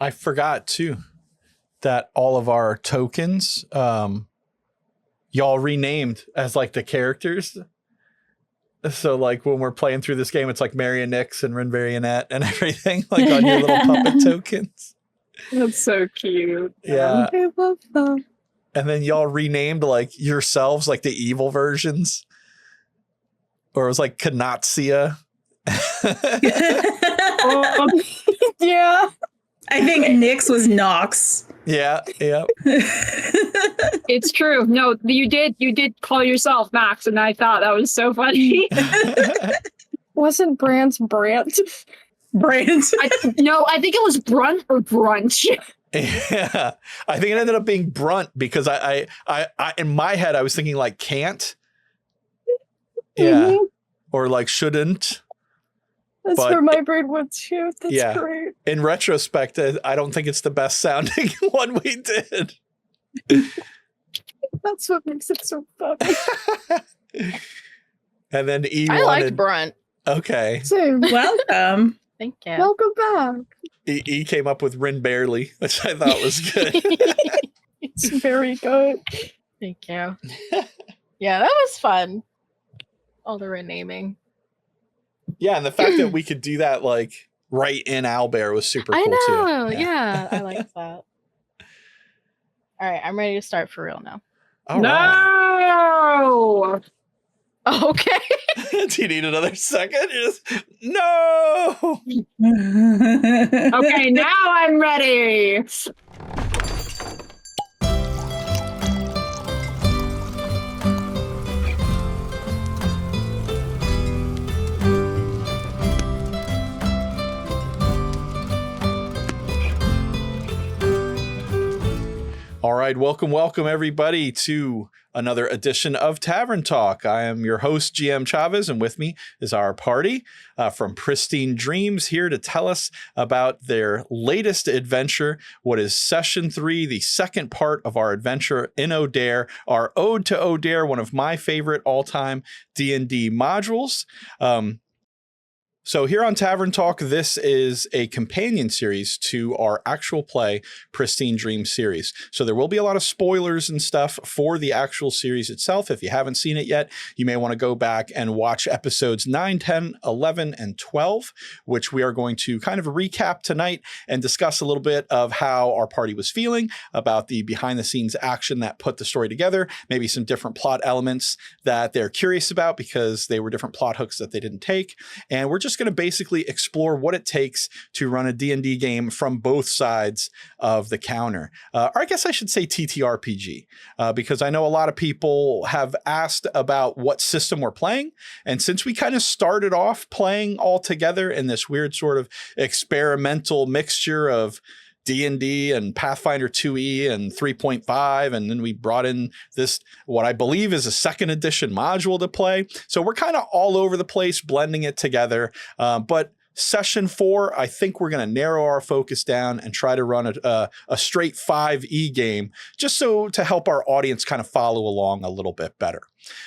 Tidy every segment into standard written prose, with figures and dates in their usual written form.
I forgot too that all of our tokens, y'all renamed as like the characters. So like when we're playing through this game, it's like Mary and Nix and Rinvarionette and everything, like on your little puppet tokens. That's so cute. Yeah. I love that. And then y'all renamed like yourselves, like the evil versions. Or it was like Kanatsia. Yeah. I think Nyx was Nox. Yeah. It's true. No, you did call yourself Max, and I thought that was so funny. Wasn't Brand's Brant? Brand. I think it was Brunt or Brunch. Yeah. I think it ended up being Brunt because I in my head, I was thinking like can't. Yeah. Mhm. Or like shouldn't. That's But where my brain went to. That's yeah. great. In retrospect, I don't think it's the best sounding one we did. That's what makes it so funny. And then E I wanted. liked Brunt. Okay. Same. Welcome. Thank you. Welcome back. E came up with Rin Barely, which I thought was good. It's very good. Thank you. Yeah, that was fun. All the renaming. Yeah, and the fact that we could do that like right in Owlbear was super cool I know. too. Yeah, I like that. All right, I'm ready to start for real now. All right. No. Okay. Do you need another second? No. Okay, now I'm ready. All right, welcome everybody to another edition of Tavern Talk. I am your host, GM Chavez, and with me is our party from Pristine Dreams, here to tell us about their latest adventure, what is Session 3, the second part of our adventure in O'Dare, our Ode to O'Dare, one of my favorite all-time D&D modules. So here on Tavern Talk, this is a companion series to our actual play Pristine Dreams series. So there will be a lot of spoilers and stuff for the actual series itself. If you haven't seen it yet, you may want to go back and watch episodes 9, 10, 11, and 12, which we are going to kind of recap tonight and discuss a little bit of how our party was feeling about the behind the scenes action that put the story together, maybe some different plot elements that they're curious about because they were different plot hooks that they didn't take. And we're just going to basically explore what it takes to run a D&D game from both sides of the counter. Or I guess I should say TTRPG, because I know a lot of people have asked about what system we're playing. And since we kind of started off playing all together in this weird sort of experimental mixture of D&D and Pathfinder 2e and 3.5, and then we brought in this, what I believe is a second edition module to play. So we're kind of all over the place, blending it together. But Session 4, I think we're going to narrow our focus down and try to run a straight 5e game, just so to help our audience kind of follow along a little bit better.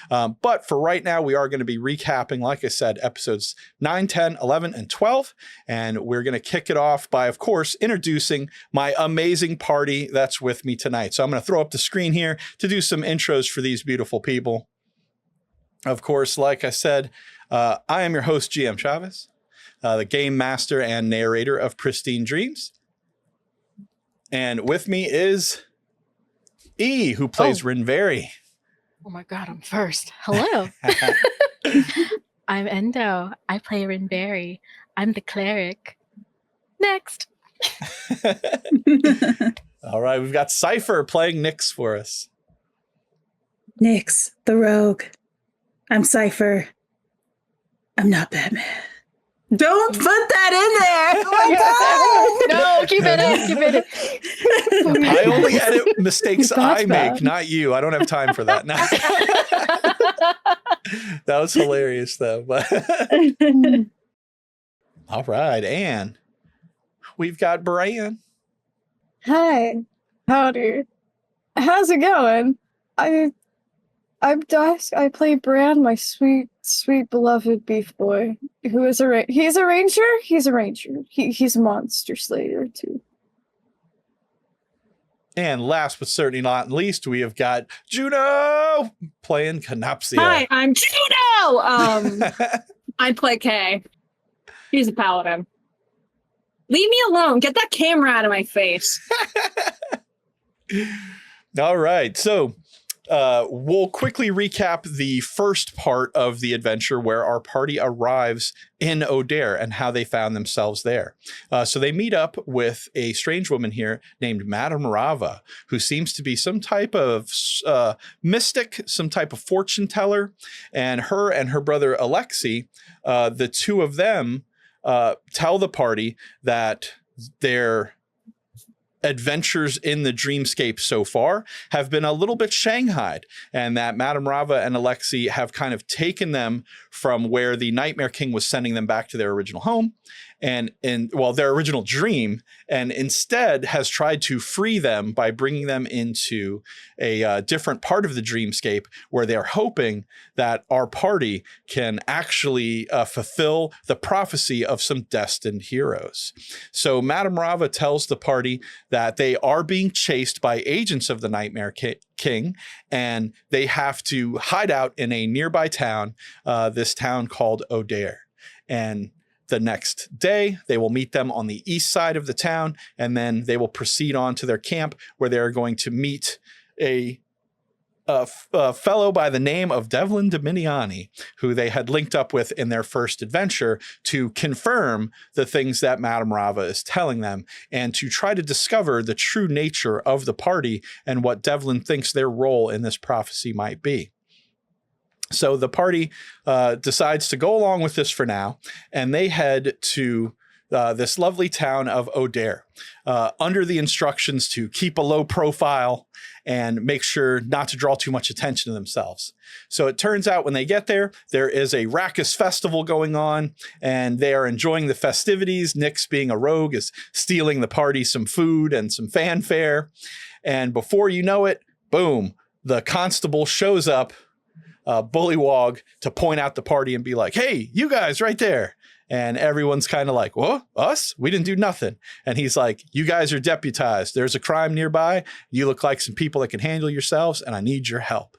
But for right now, we are going to be recapping, like I said, episodes 9, 10, 11, and 12. And we're going to kick it off by, of course, introducing my amazing party that's with me tonight. So I'm going to throw up the screen here to do some intros for these beautiful people. Of course, like I said, I am your host, GM Chavez, the game master and narrator of Pristine Dreams. And with me is E, who plays Rinvari. Oh my God, I'm first. Hello. I'm Endo. I play Rinvari. I'm the cleric. Next. All right, we've got Cypher playing Nyx for us. Nyx, the rogue. I'm Cypher. I'm not Batman. Don't put that in there. Oh my God. No, keep it in. Keep it in. I only edit mistakes That's I make, bad. not you. I don't have time for that. No. That was hilarious, though. But all right, Anne. We've got Brian. Hi. Howdy. How's it going? I'm Dusk. I play Bran, my sweet, sweet beloved beef boy, who is he's a ranger. He's a ranger. He's a monster slayer too. And last but certainly not least, we have got Juno playing Canopsia. Hi, I'm Juno. I play Kay. He's a paladin. Leave me alone. Get that camera out of my face. All right. So we'll quickly recap the first part of the adventure where our party arrives in O'Dare and how they found themselves there. So they meet up with a strange woman here named Madame Rava, who seems to be some type of mystic, some type of fortune teller. And her brother Alexei, the two of them tell the party that their adventures in the dreamscape so far have been a little bit shanghaied, and that Madame Rava and Alexei have kind of taken them from where the Nightmare King was sending them back to their original home and their original dream, and instead has tried to free them by bringing them into a different part of the dreamscape where they're hoping that our party can actually fulfill the prophecy of some destined heroes. So Madame Rava tells the party that they are being chased by agents of the Nightmare King, and they have to hide out in a nearby town, this town called O'Dare. And the next day, they will meet them on the east side of the town, and then they will proceed on to their camp where they're going to meet a fellow by the name of Devlin Dominiani, who they had linked up with in their first adventure to confirm the things that Madame Rava is telling them and to try to discover the true nature of the party and what Devlin thinks their role in this prophecy might be. So the party decides to go along with this for now, and they head to this lovely town of O'Dare under the instructions to keep a low profile and make sure not to draw too much attention to themselves. So it turns out when they get there, there is a raucous festival going on, and they are enjoying the festivities. Nyx, being a rogue, is stealing the party some food and some fanfare. And before you know it, boom, the constable shows up, bullywog, to point out the party and be like, hey, you guys right there. And everyone's kind of like, what? Us? We didn't do nothing. And he's like, you guys are deputized. There's a crime nearby. You look like some people that can handle yourselves, and I need your help.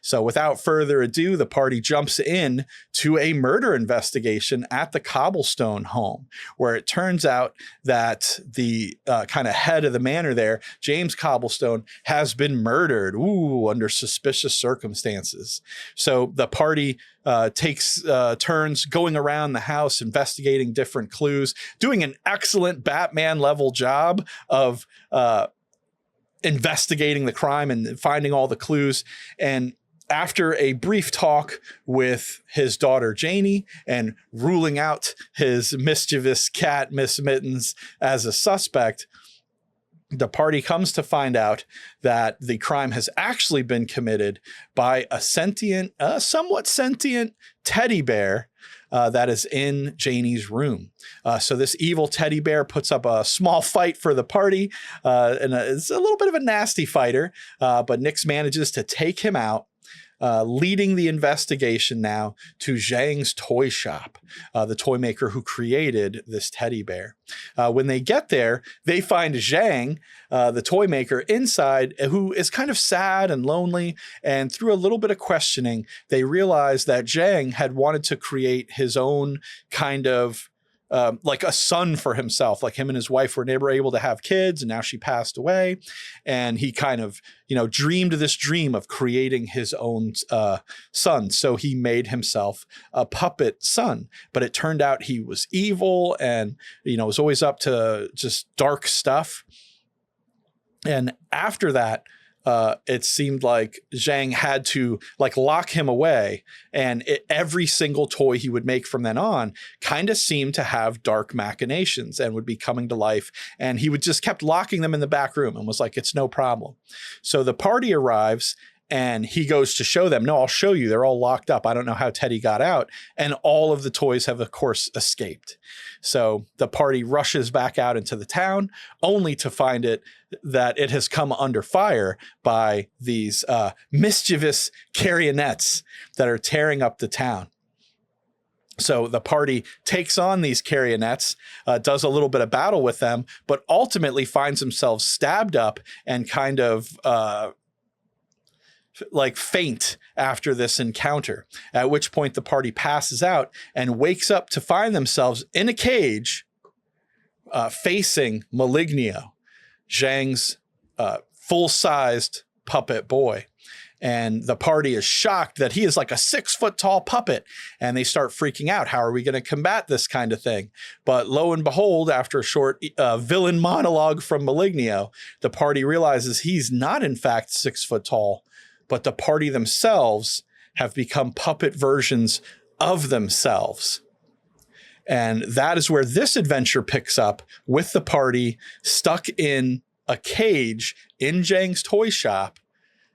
So without further ado, the party jumps in to a murder investigation at the Cobblestone home, where it turns out that the kind of head of the manor there, James Cobblestone, has been murdered, under suspicious circumstances. So the party takes turns going around the house, investigating different clues, doing an excellent Batman level job of investigating the crime and finding all the clues. And after a brief talk with his daughter Janie and ruling out his mischievous cat Miss Mittens as a suspect, the party comes to find out that the crime has actually been committed by a somewhat sentient teddy bear that is in Janie's room. So this evil teddy bear puts up a small fight for the party, and it's a little bit of a nasty fighter, but Nyx manages to take him out, leading the investigation now to Zhang's toy shop, the toy maker who created this teddy bear. When they get there, they find Zhang, the toy maker, inside, who is kind of sad and lonely. And through a little bit of questioning, they realize that Zhang had wanted to create his own kind of like a son for himself. Like him and his wife were never able to have kids, and now she passed away. And he kind of, dreamed this dream of creating his own son. So he made himself a puppet son. But it turned out he was evil and, was always up to just dark stuff. And after that, it seemed like Zhang had to lock him away, and every single toy he would make from then on kind of seemed to have dark machinations and would be coming to life. And he would just kept locking them in the back room and was like, it's no problem. So the party arrives, and he goes to show them, no, I'll show you. They're all locked up. I don't know how Teddy got out. And all of the toys have, of course, escaped. So the party rushes back out into the town, only to find that it has come under fire by these mischievous carrionettes that are tearing up the town. So the party takes on these carionets, does a little bit of battle with them, but ultimately finds themselves stabbed up and kind of like faint after this encounter, at which point the party passes out and wakes up to find themselves in a cage facing Malignio, Zhang's full-sized puppet boy. And the party is shocked that he is like a 6-foot tall puppet, and they start freaking out. How are we going to combat this kind of thing? But lo and behold, after a short villain monologue from Malignio, the party realizes he's not in fact 6 foot tall, but the party themselves have become puppet versions of themselves. And that is where this adventure picks up, with the party stuck in a cage in Zhang's toy shop,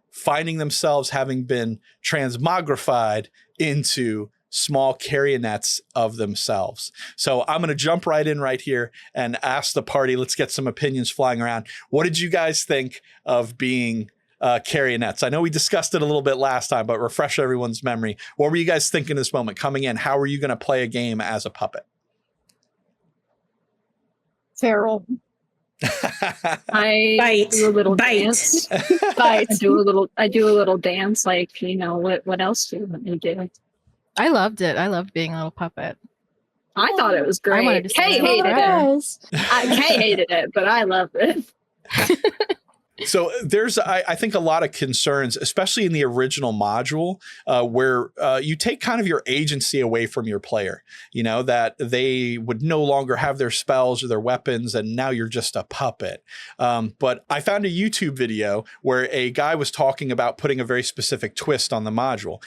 finding themselves having been transmogrified into small carionets of themselves. So I'm going to jump right in right here and ask the party, let's get some opinions flying around. What did you guys think of being carionets? I know we discussed it a little bit last time, but refresh everyone's memory. What were you guys thinking this moment coming in? How are you going to play a game as a puppet? Feral. I Bite. do a little Bite. dance. Bite. I do a little dance. Like, you know, what else do you want me to do? I loved it. I loved being a little puppet. I thought it was great. I wanted to say Kay that. hated it. Guys. Kay hated it, but I loved it. So there's, I think, a lot of concerns, especially in the original module, where you take kind of your agency away from your player, you know, that they would no longer have their spells or their weapons, and now you're just a puppet. But I found a YouTube video where a guy was talking about putting a very specific twist on the module,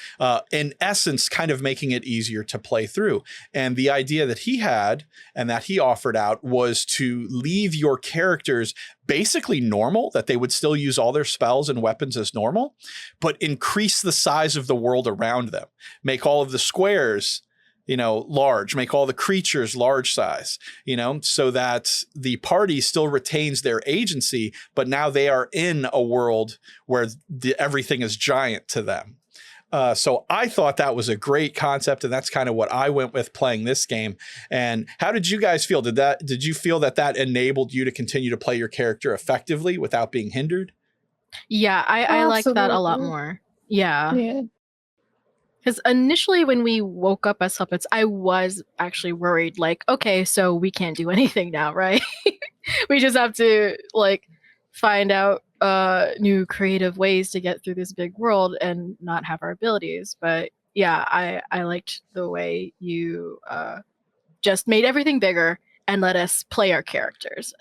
in essence, kind of making it easier to play through. And the idea that he had and that he offered out was to leave your characters basically normal, that they would still use all their spells and weapons as normal, but increase the size of the world around them. Make all of the squares, you know, large, make all the creatures large size, you know, so that the party still retains their agency, but now they are in a world where everything is giant to them. So I thought that was a great concept, and that's kind of what I went with playing this game. And how did you guys feel? Did you feel that enabled you to continue to play your character effectively without being hindered? Yeah, I like that a lot Absolutely. more. Yeah. Yeah. Because initially when we woke up as puppets, I was actually worried, like, okay, so we can't do anything now, right? We just have to, like, find out new creative ways to get through this big world and not have our abilities. But yeah, I liked the way you just made everything bigger and let us play our characters.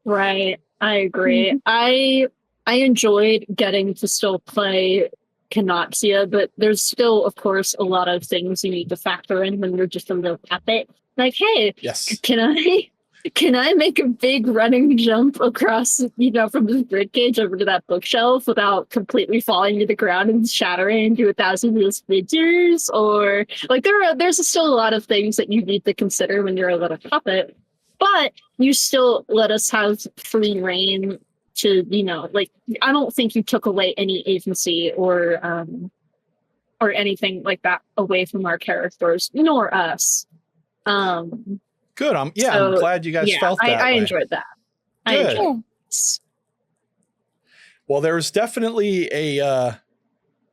Right. I agree. I enjoyed getting to still play Canopsia, but there's still, of course, a lot of things you need to factor in when you're just a little puppet. Like, hey, Yes. can I make a big running jump across, you know, from this birdcage over to that bookshelf without completely falling to the ground and shattering into 1,000 little splinters? Or like there's still a lot of things that you need to consider when you're a little puppet, but you still let us have free reign to, you know, like, I don't think you took away any agency or anything like that away from our characters nor us. Good. I'm So, glad you guys felt that I way. enjoyed that. I Good. enjoyed it. Well, there's definitely a,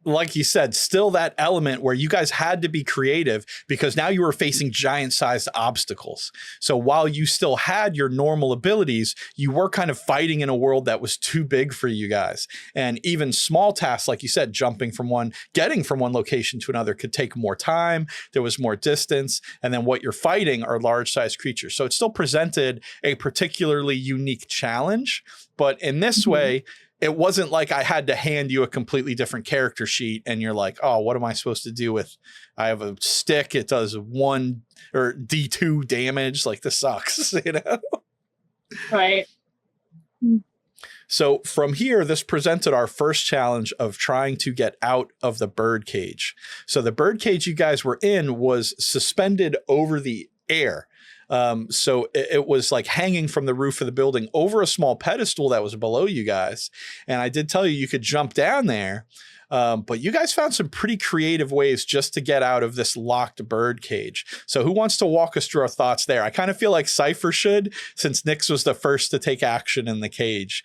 like you said, still that element where you guys had to be creative because now you were facing giant sized obstacles. So while you still had your normal abilities, you were kind of fighting in a world that was too big for you guys. And even small tasks, like you said, getting from one location to another could take more time. There was more distance. And then what you're fighting are large sized creatures. So it still presented a particularly unique challenge. But in this way, it wasn't like I had to hand you a completely different character sheet and you're like, oh, what am I supposed to do with, I have a stick. It does 1 or D2 damage. Like, this sucks, you know? Right. So from here, this presented our first challenge of trying to get out of the bird cage. So the bird cage you guys were in was suspended over the air. So it was like hanging from the roof of the building over a small pedestal that was below you guys. And I did tell you could jump down there. But you guys found some pretty creative ways just to get out of this locked bird cage. So who wants to walk us through our thoughts there? I kind of feel like Cypher should, since Nyx was the first to take action in the cage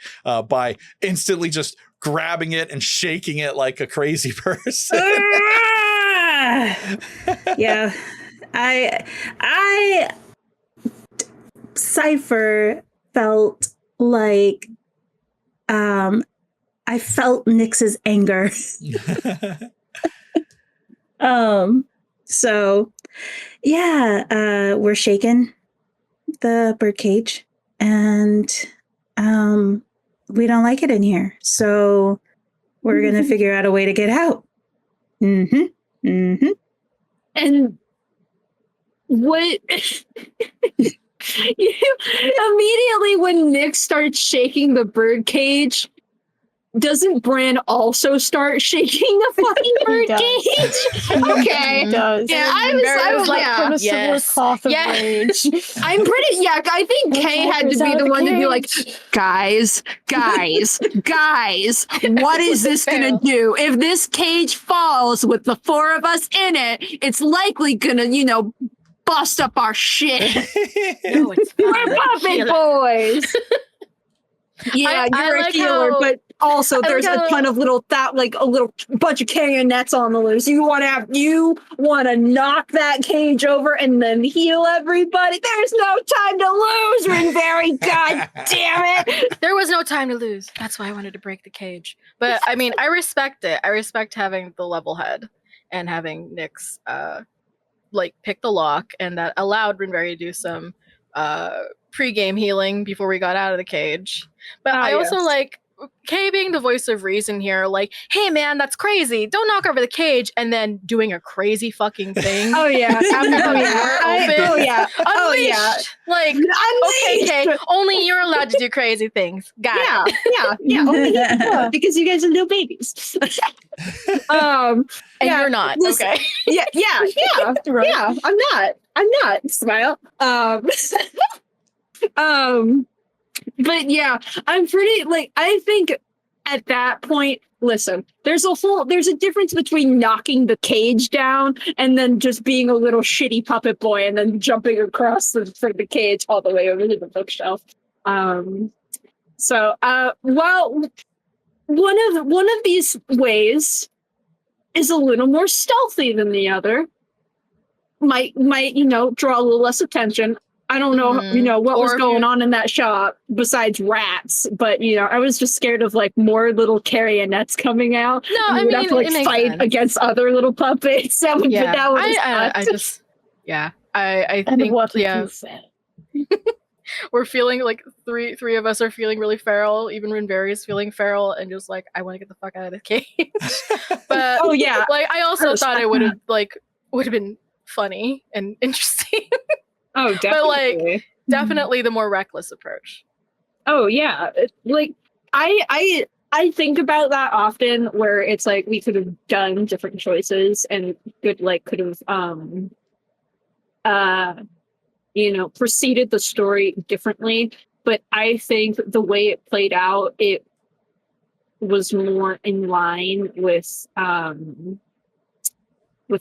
by instantly just grabbing it and shaking it like a crazy person. Yeah. I Cypher felt like I felt Nyx's anger. So yeah, we're shaking the birdcage and we don't like it in here. So we're gonna figure out a way to get out. Mm-hmm. Mm-hmm. And what immediately when Nick starts shaking the bird cage, doesn't Bran also start shaking the fucking bird cage? Okay. He does. Yeah, I was like, from a similar cloth of rage. I'm pretty, I think Kay had to be the one to be like, guys, what is this gonna do? If this cage falls with the four of us in it, it's likely gonna, bust up our shit. No, it's We're puppet boys. Yeah, you're a healer, but also there's a ton of little a little bunch of carionets on the loose. You want to knock that cage over and then heal everybody. There's no time to lose, Rinberry. God damn it! There was no time to lose. That's why I wanted to break the cage. But I mean, I respect it. I respect having the level head and having Nyx pick the lock, and that allowed Rinberry to do some pre-game healing before we got out of the cage. But I also like Kay being the voice of reason here, like, hey man, that's crazy. Don't knock over the cage, and then doing a crazy fucking thing. Oh yeah. Unleashed. Like, okay, Kay, only you're allowed to do crazy things. Got it. Yeah. Only because you guys are little babies. And you're not. Listen, okay. Yeah. Right. Yeah. I'm not. Smile. But yeah, I'm pretty I think at that point, listen, there's a difference between knocking the cage down and then just being a little shitty puppet boy and then jumping across the cage all the way over to the bookshelf. So well, one of these ways is a little more stealthy than the other. Might draw a little less attention. I don't know, what was going on in that shop besides rats, but I was just scared of more little carionets coming out. No, I mean, have to fight sense. Against other little puppets. That would I think we're feeling like three of us are feeling really feral. Even Rinberry is feeling feral and just like, I want to get the fuck out of the cage. But I also thought it would have been funny and interesting. Oh, definitely. But definitely the more reckless approach. Oh yeah, I think about that often, where it's like we could have done different choices and could have proceeded the story differently. But I think the way it played out, it was more in line with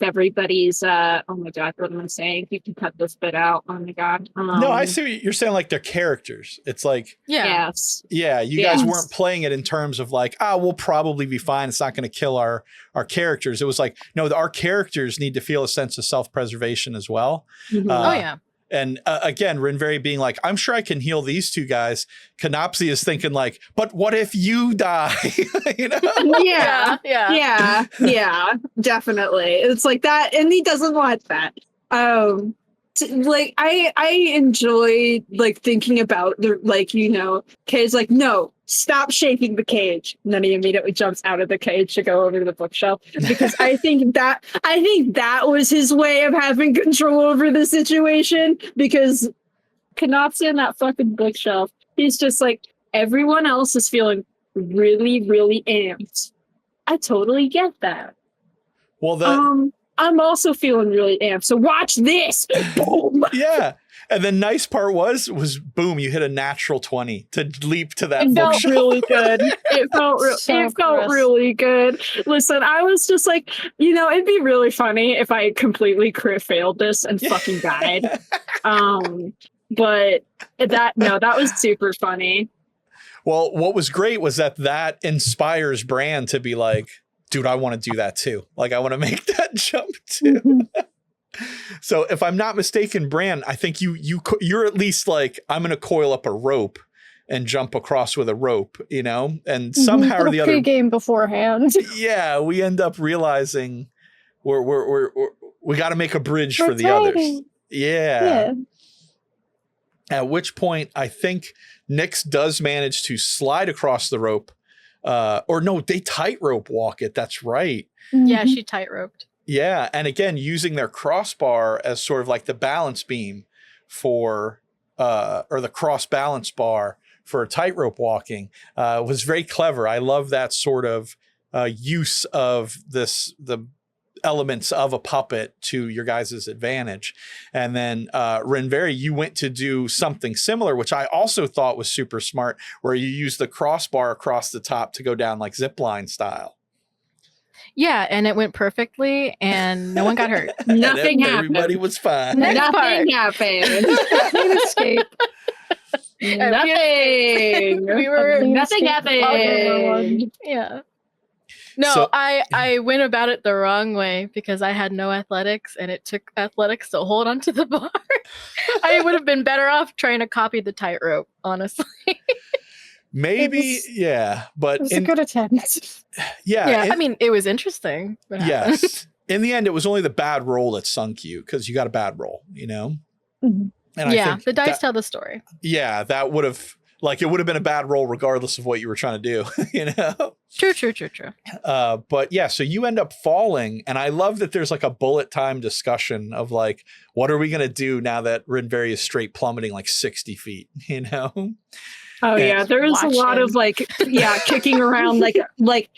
everybody's oh my god, what am I saying? You can cut this bit out. Oh my god. No, I see what you're saying, like their characters. It's like yes. Yeah, you guys weren't playing it in terms of like, we'll probably be fine. It's not going to kill our characters. It was like, no, our characters need to feel a sense of self-preservation as well. Mm-hmm. Oh yeah. And again, Rinberry being like, I'm sure I can heal these two guys. Canopsy is thinking like, but what if you die? Yeah, definitely. It's like that, and he doesn't want that. I enjoy thinking about Kay's like, no, stop shaking the cage. And then he immediately jumps out of the cage to go over to the bookshelf, because I think that was his way of having control over the situation, because Canopsy on that fucking bookshelf, he's just like, everyone else is feeling really, really amped. I totally get that. Well, I'm also feeling really amped. So watch this. Boom. Yeah. And the nice part was boom, you hit a natural 20 to leap to that It felt bookshelf. really good. It felt really good. Listen, I was just like, it'd be really funny if I completely crit failed this and fucking died. But that was super funny. Well, what was great was that inspires Bran to be like, dude, I want to do that too. Like, I want to make that jump too. So if I'm not mistaken, Bran, I think you're at least like, I'm going to coil up a rope and jump across with a rope, and somehow or the other pre-game beforehand. Yeah, we end up realizing we got to make a bridge for the others. Yeah. At which point I think Nyx does manage to slide across the rope. Or no, they tightrope walk it. That's right. Yeah, she tightroped. Yeah. And again, using their crossbar as sort of like the balance beam or the cross balance bar for tightrope walking was very clever. I love that sort of use of the elements of a puppet to your guys' advantage. And then Renveri, you went to do something similar, which I also thought was super smart, where you use the crossbar across the top to go down like zipline style. Yeah, and it went perfectly, and no one got hurt. Nothing happened. Everybody was fine. Nothing happened. Clean escape. Nothing. Nothing happened. Yeah. No, So- I went about it the wrong way because I had no athletics, and it took athletics to hold onto the bar. I would have been better off trying to copy the tightrope, honestly. Maybe, but It was a good attempt. I mean, it was interesting. Yes. In the end, it was only the bad roll that sunk you because you got a bad roll, Mhm. And I think the dice tell the story. Yeah, that would have it would have been a bad roll regardless of what you were trying to do, True. But yeah, so you end up falling, and I love that there's like a bullet time discussion of like, what are we gonna do now that Renveri is straight plummeting like 60 feet, Oh yeah, there is a lot of kicking around like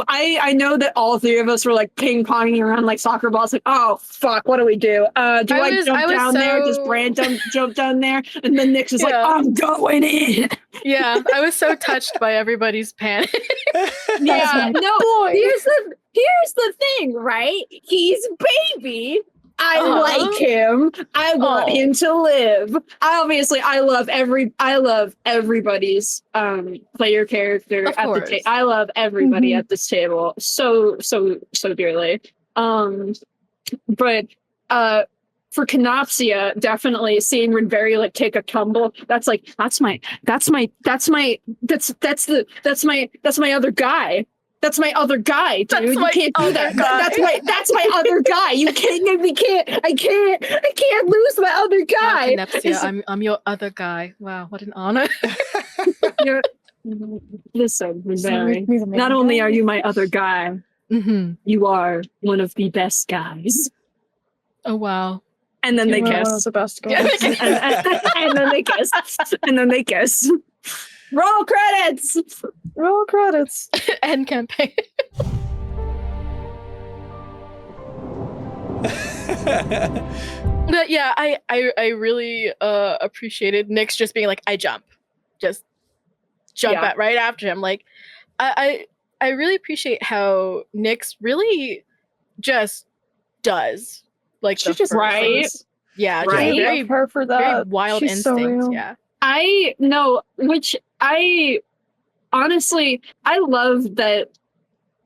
I know that all three of us were like ping ponging around like soccer balls. Like, oh fuck, what do we do? I jump down there? Does Bran jump down there? And then Nyx is like, I'm going in. Yeah, I was so touched by everybody's panic. Yeah, no. Here's the thing, right? He's baby. I like him. I want him to live. I love everybody's player character at the table. I love everybody at this table so dearly. But for Canopsia, definitely seeing Renveri like take a tumble, that's my other guy. That's my other guy, dude. You can't do that. That's my other guy. You can't. We can't. I can't lose my other guy. Canopsia, I'm your other guy. Wow, what an honor. Listen, Renveri. Not only are you my other guy, you are one of the best guys. Oh wow. And then they kiss. One of the best guys. and then they kiss. And then they kiss. Roll credits. Roll credits. End campaign. But yeah, I really appreciated Nyx just being like, I jump at right after him. Like, I really appreciate how Nyx really just does like She just right. Yeah, Right. very Love her for that. very wild She's so instincts. real. Yeah. I know, which I honestly I love that,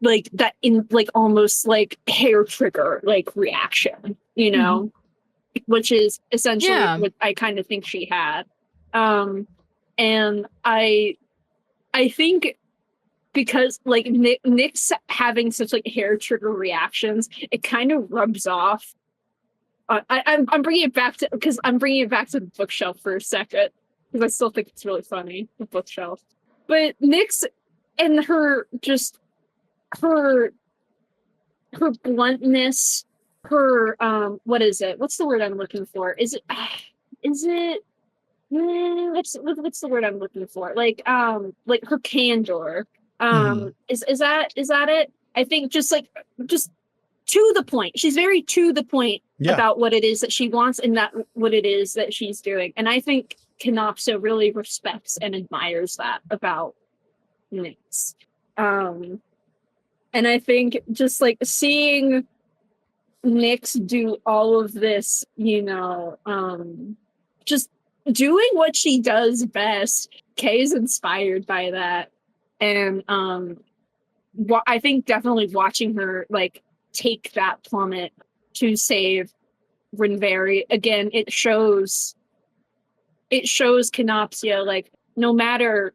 like that in like almost like hair trigger like reaction, which is essentially what I kind of think she had. And I think because like Nyx having such like hair trigger reactions, it kind of rubs off. I'm bringing it back to the bookshelf for a second because I still think it's really funny, the bookshelf. But Nyx and her bluntness, her what is it? What's the word I'm looking for? What's the word I'm looking for? Like her candor. Is that it? I think just to the point. She's very to the point Yeah. about what it is that she wants and that what it is that she's doing. And I think Canopso really respects and admires that about Nyx. And I think just like seeing Nyx do all of this, just doing what she does best, Kay is inspired by that. And I think definitely watching her like take that plummet to save Rinvari again, it shows Canopsia, like, no matter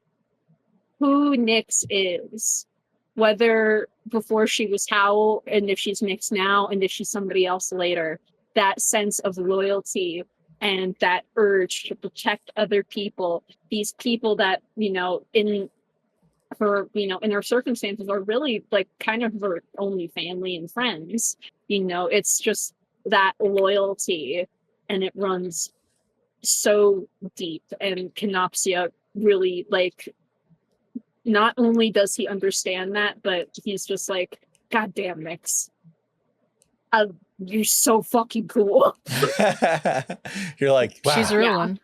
who Nyx is, whether before she was Howl and if she's Nyx now and if she's somebody else later, that sense of loyalty and that urge to protect other people, these people that, in her circumstances are really like kind of her only family and friends, it's just that loyalty, and it runs so deep. And Canopsia really, like, not only does he understand that, but he's just like, God damn, Nyx, you're so fucking cool. You're like, wow. She's a real one.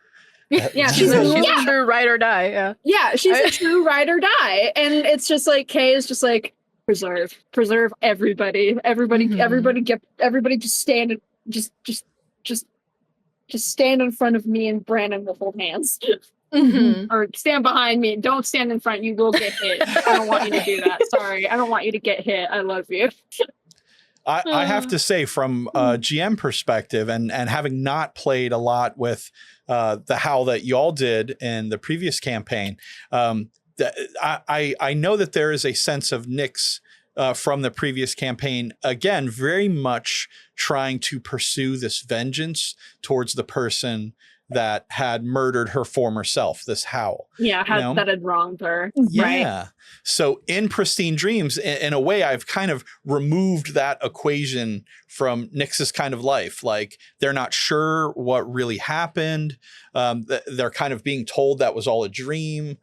Yeah, she's a true ride or die. Yeah, she's a true ride or die. And it's just like, Kay is just like, preserve everybody, just stand in front of me and Brandon will hold hands. Or stand behind me. Don't stand in front. You will get hit. I don't want you to do that. Sorry. I don't want you to get hit. I love you. I have to say, from a GM perspective, and having not played a lot with the Howl that y'all did in the previous campaign, I know that there is a sense of Nyx from the previous campaign, again, very much trying to pursue this vengeance towards the person that had murdered her former self, this Howl. Yeah, that had wronged her. Yeah. Right? So in Pristine Dreams, in a way, I've kind of removed that equation from Nyx's kind of life. Like, they're not sure what really happened. They're kind of being told that was all a dream.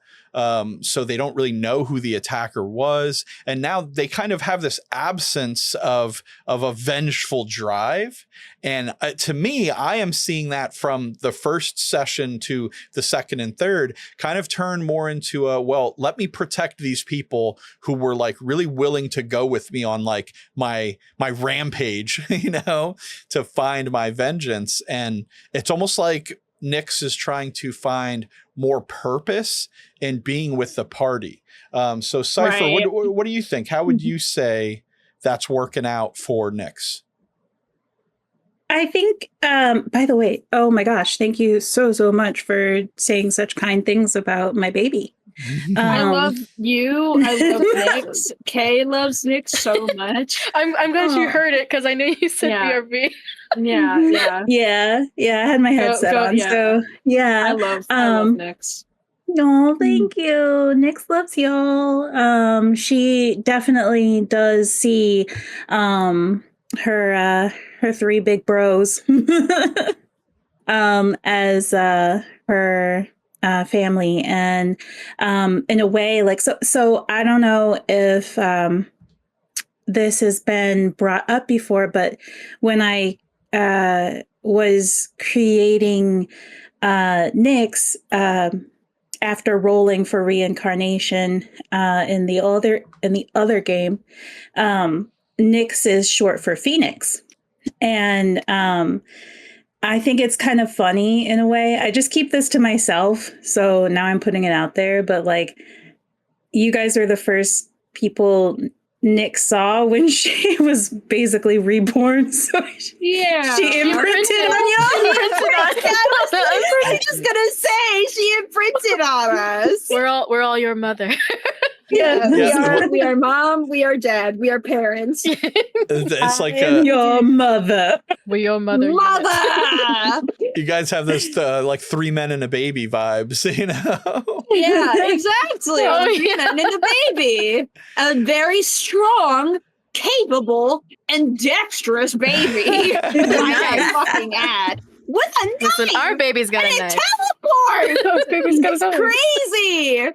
So they don't really know who the attacker was. And now they kind of have this absence of a vengeful drive. And to me, I am seeing that from the first session to the second and third kind of turn more into let me protect these people who were like really willing to go with me on like my rampage, to find my vengeance. And it's almost like Nyx is trying to find more purpose in being with the party. So Cypher, right. what do you think? How would you say that's working out for Nyx? I think, by the way, oh my gosh, thank you so much for saying such kind things about my baby. I love you. I love Nyx. Kay loves Nyx so much. I'm glad you heard it, because I know you said BRB. Yeah. I had my headset on. Yeah. So yeah, I love Nyx. No, thank you. Nyx loves y'all. She definitely does see her three big bros as her family, and in a way, like, so I don't know if this has been brought up before, but when I was creating Nyx, after rolling for reincarnation in the other game, Nyx is short for Phoenix. And I think it's kind of funny in a way. I just keep this to myself, so now I'm putting it out there. But like, you guys are the first people Nyx saw when she was basically reborn. So she imprinted on y'all. I was just gonna say she imprinted on us. We're all your mother. Yeah, we are mom, we are dad, we are parents. It's like your mother. We're your mother. You guys have this like 3 men and a baby vibes, Yeah, exactly. 3 men and a baby. A very strong, capable, and dexterous baby. I fucking add. With a knife. Listen, our baby's got and a knife. Teleport. Those babies got a crazy.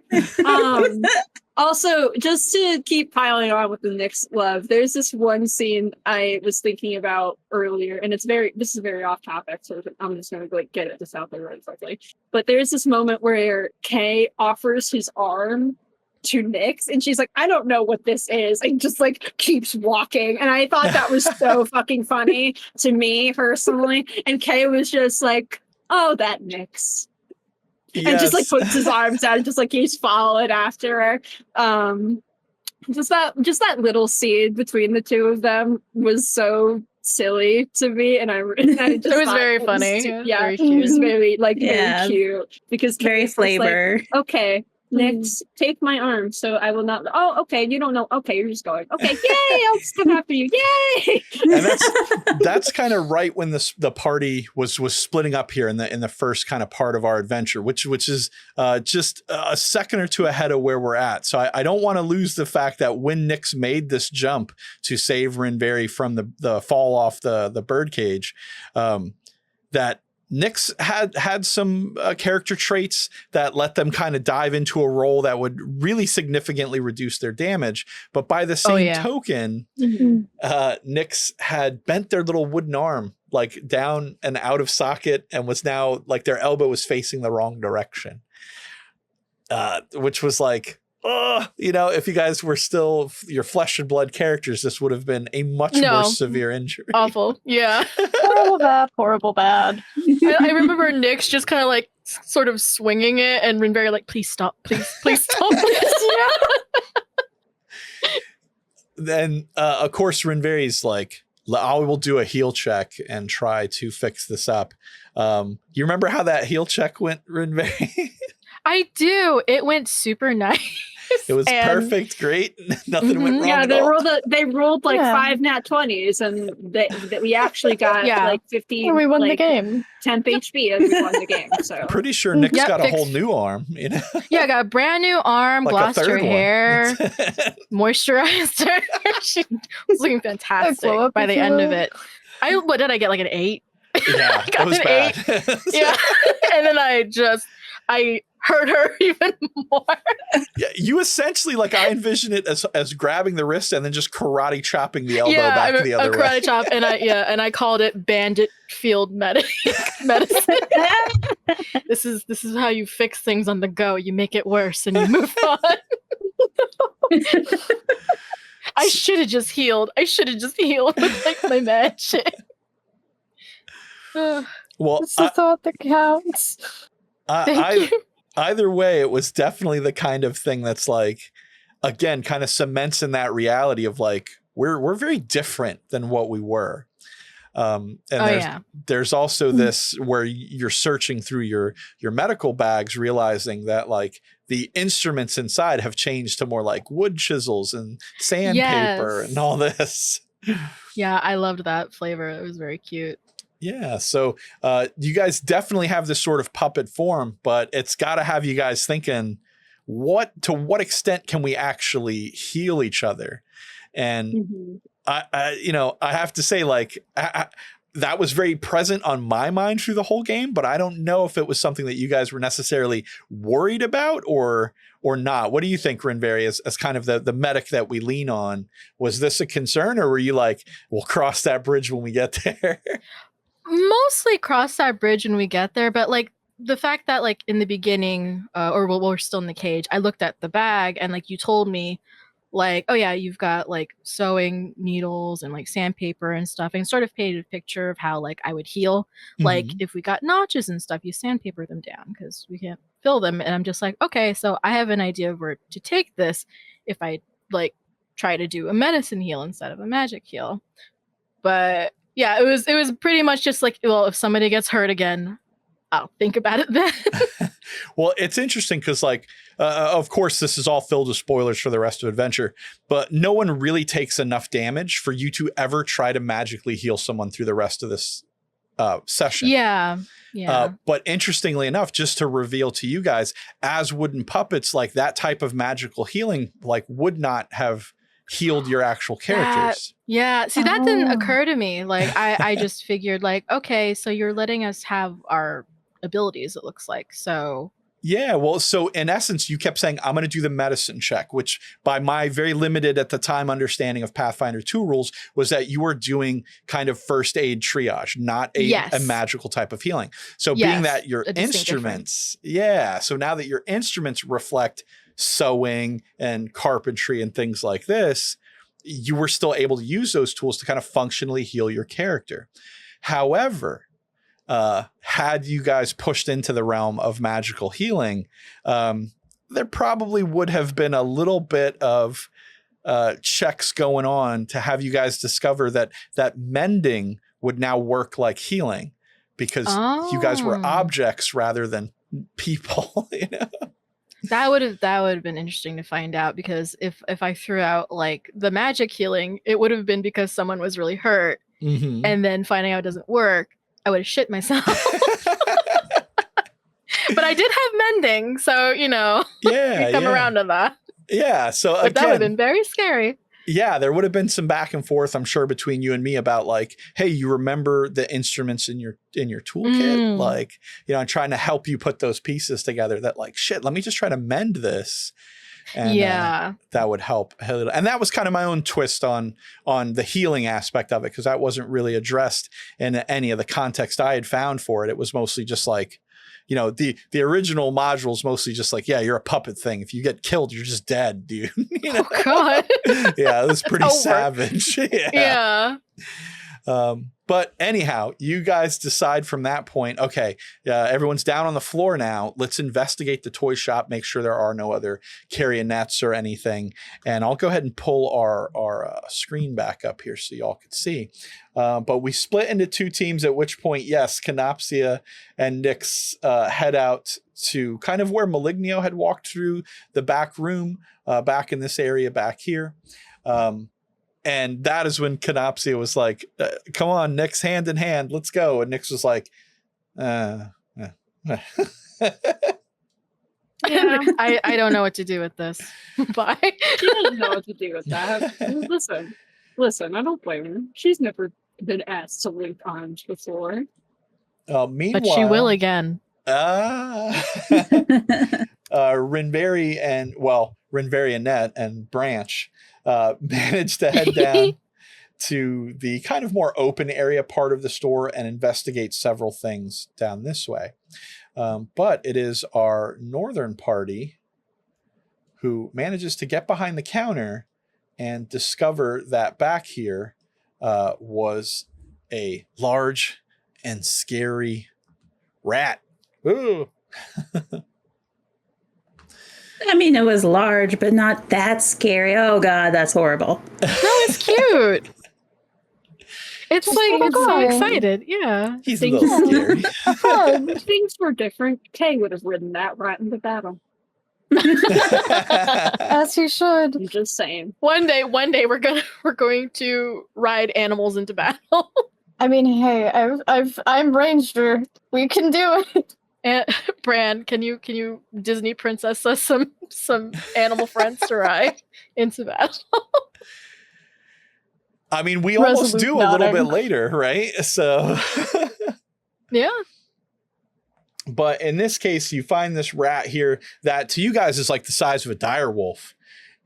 Also, just to keep piling on with the Nick's love, there's this one scene I was thinking about earlier, and this is very off topic, so I'm just gonna like get it this out there really quickly. But there's this moment where Kay offers his arm to Nyx, and she's like, I don't know what this is, and just like keeps walking. And I thought that was so fucking funny to me personally. And Kay was just like, oh, that Nyx. And just like puts his arms out and just like keeps following after her. Just that little scene between the two of them was so silly to me, and I just it was very funny. Very cute. It was very very cute because very flavor. Like, okay, Nyx, take my arm, so I will not. Oh, okay, you don't know. Okay, you're just going. Okay, yay! I'll just come after you. Yay! And that's kind of right when the party was splitting up here in the first kind of part of our adventure, which is just a second or two ahead of where we're at. So I don't want to lose the fact that when Nyx made this jump to save Rinveri from the fall off the birdcage, that Nyx had some character traits that let them kind of dive into a role that would really significantly reduce their damage. But by the same token, Nyx had bent their little wooden arm like down and out of socket and was now like their elbow was facing the wrong direction, which was like, if you guys were still your flesh and blood characters, this would have been a much more severe injury. Awful. Yeah. Horrible bad. I remember Nyx just kind of like sort of swinging it and Rinveri like, please stop, please stop this. Then, of course, Rinveri's like, I will do a heal check and try to fix this up. You remember how that heal check went, Rinveri? I do. It went super nice. It was perfect, great. Nothing went wrong. Yeah, at all. they rolled like 5 nat 20s, and we actually got like 50. And we won the game. 10th HP, and we won the game. So pretty sure Nyx got a whole new arm. Yeah, I got a brand new arm, like glossed her hair, moisturized her. She was looking fantastic by the end of it. What did I get? Like an 8? Yeah, it was bad. 8. Yeah, and then I hurt her even more. Yeah, you essentially, like, I envision it as grabbing the wrist and then just karate chopping the elbow back the other way. Karate chop, and I called it bandit field medicine. This is how you fix things on the go. You make it worse and you move on. I should have just healed. With like my magic. Well, it's the thought that counts. Either way, it was definitely the kind of thing that's like, again, kind of cements in that reality of like, we're very different than what we were. And there's also this where you're searching through your medical bags, realizing that like the instruments inside have changed to more like wood chisels and sandpaper and all this. Yeah, I loved that flavor. It was very cute. Yeah, so you guys definitely have this sort of puppet form, but it's got to have you guys thinking, to what extent can we actually heal each other? And I have to say, like, that was very present on my mind through the whole game, but I don't know if it was something that you guys were necessarily worried about or not. What do you think, Rinveri, as kind of the medic that we lean on? Was this a concern, or were you like, we'll cross that bridge when we get there? Mostly cross that bridge when we get there, but like the fact that like in the beginning or while we're still in the cage, I looked at the bag and like you told me like, oh yeah, you've got like sewing needles and like sandpaper and stuff, and sort of painted a picture of how like I would heal. Like if we got notches and stuff, you sandpaper them down because we can't fill them. And I'm just like, okay, so I have an idea of where to take this if I like try to do a medicine heal instead of a magic heal. But yeah, it was pretty much just like, well, if somebody gets hurt again, I'll think about it then. Well, it's interesting because, like, of course, this is all filled with spoilers for the rest of Adventure, but no one really takes enough damage for you to ever try to magically heal someone through the rest of this session. Yeah. But interestingly enough, just to reveal to you guys, as wooden puppets, like that type of magical healing, like, would not have healed your actual characters. See, that didn't occur to me. Like I just figured like, okay, so you're letting us have our abilities, it looks like. So Yeah, well, so in essence, you kept saying, I'm going to do the medicine check, which by my very limited at the time understanding of Pathfinder 2 rules was that you were doing kind of first aid triage, not a magical type of healing. So being that your instruments, so now that your instruments reflect sewing and carpentry and things like this, you were still able to use those tools to kind of functionally heal your character. However, had you guys pushed into the realm of magical healing, there probably would have been a little bit of checks going on to have you guys discover that mending would now work like healing, because you guys were objects rather than people. You know? That would have been interesting to find out, because if I threw out like the magic healing, it would have been because someone was really hurt, and then finding out it doesn't work, I would have shit myself. But I did have mending, so you come around to that. Yeah, so but that would have been very scary. Yeah, there would have been some back and forth, I'm sure, between you and me about like, hey, you remember the instruments in your toolkit, like, and trying to help you put those pieces together. That like, shit, let me just try to mend this. And that would help. And that was kind of my own twist on the healing aspect of it, because that wasn't really addressed in any of the context I had found for it. It was mostly just like, the original module's mostly just like, yeah, you're a puppet thing. If you get killed, you're just dead, dude. Oh God. Yeah, it was pretty savage. Yeah. But anyhow, you guys decide from that point, okay, everyone's down on the floor now. Let's investigate the toy shop, make sure there are no other carionets or anything. And I'll go ahead and pull our screen back up here so y'all can see. But we split into two teams, at which point, yes, Canopsia and Nyx head out to kind of where Malignio had walked through the back room, back in this area back here. And that is when Canopsia was like, come on, Nyx, hand in hand, let's go. And Nyx was like, Yeah, I don't know what to do with this. Bye. She doesn't know what to do with that. Listen, I don't blame her. She's never been asked to link arms before. Meanwhile, but she will again. Rinberry and Net and Branch managed to head down to the kind of more open area part of the store and investigate several things down this way. But it is our northern party who manages to get behind the counter and discover that back here was a large and scary rat. Ooh. I mean, it was large, but not that scary. Oh God, that's horrible. No, it's cute. It's like, it's so excited. Yeah. He's a little scary. If things were different, Kay would have ridden that right into battle. As he should. I'm just saying. One day we're going to ride animals into battle. I mean, hey, I'm Ranger. We can do it. And Bran, can you Disney princess us some animal friends to ride into battle? I mean, we almost do a little bit later, right? So yeah. But in this case, you find this rat here that to you guys is like the size of a dire wolf.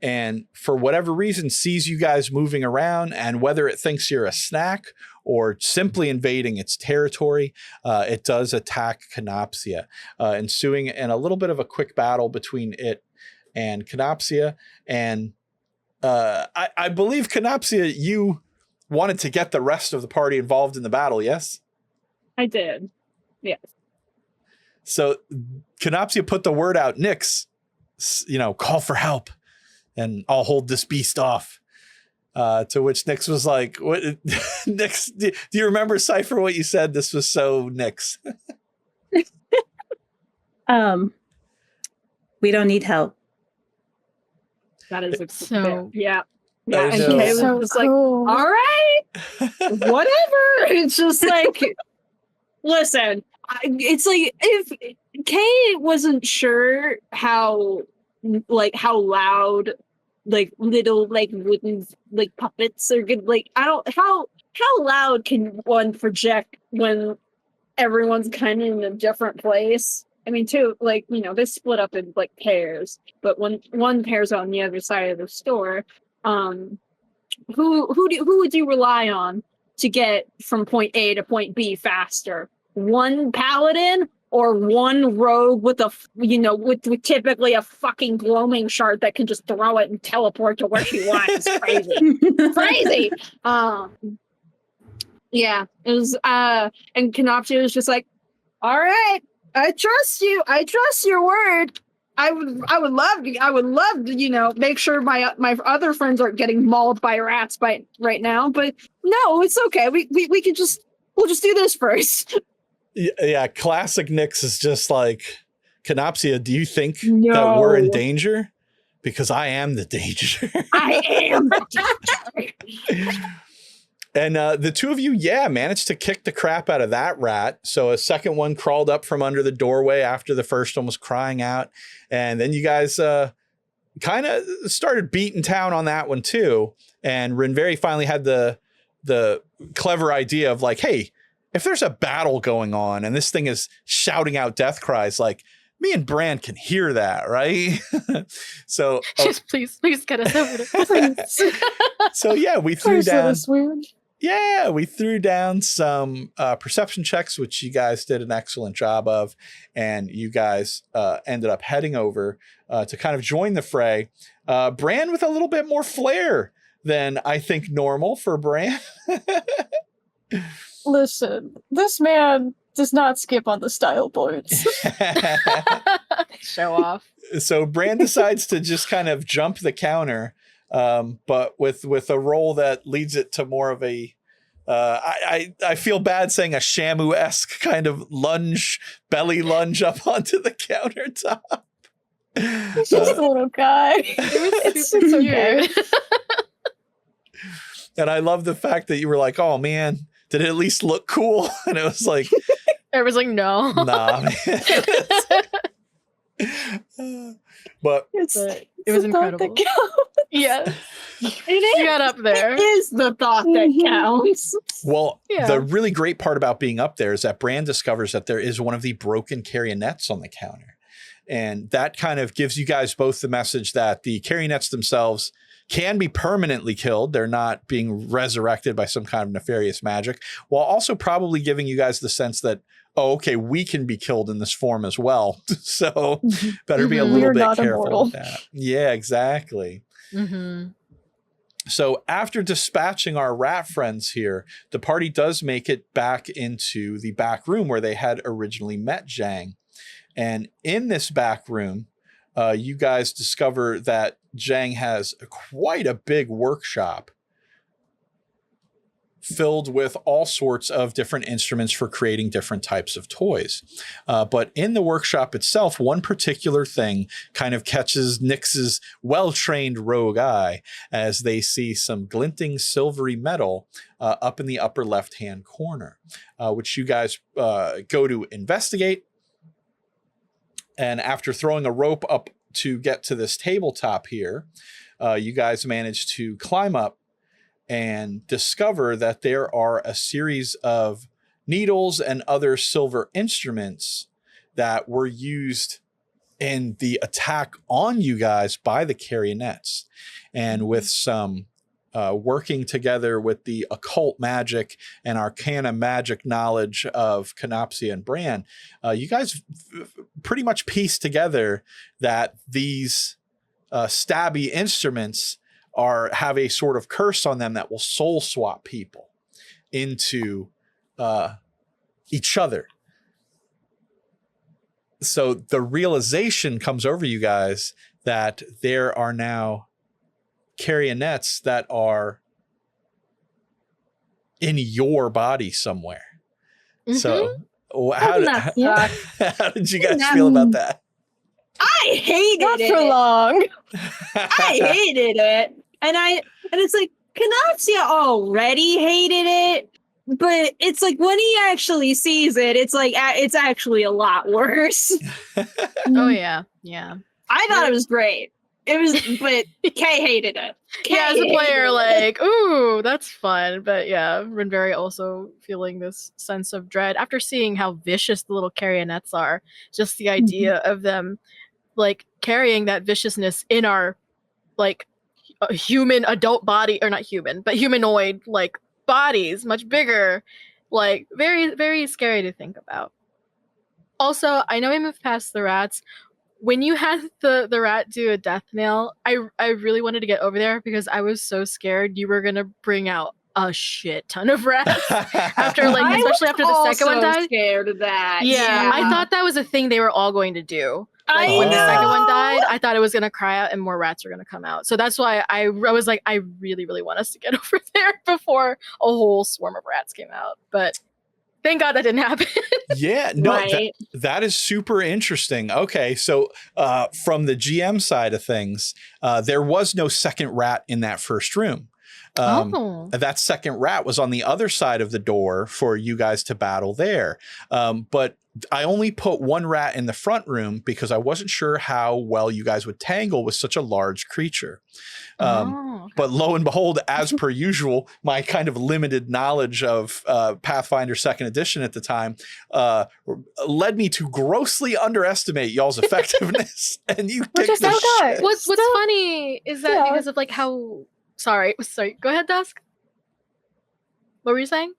And for whatever reason, sees you guys moving around, and whether it thinks you're a snack or simply invading its territory, it does attack Canopsia, ensuing in a little bit of a quick battle between it and Canopsia. And I believe, Canopsia, you wanted to get the rest of the party involved in the battle, yes? I did, yes. So Canopsia put the word out, Nyx, call for help, and I'll hold this beast off. To which Nyx was like, "What, Nyx? Do you remember, Cypher, what you said? This was so Nyx." We don't need help. That is so yeah. Yeah, And Kay was just like, all right, whatever. It's just like, listen, it's like if Kay wasn't sure how loud like little like wooden like puppets are good, like how loud can one project when everyone's kind of in a different place I mean, two, like, they split up in like pairs, but when one pair's on the other side of the store, who would you rely on to get from point A to point B faster? One paladin or one rogue with with typically a fucking gloaming shard that can just throw it and teleport to where she wants? It's crazy. Crazy. Yeah, it was and Kanopsy was just like, all right, I trust you. I trust your word. I would love to, make sure my other friends aren't getting mauled by rats right now, but no, it's okay. We'll just do this first. Yeah, classic Nyx is just like, Canopsia, do you think that we're in danger? Because I am the danger. I am the danger. And the two of you, managed to kick the crap out of that rat. So a second one crawled up from under the doorway after the first one was crying out. And then you guys kind of started beating town on that one too. And Rinveri finally had the clever idea of like, hey, if there's a battle going on and this thing is shouting out death cries, like, me and Bran can hear that, right? So just please get us over to So yeah, we threw down. Weird. Yeah, we threw down some perception checks, which you guys did an excellent job of, and you guys ended up heading over to kind of join the fray. Bran with a little bit more flair than I think normal for Bran. Listen, this man does not skip on the style boards. Show off. So Bran decides to just kind of jump the counter, but with a roll that leads it to more of a I feel bad saying a Shamu-esque kind of belly lunge up onto the countertop. He's just a little guy. It's super okay. cute. And I love the fact that you were like, oh man, did it at least look cool? And it was like, Everyone's like, no. nah, man. But it was incredible. Yeah. It You got up there. It is the thought that counts. well, Yeah. the really great part about being up there is that Bran discovers that there is one of the broken carionets on the counter. And that kind of gives you guys both the message that the carionets themselves can be permanently killed. They're not being resurrected by some kind of nefarious magic, while also probably giving you guys the sense that, oh, okay, we can be killed in this form as well. So better be a little We're bit not careful immortal. with that. Yeah, exactly. Mm-hmm. So after dispatching our rat friends here, the party does make it back into the back room where they had originally met Zhang. And in this back room, you guys discover that Zhang has quite a big workshop filled with all sorts of different instruments for creating different types of toys. But in the workshop itself, one particular thing kind of catches Nyx's well-trained rogue eye as they see some glinting silvery metal up in the upper left-hand corner, which you guys go to investigate. And after throwing a rope up to get to this tabletop here, you guys manage to climb up and discover that there are a series of needles and other silver instruments that were used in the attack on you guys by the carionets. And with some working together with the occult magic and arcana magic knowledge of Canopsia and Bran, you guys pretty much piece together that these stabby instruments have a sort of curse on them that will soul swap people into each other. So the realization comes over you guys that there are now carionets that are in your body somewhere. Mm-hmm. So how did you guys That- feel about that? I hated Not it. for long. I hated it. And it's like, Canopsia already hated it, but it's like when he actually sees it, it's like it's actually a lot worse. Oh yeah. Yeah. I thought it was great. It was, but Kay hated it. Yeah, as a Kay player, hated it. like, ooh, that's fun. But yeah, Renberry also feeling this sense of dread after seeing how vicious the little carrionettes are. Just the idea of them, like, carrying that viciousness in our, like, human adult body, or not human, but humanoid, like, bodies, much bigger. Like, very, very scary to think about. Also, I know we moved past the rats. When you had the rat do a death nail, I really wanted to get over there because I was so scared you were gonna bring out a shit ton of rats after, like, especially after the second one died. Scared of that. Yeah, I thought that was a thing they were all going to do. Like, when the second one died, I thought it was gonna cry out and more rats were gonna come out. So that's why I was like, I really, really want us to get over there before a whole swarm of rats came out. But thank God that didn't happen. Yeah, no, Right. that is super interesting. Okay, so from the GM side of things, there was no second rat in that first room. That second rat was on the other side of the door for you guys to battle there. But I only put one rat in the front room because I wasn't sure how well you guys would tangle with such a large creature. But lo and behold, as per usual, my kind of limited knowledge of Pathfinder 2nd Edition at the time led me to grossly underestimate y'all's effectiveness. And you kicked the shit. What's funny is that because of, like, how... Sorry, go ahead, Dusk. What were you saying?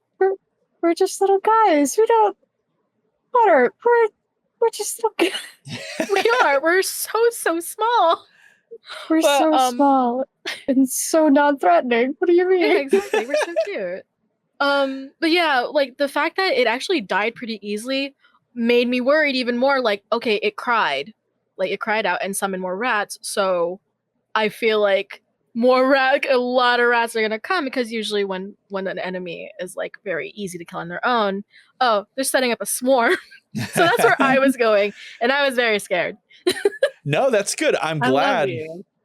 We're just little guys. We don't... Water, we're just little guys. We are. We're so small. We're so small and so non-threatening. What do you mean? Yeah, exactly. We're so cute. But yeah, like, the fact that it actually died pretty easily made me worried even more. Like, okay, it cried. Like, it cried out and summoned more rats. So I feel like a lot of rats are gonna come, because usually when an enemy is, like, very easy to kill on their own, oh, they're setting up a swarm. So that's where I was going, and I was very scared. No, that's good. I'm glad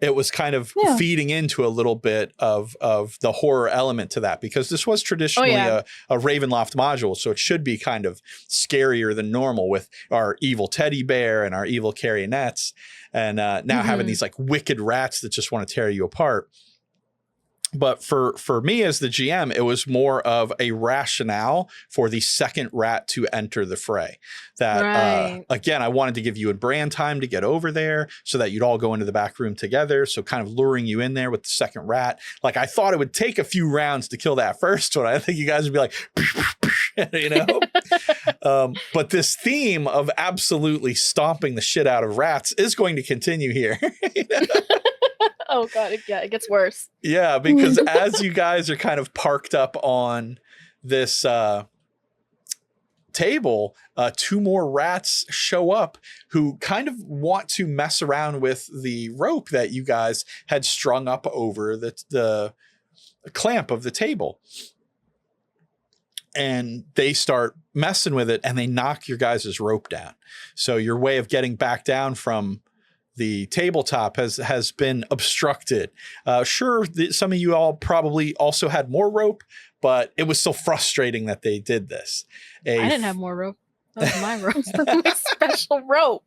it was kind of Yeah. feeding into a little bit of the horror element to that, because this was traditionally a Ravenloft module, so it should be kind of scarier than normal with our evil teddy bear and our evil carrionettes, and now having these, like, wicked rats that just want to tear you apart. But for me as the GM, it was more of a rationale for the second rat to enter the fray. That, again, I wanted to give you and Bran time to get over there so that you'd all go into the back room together. So kind of luring you in there with the second rat. Like, I thought it would take a few rounds to kill that first one. I think you guys would be like, you know? But this theme of absolutely stomping the shit out of rats is going to continue here. You know? Oh God, it gets worse. Yeah, because as you guys are kind of parked up on this table, two more rats show up who kind of want to mess around with the rope that you guys had strung up over the clamp of the table. And they start messing with it, and they knock your guys' rope down. So your way of getting back down from the tabletop has been obstructed. Sure, some of you all probably also had more rope, but it was so frustrating that they did this. I didn't have more rope. That was my rope. My special rope.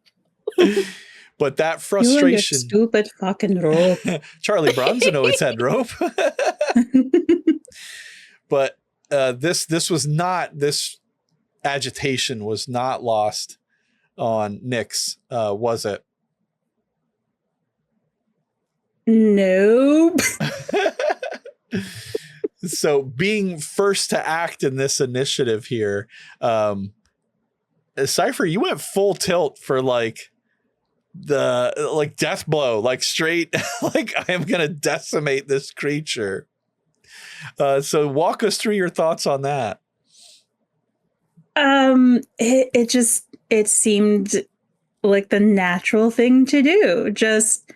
But that frustration... You and your stupid fucking rope. Charlie Bronson always had rope. But this agitation was not lost on Nyx, was it? Nope. So being first to act in this initiative here, Cypher, you went full tilt for like death blow, like straight, like I am going to decimate this creature. So walk us through your thoughts on that. It seemed like the natural thing to do. Just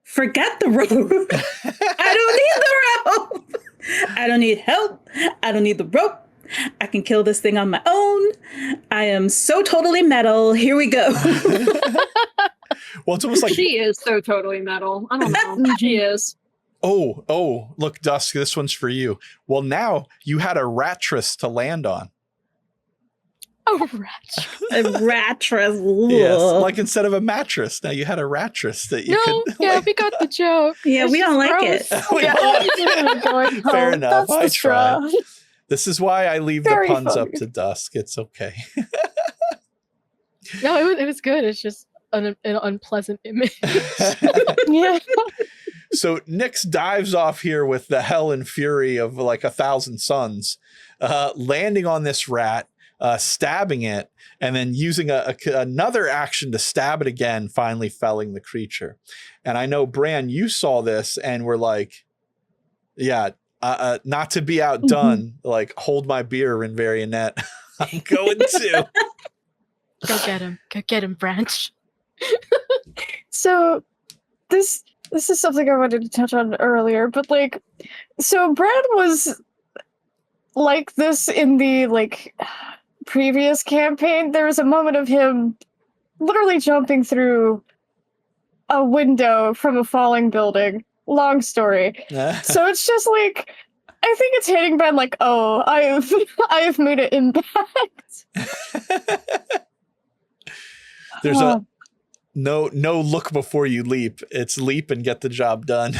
forget the rope. I don't need the rope. I don't need help. I don't need the rope. I can kill this thing on my own. I am so totally metal. Here we go. Well, it's almost like she is so totally metal. I don't know. She is. Oh, look, Dusk, this one's for you. Well, now you had a ratress to land on. Oh, rat. A rattress. Yes, like instead of a mattress, now you had a rattress that you No, could. yeah, we got the joke. Yeah, It's we don't just like gross. it. We Yeah. don't like- Fair enough. That's I the straw. tried. This is why I leave Very the puns funny. up to dusk. It's okay. No, it was good. It's just an unpleasant image. Yeah. So Nyx dives off here with the hell and fury of like 1,000 suns, landing on this rat, stabbing it, and then using another action to stab it again, finally felling the creature. And I know, Bran, you saw this and were like, yeah, not to be outdone, like, hold my beer, Rinvarionet. I'm going to. Go get him, Branch. So this is something I wanted to touch on earlier, but like, so Brad was like this in the like previous campaign. There was a moment of him literally jumping through a window from a falling building. Long story. So it's just like, I think it's hitting Ben like, oh, I have made an impact. There's no look before you leap. It's leap and get the job done.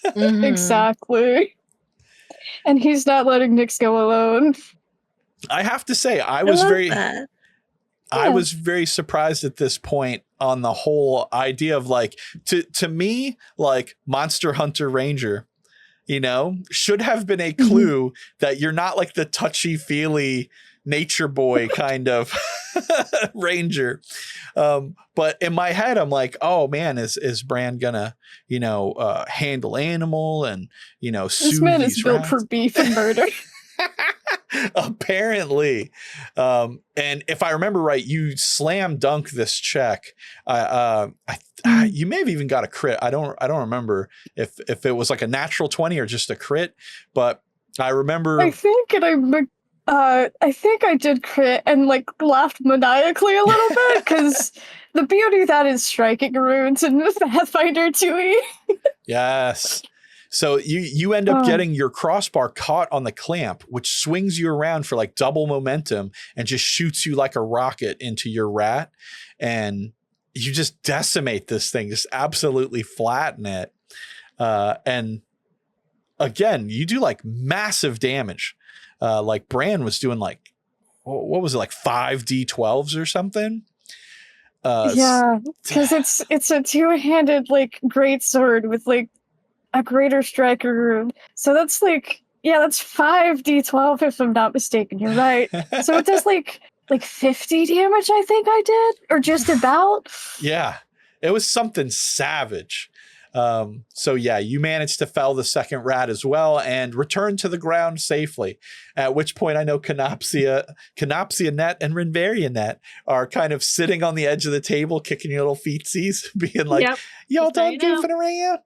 Mhm. Exactly. And he's not letting Nyx go alone. I have to say, I was love very that. I Yeah. was very surprised at this point on the whole idea of like, to me, like Monster Hunter Ranger, you know, should have been a clue that you're not like the touchy-feely nature boy kind of ranger. But in my head, I'm like, oh man, is Bran gonna, you know, handle animal and, you know, This soothe man these is built rats? for beef and murder. Apparently. And if I remember right, you slam dunk this check. You may have even got a crit. I don't remember if it was like a natural 20 or just a crit, but I remember. I think I did crit and like laughed maniacally a little bit because the beauty that is striking runes and Pathfinder 2e. Yes. So you end up getting your crossbar caught on the clamp, which swings you around for like double momentum and just shoots you like a rocket into your rat. And you just decimate this thing, just absolutely flatten it. And again, you do like massive damage. Like Bran was doing like, what was it, like 5 D12s or something? Yeah, because it's a two-handed like great sword with like a greater striker rune. So that's like, yeah, that's 5 D12 if I'm not mistaken. You're right. So it does like 50 damage, I think I did, or just about. Yeah, it was something savage. So yeah, you managed to fell the second rat as well and return to the ground safely. At which point I know Canopsia Net and Rinvarionet are kind of sitting on the edge of the table, kicking your little feetsies, being like, Yep. y'all Just so done you know. goofing around?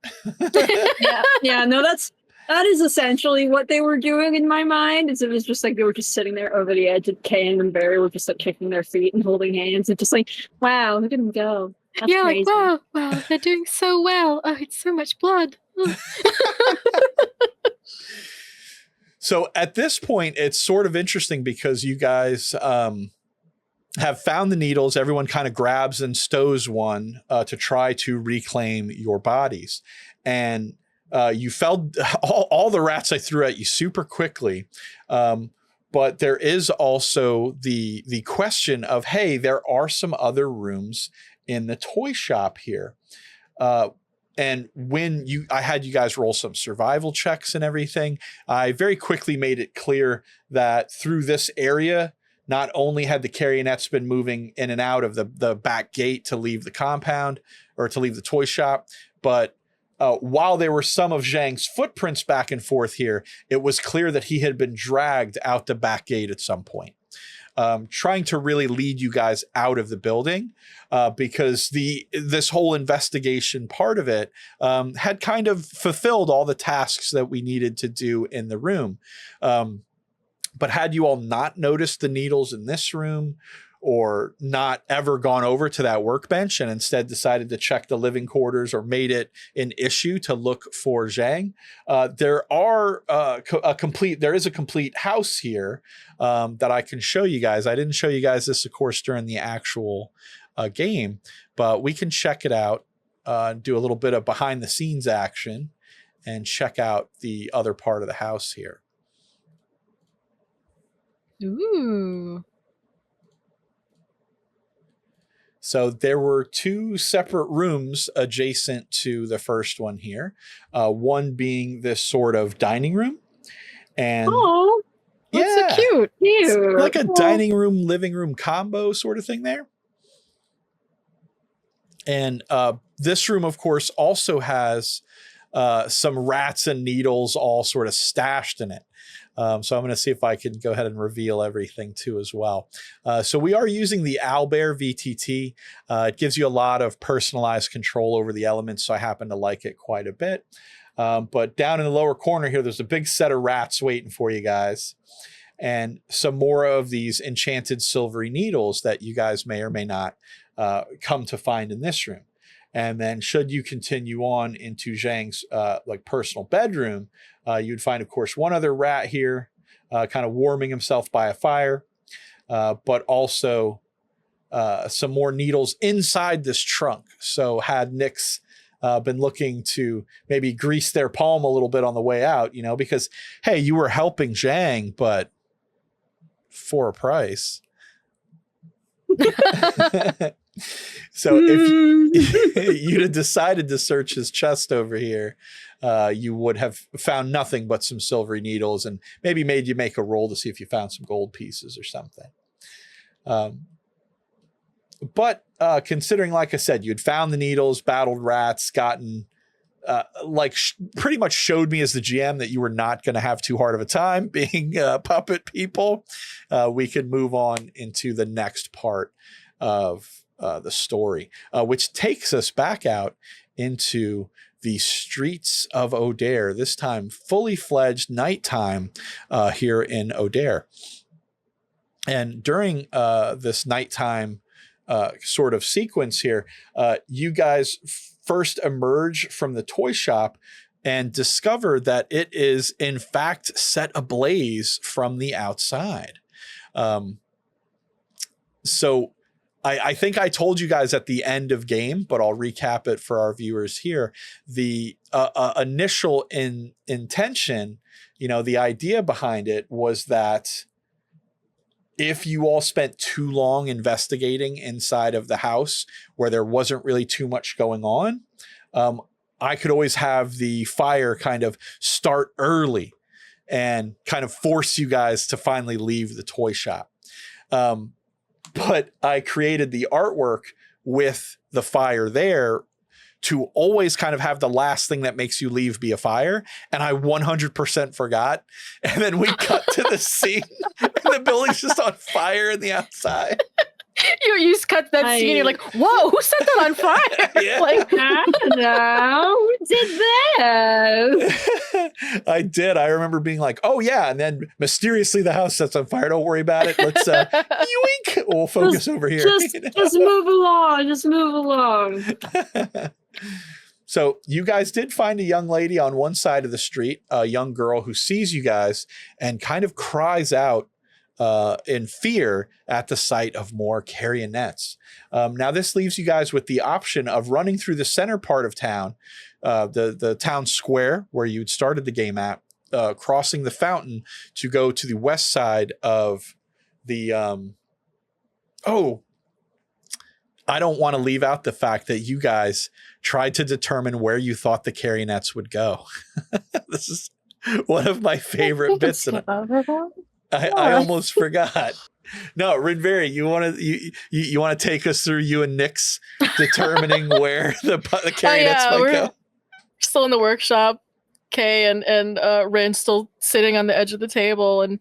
Yeah, no, that is essentially what they were doing in my mind. Is it was just like they were just sitting there over the edge, and Kay and Barry were just like kicking their feet and holding hands and just like, wow, look at them go. That's Yeah, crazy. like wow, they're doing so well. Oh, it's so much blood. Ugh. So at this point, it's sort of interesting because you guys have found the needles. Everyone kind of grabs and stows one to try to reclaim your bodies. And you felled all the rats I threw at you super quickly. But there is also the question of, hey, there are some other rooms in the toy shop here. And when I had you guys roll some survival checks and everything, I very quickly made it clear that through this area, not only had the carionets been moving in and out of the back gate to leave the compound or to leave the toy shop, but while there were some of Zhang's footprints back and forth here, it was clear that he had been dragged out the back gate at some point. Trying to really lead you guys out of the building because this whole investigation part of it had kind of fulfilled all the tasks that we needed to do in the room. But had you all not noticed the needles in this room, or not ever gone over to that workbench and instead decided to check the living quarters or made it an issue to look for Zhang, there is a complete house here that I can show you guys. I didn't show you guys this, of course, during the actual game, but we can check it out, do a little bit of behind the scenes action, and check out the other part of the house here. Ooh. So there were 2 separate rooms adjacent to the first one here. One being this sort of dining room. And Oh, That's so cute. it's cute. like a dining room, living room combo sort of thing there. And this room, of course, also has some rats and needles all sort of stashed in it. So I'm going to see if I can go ahead and reveal everything too as well. So we are using the Owlbear VTT. It gives you a lot of personalized control over the elements, so I happen to like it quite a bit. But down in the lower corner here, there's a big set of rats waiting for you guys, and some more of these enchanted silvery needles that you guys may or may not come to find in this room. And then should you continue on into Zhang's like personal bedroom, you'd find, of course, one other rat here kind of warming himself by a fire, but also some more needles inside this trunk. So had Nyx been looking to maybe grease their palm a little bit on the way out, because, hey, you were helping Zhang, but for a price. So if you'd have decided to search his chest over here, you would have found nothing but some silvery needles, and maybe made you make a roll to see if you found some gold pieces or something. But considering, like I said, you'd found the needles, battled rats, gotten pretty much showed me as the GM that you were not going to have too hard of a time being puppet people, we could move on into the next part of the story, which takes us back out into the streets of O'Dare, this time fully fledged nighttime here in O'Dare. And during this nighttime sort of sequence here, you guys first emerge from the toy shop and discover that it is in fact set ablaze from the outside. So I think I told you guys at the end of game, but I'll recap it for our viewers here. The initial intention, the idea behind it was that if you all spent too long investigating inside of the house where there wasn't really too much going on, I could always have the fire kind of start early and kind of force you guys to finally leave the toy shop. But I created the artwork with the fire there to always kind of have the last thing that makes you leave be a fire. And I 100% forgot. And then we cut to the scene and the building's just on fire in the outside. You cut that scene, you're like, whoa, who set that on fire? Yeah. Like, I don't know. Who did that? I did. I remember being like, oh yeah. And then mysteriously the house sets on fire. Don't worry about it. Let's yoink. We'll focus over here. Just move along. Just move along. So you guys did find a young lady on one side of the street, a young girl who sees you guys and kind of cries out in fear at the sight of more carionets. Now this leaves you guys with the option of running through the center part of town, the town square where you'd started the game at, crossing the fountain to go to the west side of the I don't want to leave out the fact that you guys tried to determine where you thought the carionets would go. This is one of my favorite bits. I almost forgot. No, Rinveri, you want to take us through you and Nyx determining where the carionets might go? Still in the workshop. Kay and Rin still sitting on the edge of the table, and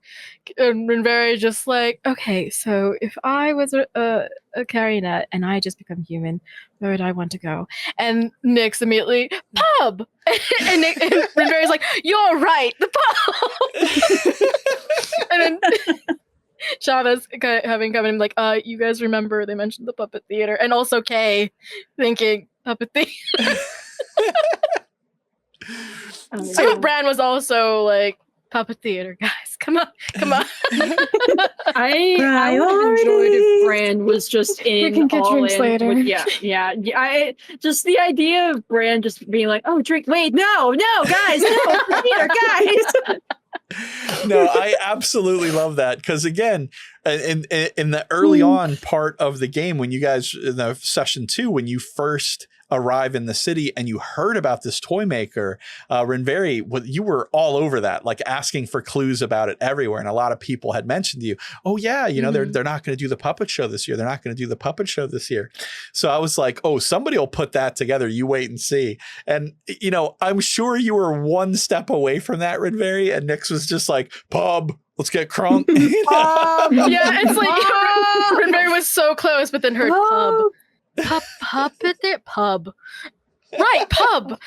Rinveri just like, okay, so if I was a carionet and I just become human, where would I want to go? And Nyx immediately, pub! and Rinveri's like, you're right, the pub! And then Chavez having come in like, you guys remember they mentioned the puppet theater, and also Kay thinking puppet theater. I hope Bran was also like puppet theater, guys. Come on. I would have enjoyed if Bran was just in. We can get all drinks in later. with- yeah. I just the idea of Bran just being like, "Oh, drink! Wait, no, guys, no, theater, guys." No, I absolutely love that because again, in the early on part of the game, when you guys in the session 2, when you first arrive in the city and you heard about this toy maker, Renveri, you were all over that, like asking for clues about it everywhere, and a lot of people had mentioned to you, "Oh yeah, you know they're not going to do the puppet show this year. They're not going to do the puppet show this year." So I was like, "Oh, somebody will put that together. You wait and see." And you know, I'm sure you were one step away from that, Renveri, and Nyx was just like, "Pub. Let's get crunk." Yeah, it's like Renberry was so close, but then heard puppet there, pub. Right, pub.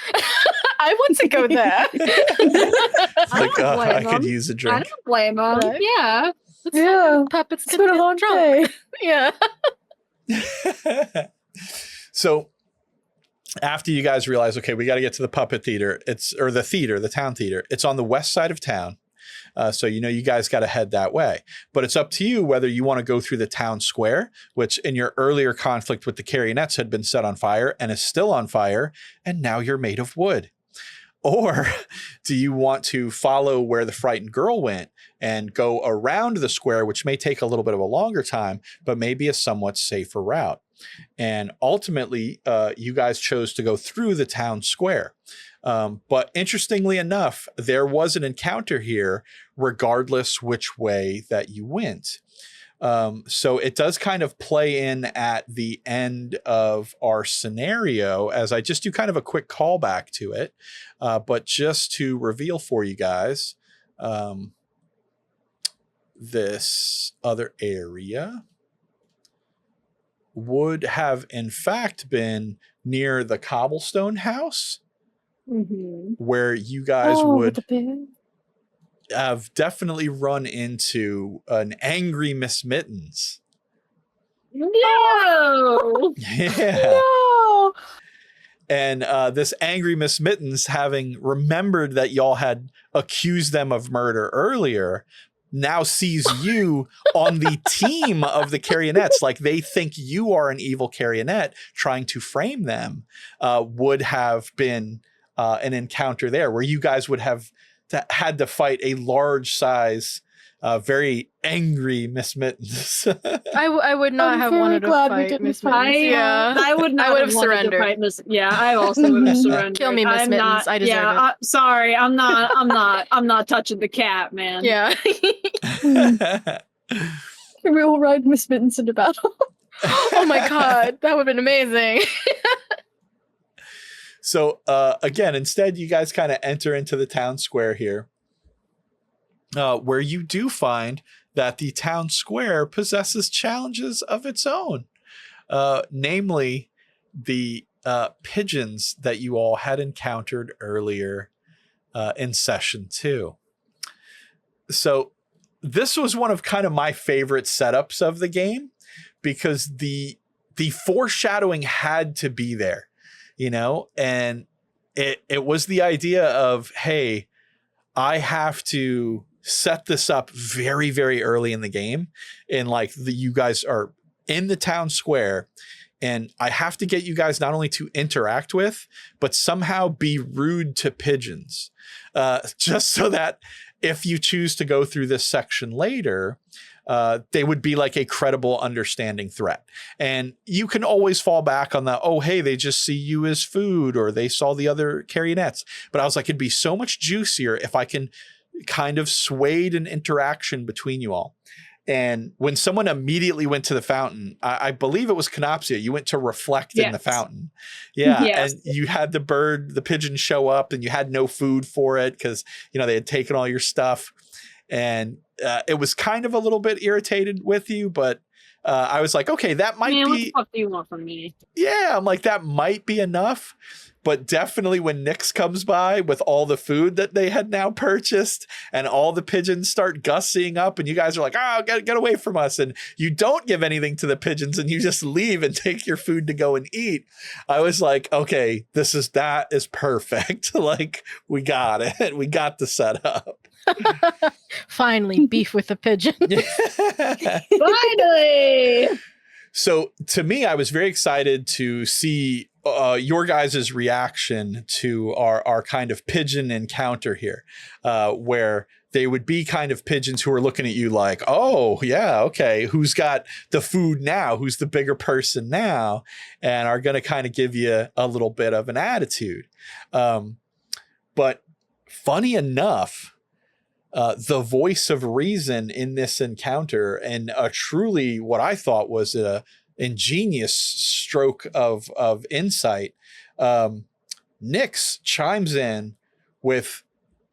I want to go there. Like, I could use a I drink. don't blame him. Right. Yeah. Yeah. Puppets It's could been a get long drunk. day. Yeah. So after you guys realize, okay, we got to get to the puppet theater, the town theater. It's on the west side of town. So, you know, you guys got to head that way, but it's up to you whether you want to go through the town square, which in your earlier conflict with the Carionettes had been set on fire and is still on fire. And now you're made of wood. Or do you want to follow where the frightened girl went and go around the square, which may take a little bit of a longer time, but maybe a somewhat safer route? And ultimately, you guys chose to go through the town square. But interestingly enough, there was an encounter here, regardless which way that you went. So it does kind of play in at the end of our scenario as I just do kind of a quick callback to it. But just to reveal for you guys, this other area would have in fact been near the cobblestone house, where you guys would have definitely run into an angry Miss Mittens. No. Yeah. No. And this angry Miss Mittens, having remembered that y'all had accused them of murder earlier, now sees you on the team of the Carionettes. Like they think you are an evil Carionette trying to frame them. Would have been an encounter there where you guys would have had to fight a large size, very angry Miss Mittens. I would not I'm have very wanted to glad we fight didn't Miss fight. Mittens. Yeah. I would not. I would have wanted to surrendered. fight Miss. Yeah, I also would have surrendered. Kill me, Miss I'm Mittens. not- I deserve yeah, it. Sorry, I'm not touching the cat, man. Yeah. We will ride Miss Mittens into battle. Oh my god, that would have been amazing. So again, instead, you guys kind of enter into the town square here, where you do find that the town square possesses challenges of its own, namely the pigeons that you all had encountered earlier in session 2. So this was one of kind of my favorite setups of the game because the foreshadowing had to be there. You know, and it was the idea of, hey, I have to set this up very, very early in the game. And like you guys are in the town square and I have to get you guys not only to interact with, but somehow be rude to pigeons, just so that if you choose to go through this section later, they would be like a credible, understanding threat. And you can always fall back on the, oh, hey, they just see you as food or they saw the other Carionettes. But I was like, it'd be so much juicier if I can kind of swayed an interaction between you all. And when someone immediately went to the fountain, I believe it was Canopsia, you went to reflect in the fountain. Yeah. Yes. And you had the pigeon show up and you had no food for it because, you know, they had taken all your stuff. And it was kind of a little bit irritated with you, but I was like, okay, that might Man, what be. the fuck do you want from me? Yeah, I'm like, that might be enough. but definitely when Nyx comes by with all the food that they had now purchased and all the pigeons start gussying up and you guys are like, oh, get away from us. And you don't give anything to the pigeons and you just leave and take your food to go and eat. I was like, okay, that is perfect. Like, we got it. We got the setup. Finally, beef with the pigeon. Finally. So to me, I was very excited to see your guys' reaction to our kind of pigeon encounter here, where they would be kind of pigeons who are looking at you like, oh, yeah, okay, who's got the food now? Who's the bigger person now? And are going to kind of give you a little bit of an attitude. But funny enough, the voice of reason in this encounter and truly what I thought was a ingenious stroke of insight. Nyx chimes in with,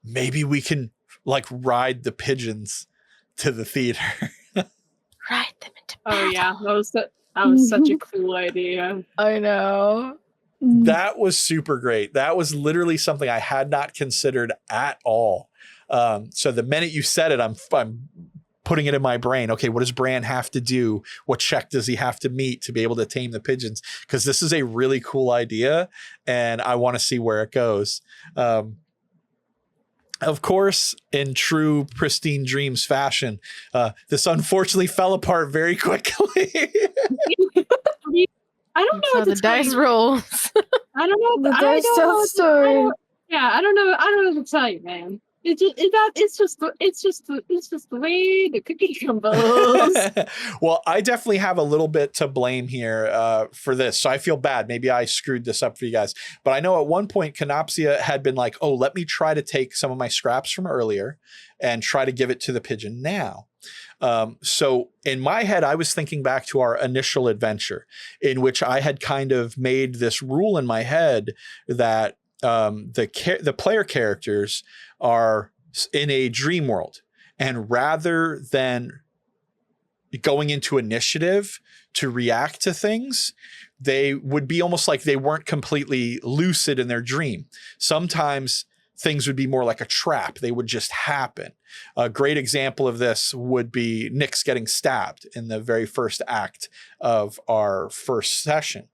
maybe we can like ride the pigeons to the theater. Ride them into battle. Oh yeah, that was such a cool idea. I know. That was super great. That was literally something I had not considered at all. So the minute you said it, I'm putting it in my brain. Okay, what does Bran have to do? What check does he have to meet to be able to tame the pigeons? Because this is a really cool idea, and I want to see where it goes. Of course, in true Pristine Dreams fashion, this unfortunately fell apart very quickly. I don't know That's how what to the tell dice you. rolls. I don't know. The I dice don't tell know the what to- story. I don't know. I don't know what to tell you, man. It's just the way the cookie crumbles. Well, I definitely have a little bit to blame here for this. So I feel bad. Maybe I screwed this up for you guys. But I know at one point, Canopsia had been like, oh, let me try to take some of my scraps from earlier and try to give it to the pigeon now. So in my head, I was thinking back to our initial adventure in which I had kind of made this rule in my head that the player characters are in a dream world, and rather than going into initiative to react to things, they would be almost like they weren't completely lucid in their dream. Sometimes things would be more like a trap. They would just happen. A great example of this would be Nyx getting stabbed in the very first act of our first session.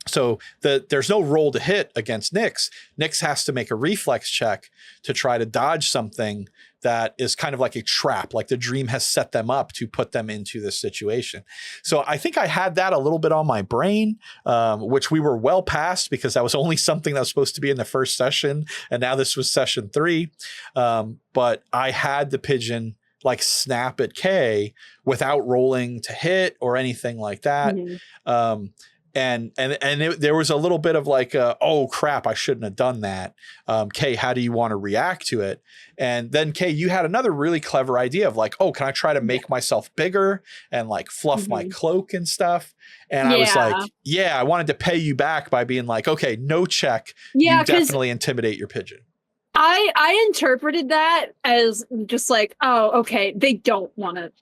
So there's no roll to hit against Nyx. Nyx has to make a reflex check to try to dodge something that is kind of like a trap, like the dream has set them up to put them into this situation. So I think I had that a little bit on my brain, which we were well past because that was only something that was supposed to be in the first session. And now this was session 3. But I had the pigeon like snap at Kay without rolling to hit or anything like that. Mm-hmm. There was a little bit of like, oh crap, I shouldn't have done that. Kay, how do you want to react to it? And then Kay, you had another really clever idea of like, oh, can I try to make myself bigger and like fluff my cloak and stuff? And I was like, yeah, I wanted to pay you back by being like, okay, no check. Yeah, you definitely intimidate your pigeon. I interpreted that as just like, oh, okay, they don't want to.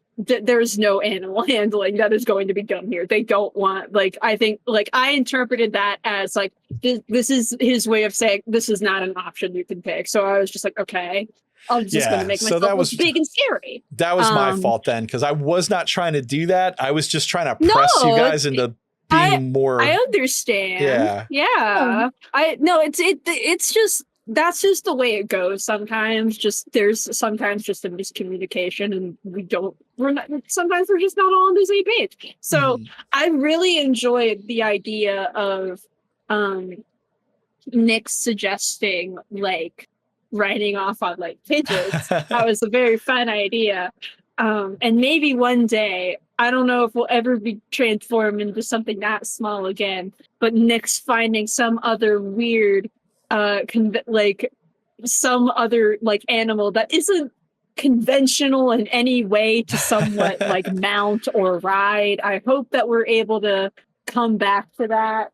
There's no animal handling that is going to be done here. They don't want, like, I think, like, I interpreted that as like, this is his way of saying this is not an option you can pick. So I was just like, okay, I'm just going to make myself look big and scary. That was my fault then, because I was not trying to do that. I was just trying to press you guys into being more. I understand. Yeah. It's just, that's just the way it goes. Sometimes there's sometimes just a miscommunication and sometimes we're just not all on the same page. So I really enjoyed the idea of Nyx suggesting like riding off on like pigeons. That was a very fun idea. And maybe one day, I don't know if we'll ever be transformed into something that small again, but Nyx finding some other weird some other like animal that isn't conventional in any way to somewhat like mount or ride. I hope that we're able to come back to that.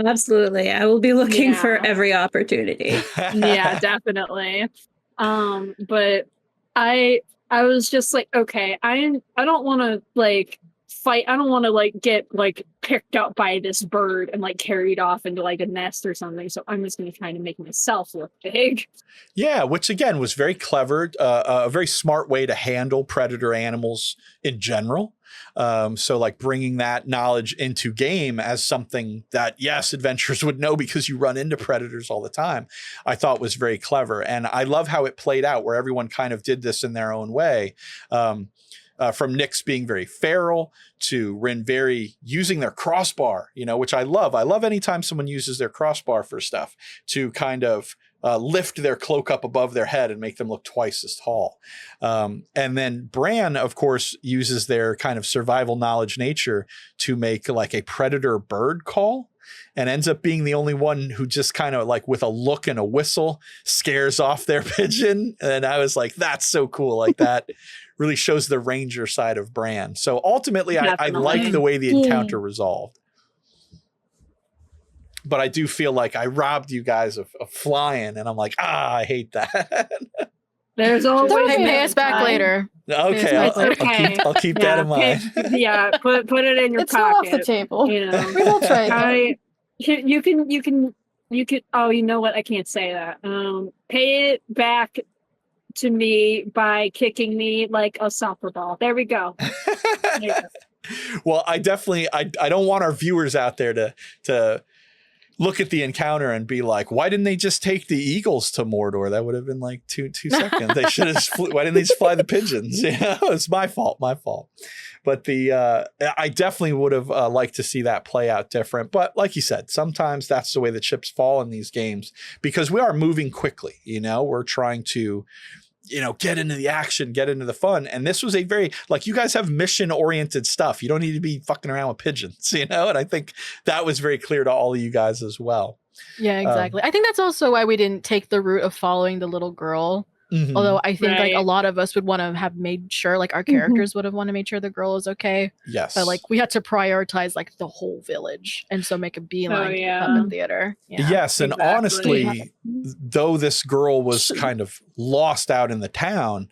Absolutely. I will be looking for every opportunity. Yeah, definitely. But I was just like, okay, I don't want to like fight. I don't want to like get like picked up by this bird and like carried off into like a nest or something. So I'm just going to try to make myself look big. Yeah, which again was very clever, a very smart way to handle predator animals in general. So like bringing that knowledge into game as something that, yes, adventurers would know because you run into predators all the time, I thought was very clever. And I love how it played out where everyone kind of did this in their own way. From Nyx being very feral to Rin very using their crossbar, you know, which I love. I love anytime someone uses their crossbar for stuff to kind of lift their cloak up above their head and make them look twice as tall. And then Bran, of course, uses their kind of survival knowledge nature to make like a predator bird call, and ends up being the only one who just kind of like with a look and a whistle scares off their pigeon. And I was like, that's so cool. Like that really shows the ranger side of Bran. So ultimately, I like the way the encounter resolved. But I do feel like I robbed you guys of flying, and I'm like, I hate that. There's always Pay us back later. Okay, I'll keep that in mind. Put it in your It's not pocket. off the table. You know, We will try. you can. Oh, you know what? I can't say that. Pay it back to me by kicking me like a soccer ball. There we go. Yeah. Well, I definitely I don't want our viewers out there to look at the encounter and be like, why didn't they just take the eagles to Mordor? That would have been like two seconds. They should have why didn't they just fly the pigeons? You know, it's my fault. But I definitely would have liked to see that play out different. But like you said, sometimes that's the way the chips fall in these games because we are moving quickly. You know, we're trying to, you know, get into the action, get into the fun. And this was a very, like, you guys have mission oriented stuff. You don't need to be fucking around with pigeons, you know? And I think that was very clear to all of you guys as well. Yeah, exactly. I think that's also why we didn't take the route of following the little girl. Mhm. Although I think like a Right. lot of us would want to have made sure, like our characters would have wanted to make sure the girl is okay. Yes. But like we had to prioritize like the whole village, and so make a beeline yeah. up in theater. Yeah. Yes, and exactly. honestly, though this girl was kind of lost out in the town,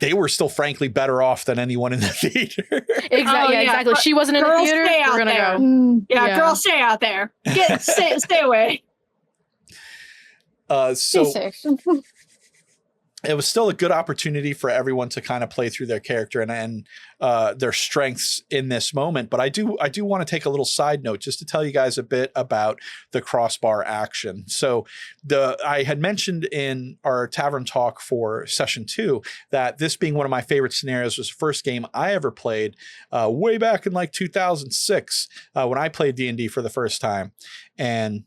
they were still frankly better off than anyone in the theater. Exactly. Oh, yeah, Exactly. but She wasn't in the girls theater. stay out We're gonna there. go. Yeah, Yeah. girl, stay out there. Stay away. So Be safe. it was still a good opportunity for everyone to kind of play through their character and their strengths in this moment. But I do want to take a little side note just to tell you guys a bit about the crossbar action. So I had mentioned in our Tavern Talk for session 2 that this being one of my favorite scenarios was the first game I ever played way back in like 2006 when I played D&D for the first time. And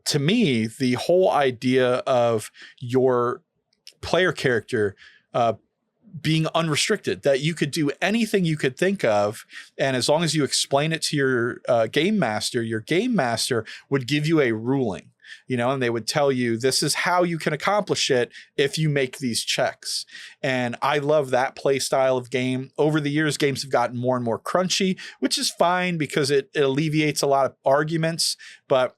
to me, the whole idea of your player character being unrestricted, that you could do anything you could think of, and as long as you explain it to your game master would give you a ruling, you know, and they would tell you this is how you can accomplish it if you make these checks. And I love that play style of game. Over the years, games have gotten more and more crunchy, which is fine because it alleviates a lot of arguments, but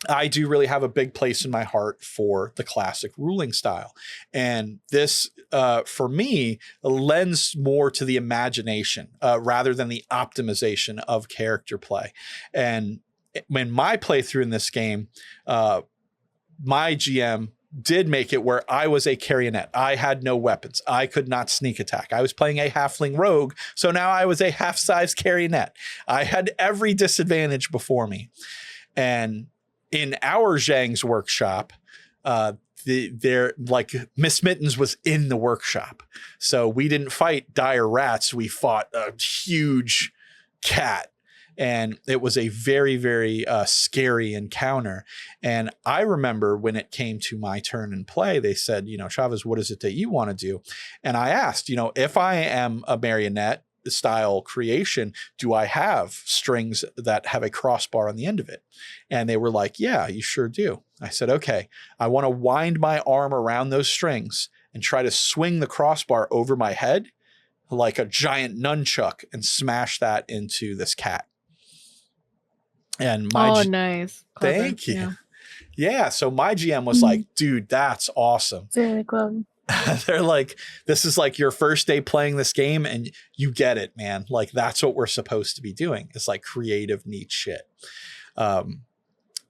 I do really have a big place in my heart for the classic ruling style. And this, for me, lends more to the imagination rather than the optimization of character play. And when my playthrough in this game, my GM did make it where I was a carrionet. I had no weapons. I could not sneak attack. I was playing a halfling rogue, so now I was a half-size carrionet. I had every disadvantage before me. And in our Zhang's workshop, like Miss Mittens was in the workshop. So we didn't fight dire rats. We fought a huge cat. And it was a very, very scary encounter. And I remember when it came to my turn in play, they said, you know, Chavez, what is it that you want to do? And I asked, you know, if I am a marionette style creation, do I have strings that have a crossbar on the end of it? And they were like, yeah, you sure do. I said, okay, I want to wind my arm around those strings and try to swing the crossbar over my head like a giant nunchuck and smash that into this cat. And my nice. Clever. thank you. Yeah. So my GM was like, dude, that's awesome. Very clever. they're like, this is like your first day playing this game and you get it, man. Like that's what we're supposed to be doing. It's like creative, neat shit.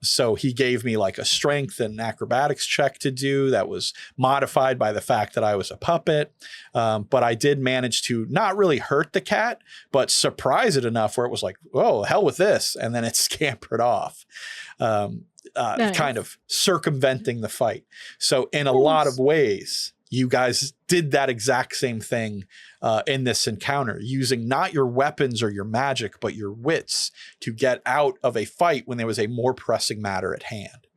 So he gave me like a strength and acrobatics check to do that was modified by the fact that I was a puppet. But I did manage to not really hurt the cat, but surprise it enough where it was like, oh, hell with this. And then it scampered off. Nice. Kind of circumventing the fight. So in a lot of ways, you guys did that exact same thing in this encounter, using not your weapons or your magic, but your wits to get out of a fight when there was a more pressing matter at hand.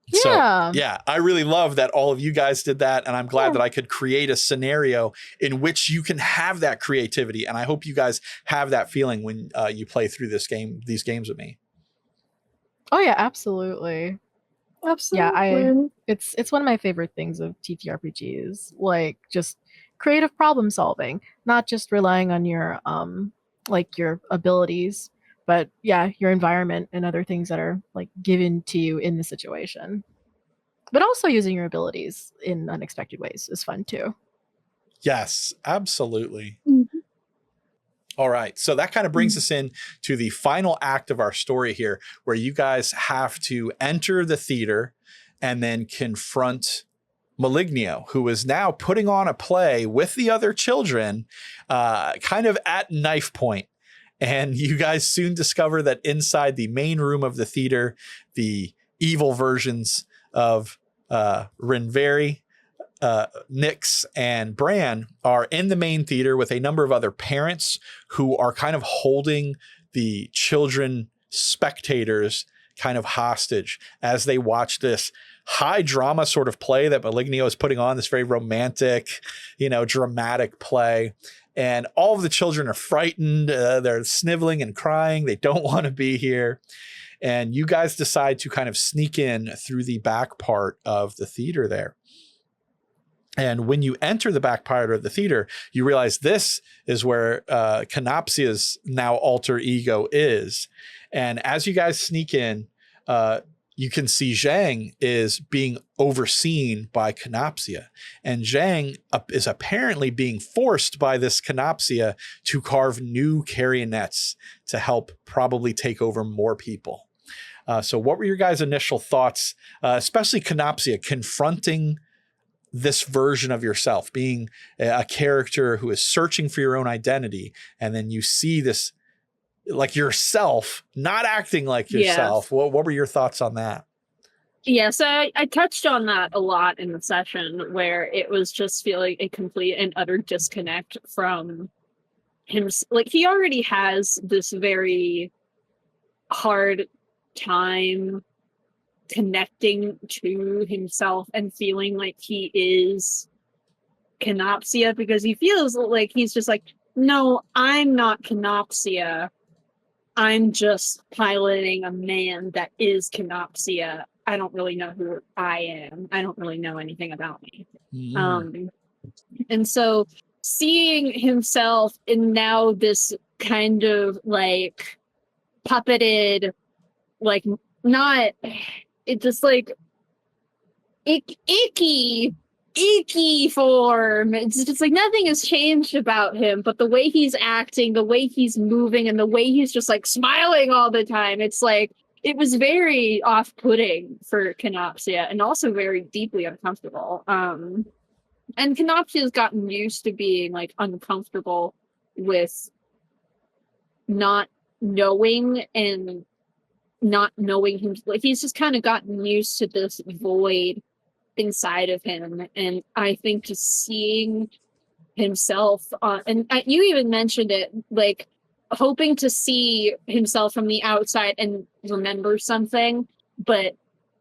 Yeah. So, yeah, I really love that all of you guys did that. And I'm glad that I could create a scenario in which you can have that creativity. And I hope you guys have that feeling when you play through these games with me. Oh yeah, absolutely. Absolutely. Yeah, it's one of my favorite things of TTRPGs, like just creative problem solving, not just relying on your like your abilities, but yeah, your environment and other things that are like given to you in the situation. But also using your abilities in unexpected ways is fun too. Yes, absolutely. Mm-hmm. All right. So that kind of brings us in to the final act of our story here, where you guys have to enter the theater and then confront Malignio, who is now putting on a play with the other children, kind of at knife point. And you guys soon discover that inside the main room of the theater, the evil versions of Rinveri, Nyx and Bran are in the main theater with a number of other parents who are kind of holding the children spectators kind of hostage as they watch this high drama sort of play that Malignio is putting on, this very romantic, dramatic play. And all of the children are frightened. They're sniveling and crying. They don't want to be here. And you guys decide to kind of sneak in through the back part of the theater there. And when you enter the back part of the theater, you realize this is where Canopsia's now alter ego is. And as you guys sneak in, you can see Zhang is being overseen by Canopsia. And Zhang is apparently being forced by this Canopsia to carve new carionets to help probably take over more people. So what were your guys' initial thoughts, especially Canopsia confronting this version of yourself, being a character who is searching for your own identity, and then you see this like yourself not acting like yourself? What were your thoughts on that? Yeah, so I touched on that a lot in the session, where it was just feeling a complete and utter disconnect from him. Like, he already has this very hard time connecting to himself and feeling like he is Canopsia, because he feels like he's just like, no, I'm not Canopsia. I'm just piloting a man that is Canopsia. I don't really know who I am. I don't really know anything about me. And so seeing himself in now this kind of like puppeted, like not, it's just like icky form. It's just like nothing has changed about him, but the way he's acting, the way he's moving, and the way he's just like smiling all the time, it's like, it was very off-putting for Canopsia, and also very deeply uncomfortable. And Canopsia's gotten used to being like uncomfortable with not knowing and not knowing him. Like, he's just kind of gotten used to this void inside of him. And I think just seeing himself and you even mentioned it, like hoping to see himself from the outside and remember something, but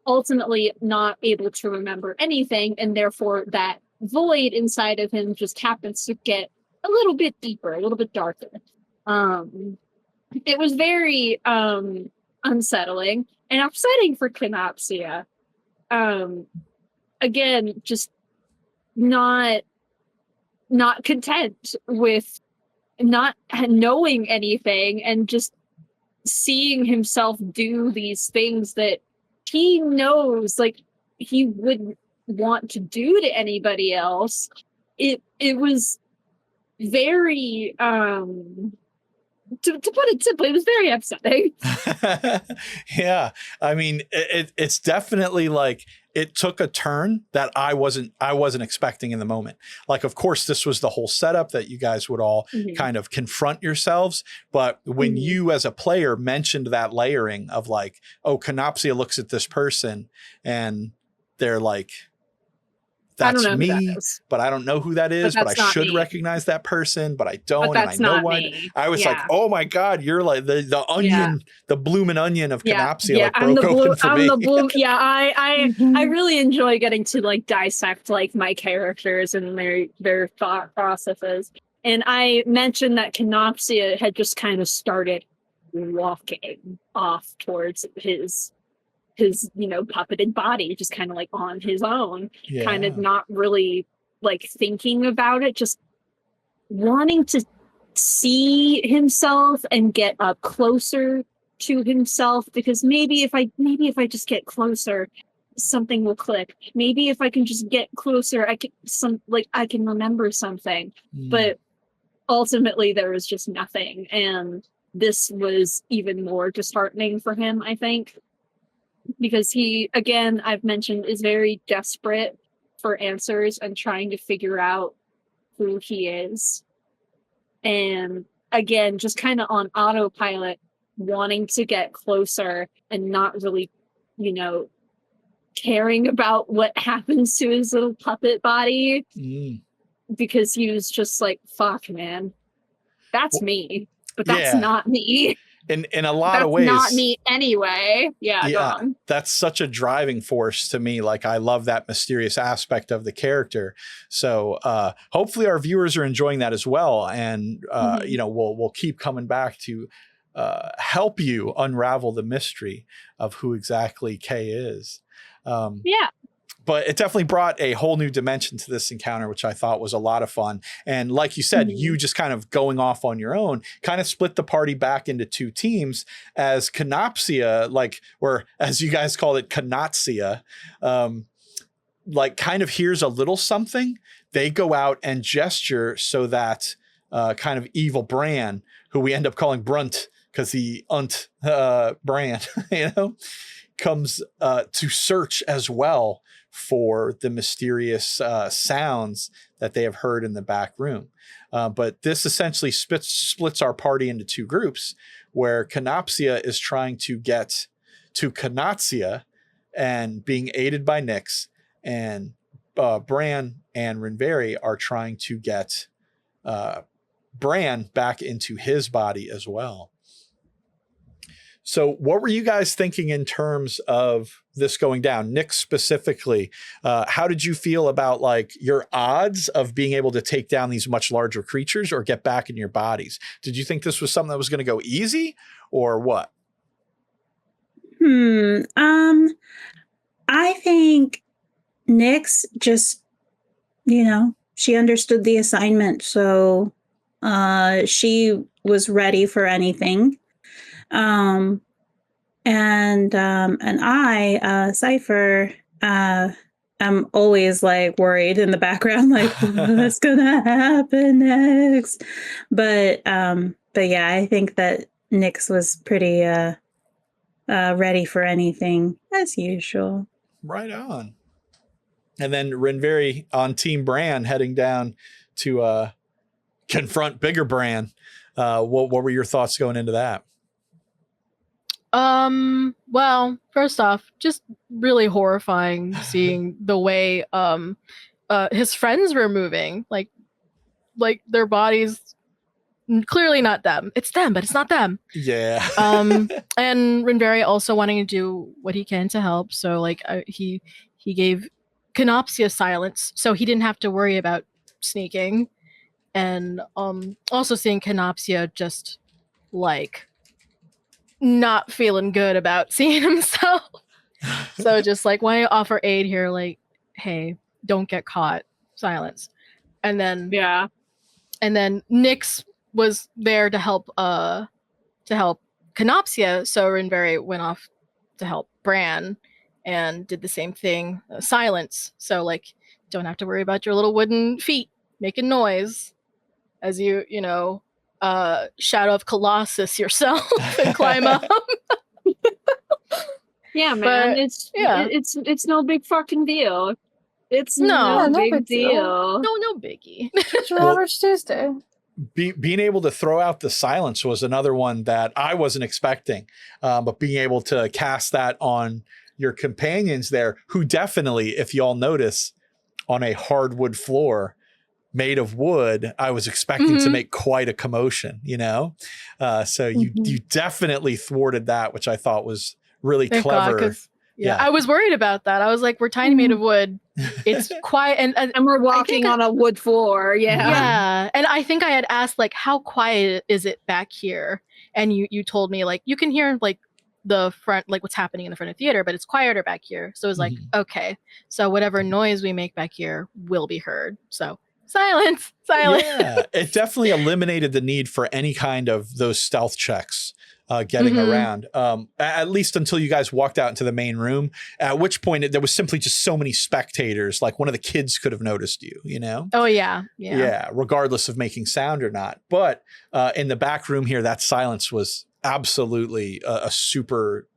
ultimately not able to remember anything, and therefore that void inside of him just happens to get a little bit deeper, a little bit darker. It was very unsettling and upsetting for Canopsia. Again, just not content with not knowing anything, and just seeing himself do these things that he knows, like, he would want to do to anybody else. It was very to put it simply, it was very upsetting. Yeah. I mean, it's definitely like it took a turn that I wasn't expecting in the moment. Like, of course, this was the whole setup that you guys would all kind of confront yourselves. But when you as a player mentioned that layering of like, oh, Canopsia looks at this person and they're like, that's me, but I don't know who that is, but I should recognize that person, but I don't. But that's and I know not why. me. I was like, oh my God, you're like the onion, the bloomin' onion of Canopsia, like I'm broke open for me. The bloom. Yeah, I really enjoy getting to like dissect like my characters and their thought processes. And I mentioned that Canopsia had just kind of started walking off towards his puppeted body, just kind of like on his own, kind of not really like thinking about it, just wanting to see himself and get up closer to himself, because maybe if I just get closer, something will click. Maybe if I can just get closer, I can remember something. But ultimately there was just nothing, and this was even more disheartening for him, I think. Because he, again, I've mentioned, is very desperate for answers and trying to figure out who he is. And again, just kind of on autopilot, wanting to get closer and not really, caring about what happens to his little puppet body. Because he was just like, fuck, man, that's me. But that's not me. In a lot of ways, not me anyway. Yeah, that's such a driving force to me. Like, I love that mysterious aspect of the character. So hopefully our viewers are enjoying that as well. And we'll keep coming back to help you unravel the mystery of who exactly Kay is. But it definitely brought a whole new dimension to this encounter, which I thought was a lot of fun. And like you said, you just kind of going off on your own, kind of split the party back into two teams, as Canopsia, or as you guys called it, Canotsia, kind of hears a little something. They go out and gesture so that kind of evil Bran, who we end up calling Brunt because he Bran, comes to search as well for the mysterious sounds that they have heard in the back room. But this essentially splits our party into two groups, where Canopsia is trying to get to Canotsia and being aided by Nyx, and Bran and Rinveri are trying to get Bran back into his body as well. So what were you guys thinking in terms of this going down? Nyx specifically, how did you feel about your odds of being able to take down these much larger creatures or get back in your bodies? Did you think this was something that was going to go easy, or what? I think Nyx just, she understood the assignment, so she was ready for anything. And I, Cypher, I'm always worried in the background, what's gonna happen next? But yeah, I think that Nyx was pretty ready for anything as usual. Right on. And then Rinveri on Team Bran heading down to confront bigger Bran. What were your thoughts going into that? Well, first off, just really horrifying seeing the way his friends were moving, like their bodies, clearly not them. It's them, but it's not them. Yeah. And Rinveri also wanting to do what he can to help, so he gave Canopsia silence, so he didn't have to worry about sneaking, and also seeing Canopsia just not feeling good about seeing himself. So just why don't you offer aid here? Hey, don't get caught. Silence. And then Nyx was there to help Canopsia, so Rinveri went off to help Bran. and did the same thing. Silence. So like, don't have to worry about your little wooden feet making noise as you know, Shadow of Colossus yourself and climb up. Yeah, man. But, It's no big fucking deal. It's No, no no big big deal. deal. no biggie. It's your average Tuesday. Being able to throw out the silence was another one that I wasn't expecting. But being able to cast that on your companions there, who definitely, if you all notice, on a hardwood floor made of wood, I was expecting to make quite a commotion, you know? So you definitely thwarted that, which I thought was really Thank clever. God, yeah, I was worried about that. I was like, we're tiny made of wood. It's quiet. And we're walking on a wood floor. Yeah. Yeah. And I think I had asked, like, how quiet is it back here? And you told me, like, you can hear, like, the front, like, what's happening in the front of the theater, but it's quieter back here. So it was like, okay, so whatever noise we make back here will be heard. So silence. Yeah, it definitely eliminated the need for any kind of those stealth checks getting around, at least until you guys walked out into the main room, at which point there was simply just so many spectators. Like one of the kids could have noticed you, you know? Oh, yeah. Regardless of making sound or not. But in the back room here, that silence was absolutely a super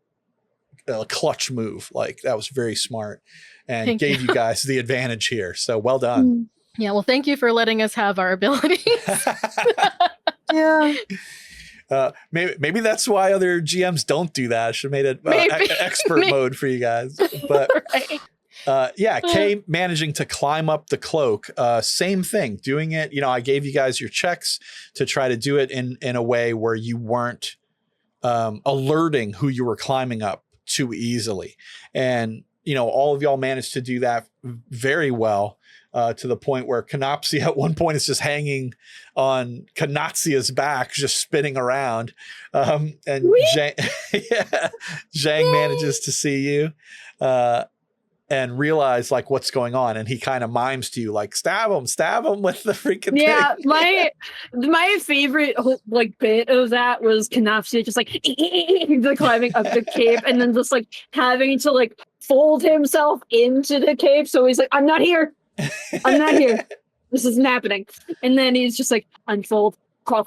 clutch move. Like that was very smart and gave you guys the advantage here. So well done. Yeah, well, thank you for letting us have our abilities. Yeah. Maybe that's why other GMs don't do that. I should have made it expert mode for you guys. But Kay managing to climb up the cloak, same thing, doing it. You know, I gave you guys your checks to try to do it in a way where you weren't alerting who you were climbing up too easily. And, you know, all of y'all managed to do that very well. To the point where Canopsia at one point is just hanging on Kanatsia's back, just spinning around. And Zhang manages to see you and realize like what's going on. And he kind of mimes to you like, stab him with the freaking thing. My favorite like bit of that was Canopsia just like climbing up the cape and then just like having to like fold himself into the cape. So he's like, I'm not here. This isn't happening. And then he's just like, unfold, crawl,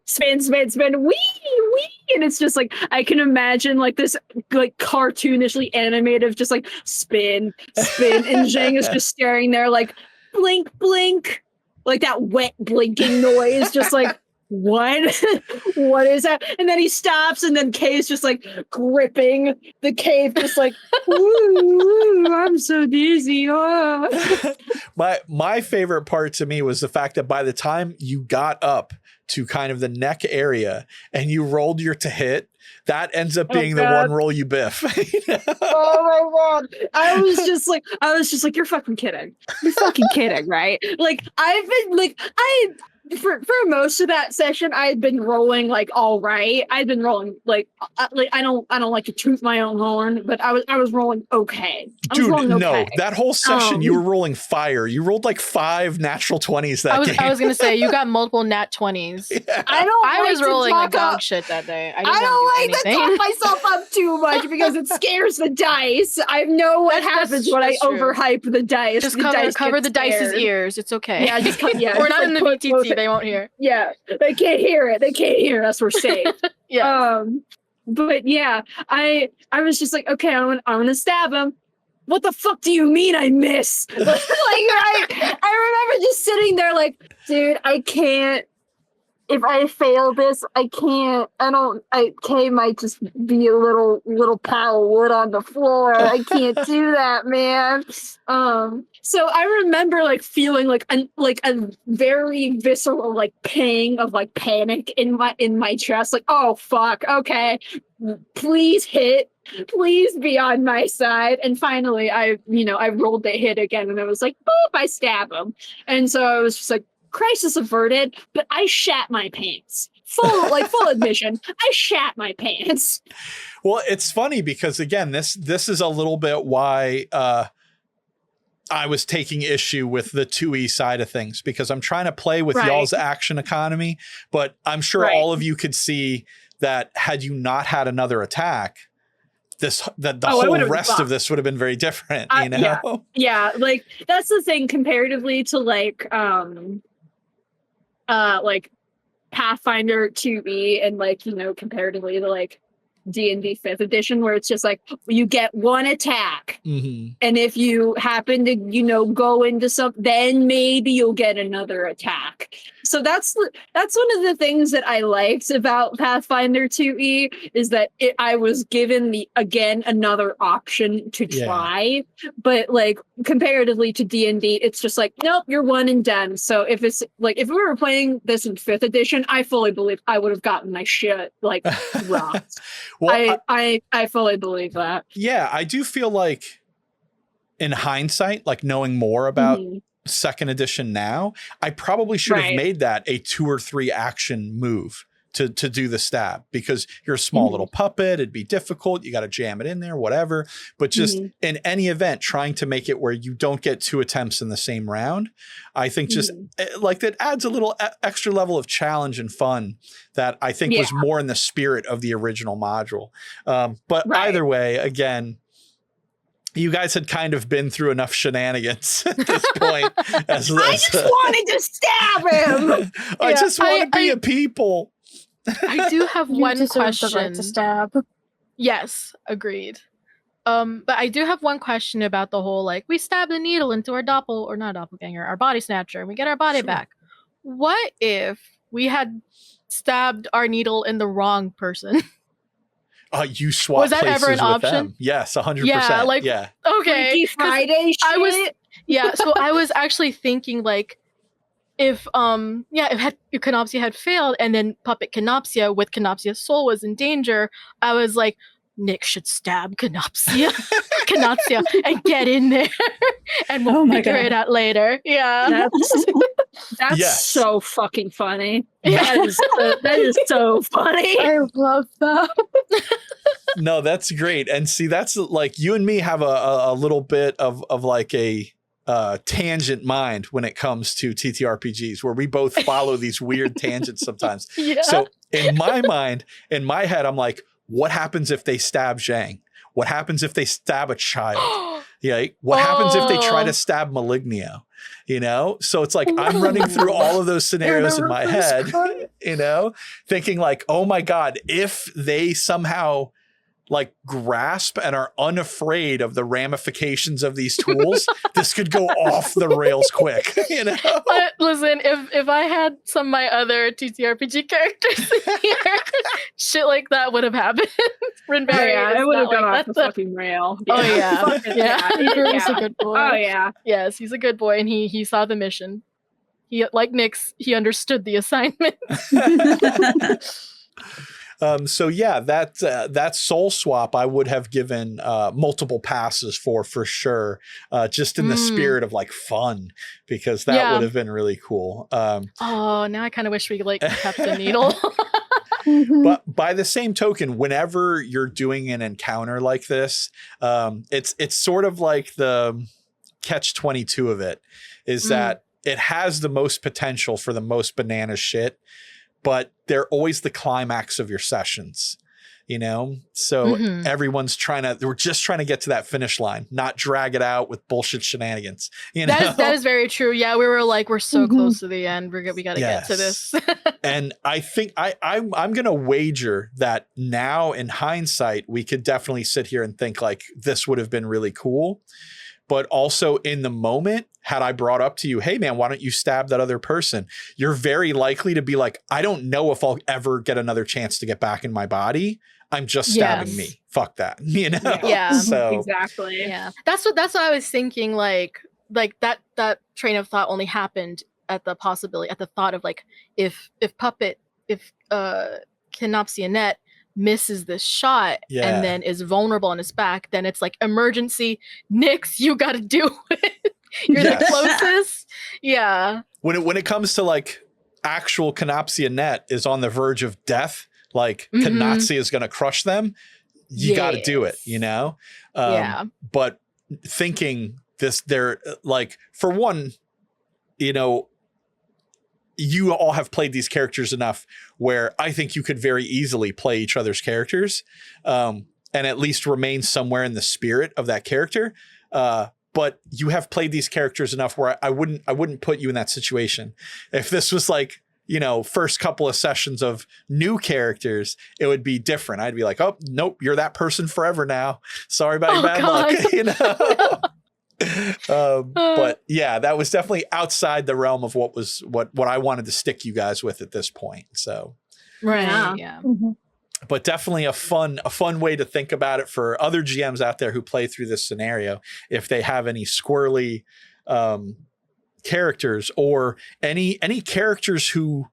spin, wee. And it's just like, I can imagine like this like cartoonishly animated, just like spin. And Zhang is just staring there like, blink, like that wet blinking noise, just like, what is that? And then he stops and then Kay's just like gripping the cave, just like, ooh, I'm so dizzy. Oh. My favorite part to me was the fact that by the time you got up to kind of the neck area and you rolled your to hit, that ends up being the one roll you biff. Oh my God. I was just like, you're fucking kidding. You're fucking kidding, right? Like I've been like, for most of that session, I had been rolling like all right. I'd been rolling like I don't like to toot my own horn, but I was rolling okay. No, that whole session you were rolling fire. You rolled like 5 natural 20s that game. I was gonna say you got multiple nat 20s. Yeah. I was rolling like dog shit that day. I don't like to talk myself up too much because it scares the dice. I know what happens when I overhype the dice. Just cover the dice's ears. It's okay. Yeah, we're not in the VTT. They won't hear. Yeah, they can't hear it. They can't hear us. We're safe. Yeah. But yeah, I was just like, okay, I'm gonna stab him. What the fuck do you mean I miss? I remember just sitting there like, dude, I can't. If I fail this, I can't. Kay might just be a little pile of wood on the floor. I can't do that, man. So I remember like feeling like a very visceral like pang of like panic in my chest. Like, oh fuck, okay, please hit. Please be on my side. And finally, I rolled the hit again, and I was like, boop, I stab him. And so I was just like, crisis averted, but I shat my pants. Full admission, I shat my pants. Well, it's funny because again, this is a little bit why I was taking issue with the 2E side of things, because I'm trying to play with y'all's action economy, but I'm sure all of you could see that had you not had another attack, the I whole would've rest thought- of this would have been very different, you know? Yeah. Yeah, like that's the thing comparatively to like Pathfinder 2e and like, you know, comparatively to like D&D 5th edition, where it's just like you get one attack, Mhm. and if you happen to, you know, go into some, then maybe you'll get another attack. So that's one of the things that I liked about Pathfinder 2e is that I was given another option to Yeah. try, but like comparatively to D&D, it's just like, nope, you're one and done. So if it's like, if we were playing this in 5th edition, I fully believe I would have gotten my shit like rocked. Well, I fully believe that. yeah, I do feel like in hindsight, like knowing more about Mhm. 2nd edition now, I probably should have Right. made that a 2 or 3 action move to do the stab, because you're a small Mhm. little puppet. It'd be difficult. You got to jam it in there, whatever. But just Mhm. in any event, trying to make it where you don't get 2 attempts in the same round, I think just like that adds a little extra level of challenge and fun that I think was more in the spirit of the original module. But Right. either way, again, you guys had kind of been through enough shenanigans at this point. I just wanted to stab him. I just want to be a people. I do have You one deserve the question. right to stab. Yes, agreed. But I do have one question about the whole like we stab the needle into our doppelganger, our body snatcher, and we get our body Sure. back. What if we had stabbed our needle in the wrong person? You swap Was that places ever an with option? them. Yes, 100%. Yeah, like- yeah. Okay, Freaky 'cause Friday shit. I was so I was actually thinking like if Canopsia had failed and then Puppet Canopsia with Canopsia's soul was in danger, I was like, Nick should stab Canopsia and get in there and we'll Oh my figure God. it out later. Yeah. That's Yes. so fucking funny. Yeah. That is so funny. I love that. No, that's great. And see, that's like you and me have a little bit of like a tangent mind when it comes to TTRPGs, where we both follow these weird tangents sometimes. Yeah. So in my mind, in my head, I'm like, what happens if they stab Zhang? What happens if they stab a child? Yeah. What happens if they try to stab Malignio? You know? So it's like I'm running through all of those scenarios in my head, you know, thinking like, oh my God, if they somehow like grasp and are unafraid of the ramifications of these tools, this could go off the rails quick, you know? But listen, if I had some of my other TTRPG characters in here, shit like that would have happened. Rinberry I is would have not gone like off the that. fucking rail. Oh yeah, Fucking- yeah. He's a good boy. Oh yeah. Yes, he's a good boy, and he saw the mission. He, like Nyx, he understood the assignment. So yeah, that soul swap I would have given multiple passes for sure, just in the spirit of like fun, because that would have been really cool. Oh, now I kind of wish we like kept a needle. But by the same token, whenever you're doing an encounter like this, it's sort of like the catch-22 of it is that it has the most potential for the most banana shit, but they're always the climax of your sessions, you know? So everyone's we're just trying to get to that finish line, not drag it out with bullshit shenanigans. You know? That is very true. Yeah, we were like, we're so close to the end. We got to get to this. And I think I'm going to wager that now in hindsight, we could definitely sit here and think like this would have been really cool. But also in the moment, had I brought up to you, hey man, why don't you stab that other person? You're very likely to be like, I don't know if I'll ever get another chance to get back in my body. I'm just stabbing me. Fuck that. You know? Yeah. So Exactly. Yeah. That's what I was thinking. Like that train of thought only happened at the thought of like, if Canopsia Net misses this shot and then is vulnerable on his back, then it's like emergency. Nyx, you got to do it. You're the closest. Yeah. when it comes to like actual Canopsia Net is on the verge of death, like Canopsia is going to crush them. You got to do it, you know? But thinking this, they're like, for one, you know, you all have played these characters enough where I think you could very easily play each other's characters. at least remain somewhere in the spirit of that character. But you have played these characters enough where I wouldn't put you in that situation. If this was like, first couple of sessions of new characters, it would be different. I'd be like, oh, nope, you're that person forever now. Sorry about your bad luck, but yeah, that was definitely outside the realm of what I wanted to stick you guys with at this point. So, right. Yeah. Mhm. But definitely a fun way to think about it for other GMs out there who play through this scenario. If they have any squirrely characters or any characters who,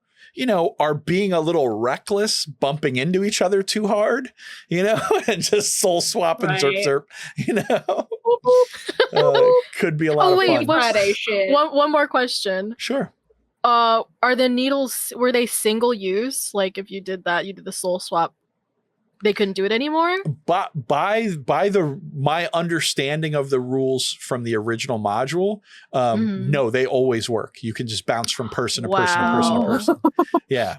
are being a little reckless, bumping into each other too hard, and just soul swap and zerp, could be a lot of fun. Friday shit. One more question. Sure. Are the needles, were they single use? Like if you did that, you did the soul swap, they couldn't do it anymore? But by my understanding of the rules from the original module, no, they always work. You can just bounce from person to person to person to person. Yeah.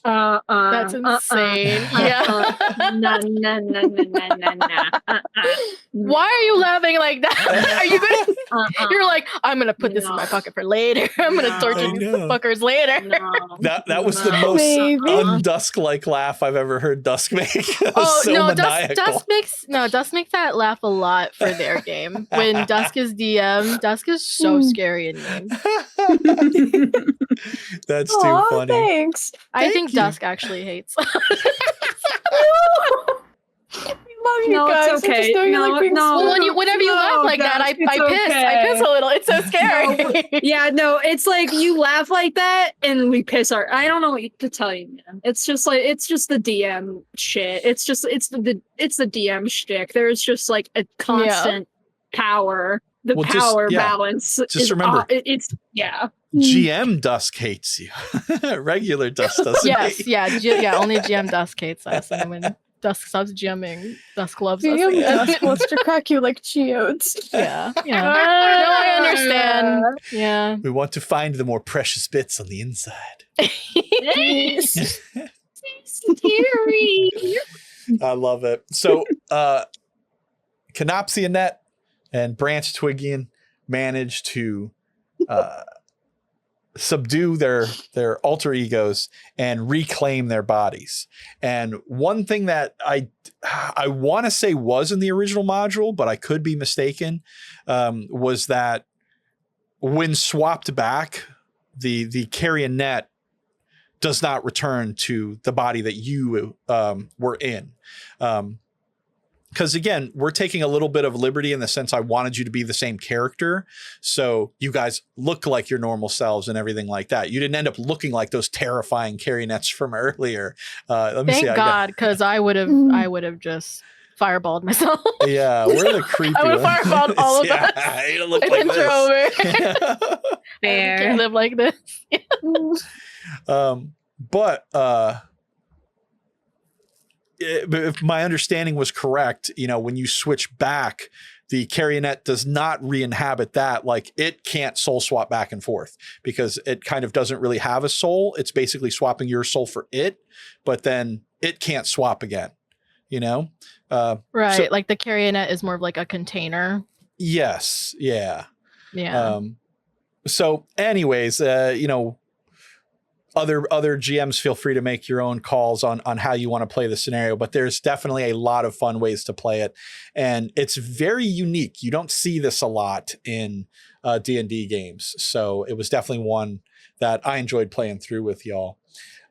That's insane. No. Why are you laughing like that? Are you gonna? You're like, I'm gonna put this in my pocket for later. I'm gonna torture these fuckers later. That was the most undusk-like laugh I've ever heard Dusk make. Dusk makes that laugh a lot for their game. When Dusk is DM, Dusk is so scary and mean. That's too funny. Thanks. I think Dusk actually hates. Love you guys. It's okay. Whenever you laugh like that, I piss. Okay. I piss a little. It's so scary. It's like you laugh like that and we piss our. I don't know what to tell you, man. It's just the DM shit. It's the DM shtick. There's just like a constant power. The power balance. Just remember, it's GM Dusk hates you. Regular Dusk doesn't. Only GM Dusk hates us, and when Dusk stops GMing, Dusk loves us. Dusk wants to crack you like geodes. Yeah. No, I understand. Yeah. We want to find the more precious bits on the inside. Scary. I love it. So, Canopsia Net and Branch Twigian managed to subdue their alter egos and reclaim their bodies. And one thing that I want to say was in the original module, but I could be mistaken, was that when swapped back, the carrion net does not return to the body that you were in. Because again, we're taking a little bit of liberty in the sense I wanted you to be the same character. So you guys look like your normal selves and everything like that. You didn't end up looking like those terrifying carionets from earlier. Thank God, because I would have just fireballed myself. Yeah, we're the creepy I would have fireballed all of us. I look like this. I can't live like this. If my understanding was correct, when you switch back, the carionet does not re-inhabit that. Like it can't soul swap back and forth because it kind of doesn't really have a soul. It's basically swapping your soul for it, but then it can't swap again, Right. So, like the carionet is more of like a container. Yes. Yeah. Yeah. So anyways, other GMs feel free to make your own calls on how you want to play the scenario, but there's definitely a lot of fun ways to play it. And it's very unique. You don't see this a lot in D&D games. So it was definitely one that I enjoyed playing through with y'all.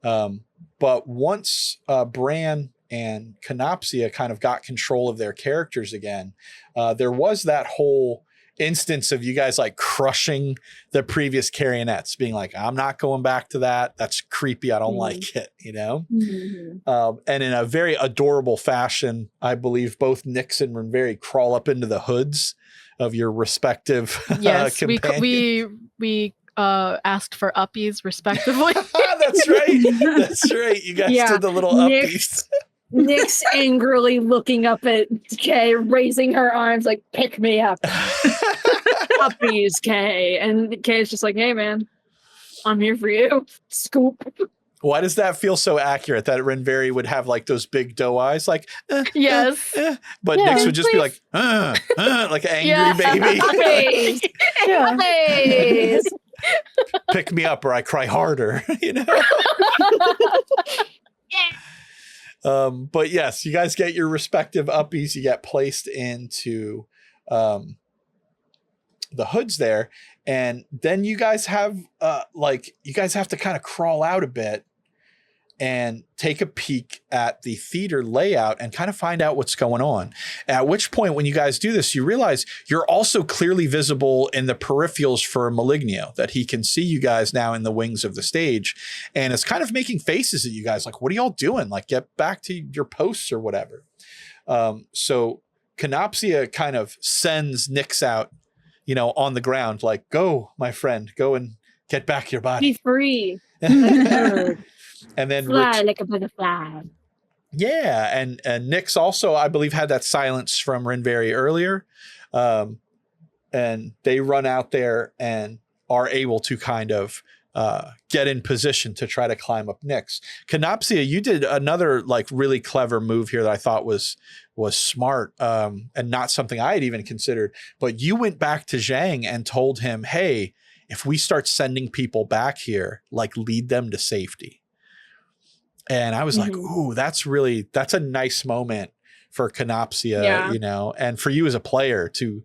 But once Bran and Canopsia kind of got control of their characters again, there was that whole instance of you guys like crushing the previous carionets, being like, I'm not going back to that. That's creepy. I don't like it, and in a very adorable fashion, I believe both Nix and Renveri crawl up into the hoods of your respective companions. We asked for uppies respectively. That's right. You guys did the little uppies. Nyx angrily looking up at Kay, raising her arms like, pick me up. Puppies, Kay. And Kay's just like, hey, man, I'm here for you. Scoop. Why does that feel so accurate that Renveri would have like those big doe eyes? Like, Yes. But Yeah, Nyx would just be like, like an angry Yeah. baby. Face. Yeah. Face. Pick me up or I cry harder, you know? But yes, you guys get your respective uppies. You get placed into the hoods there. And then you guys have you guys have to kind of crawl out a bit and take a peek at the theater layout and kind of find out what's going on. At which point, when you guys do this, you realize you're also clearly visible in the peripherals for Malignio, that he can see you guys now in the wings of the stage. And it's kind of making faces at you guys like, what are y'all doing? Like, get back to your posts or whatever. So Canopsia kind of sends Nyx out, on the ground, like, go, my friend, go and get back your body. Be free. And then Fly like a butterfly. Yeah, and Nyx also, I believe, had that silence from Renveri earlier. And they run out there and are able to kind of get in position to try to climb up Nyx. Canopsia, you did another like really clever move here that I thought was smart and not something I had even considered. But you went back to Zhang and told him, hey, if we start sending people back here, like lead them to safety. And I was like, ooh, that's a nice moment for Canopsia, and for you as a player to,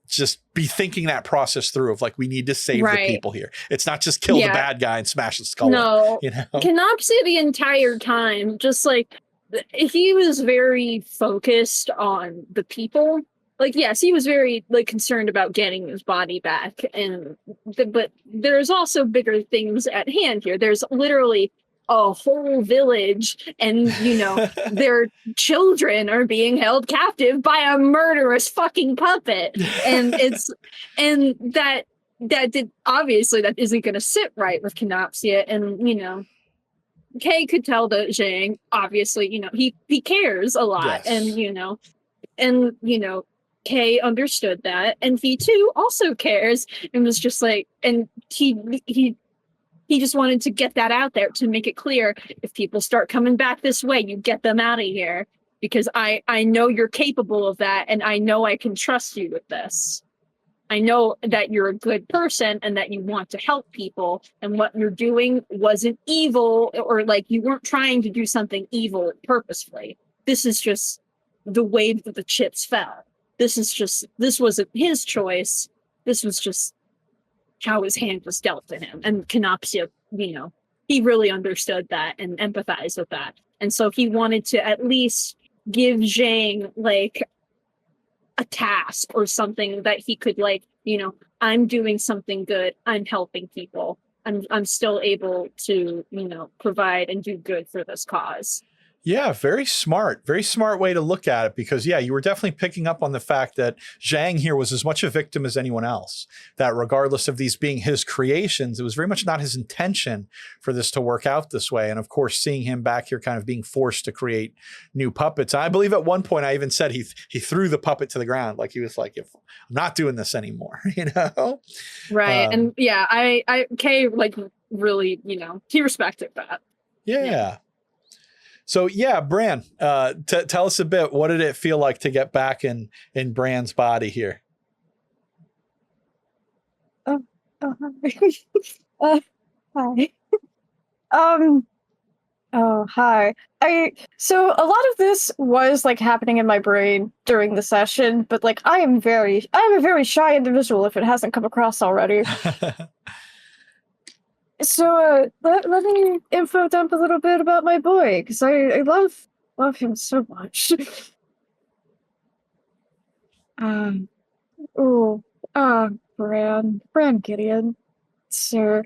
just be thinking that process through of like, we need to save the people here. It's not just kill the bad guy and smash the skull. No, Canopsia the entire time, just like, he was very focused on the people. Like, yes, he was very like concerned about getting his body back. But there's also bigger things at hand here. There's literally a whole village and their children are being held captive by a murderous fucking puppet, and that obviously that isn't going to sit right with Canopsia. And Kay could tell that Zhang obviously he cares a lot. Yes. and Kay understood that, and he too also cares and was just like, and he just wanted to get that out there to make it clear, if people start coming back this way, you get them out of here, because I know you're capable of that, and I know I can trust you with this. I know that you're a good person and that you want to help people, and what you're doing wasn't evil, or like you weren't trying to do something evil purposefully. This is just the way that the chips fell. This wasn't his choice. This was just how his hand was dealt to him. And Canopsia, he really understood that and empathized with that. And so he wanted to at least give Zhang like a task or something that he could like, I'm doing something good. I'm helping people. I'm still able to, provide and do good for this cause. Yeah, very smart way to look at it, because you were definitely picking up on the fact that Zhang here was as much a victim as anyone else, that regardless of these being his creations, it was very much not his intention for this to work out this way. And of course, seeing him back here kind of being forced to create new puppets. I believe at one point I even said he threw the puppet to the ground. Like he was like, I'm not doing this anymore, Right. And Kay like really, he respected that. Yeah. So Bran, tell us a bit. What did it feel like to get back in Bran's body here? Hi. Hi. So a lot of this was like happening in my brain during the session, but like I'm a very shy individual if it hasn't come across already. So let me info dump a little bit about my boy, because I love him so much. Bran Gideon, sir.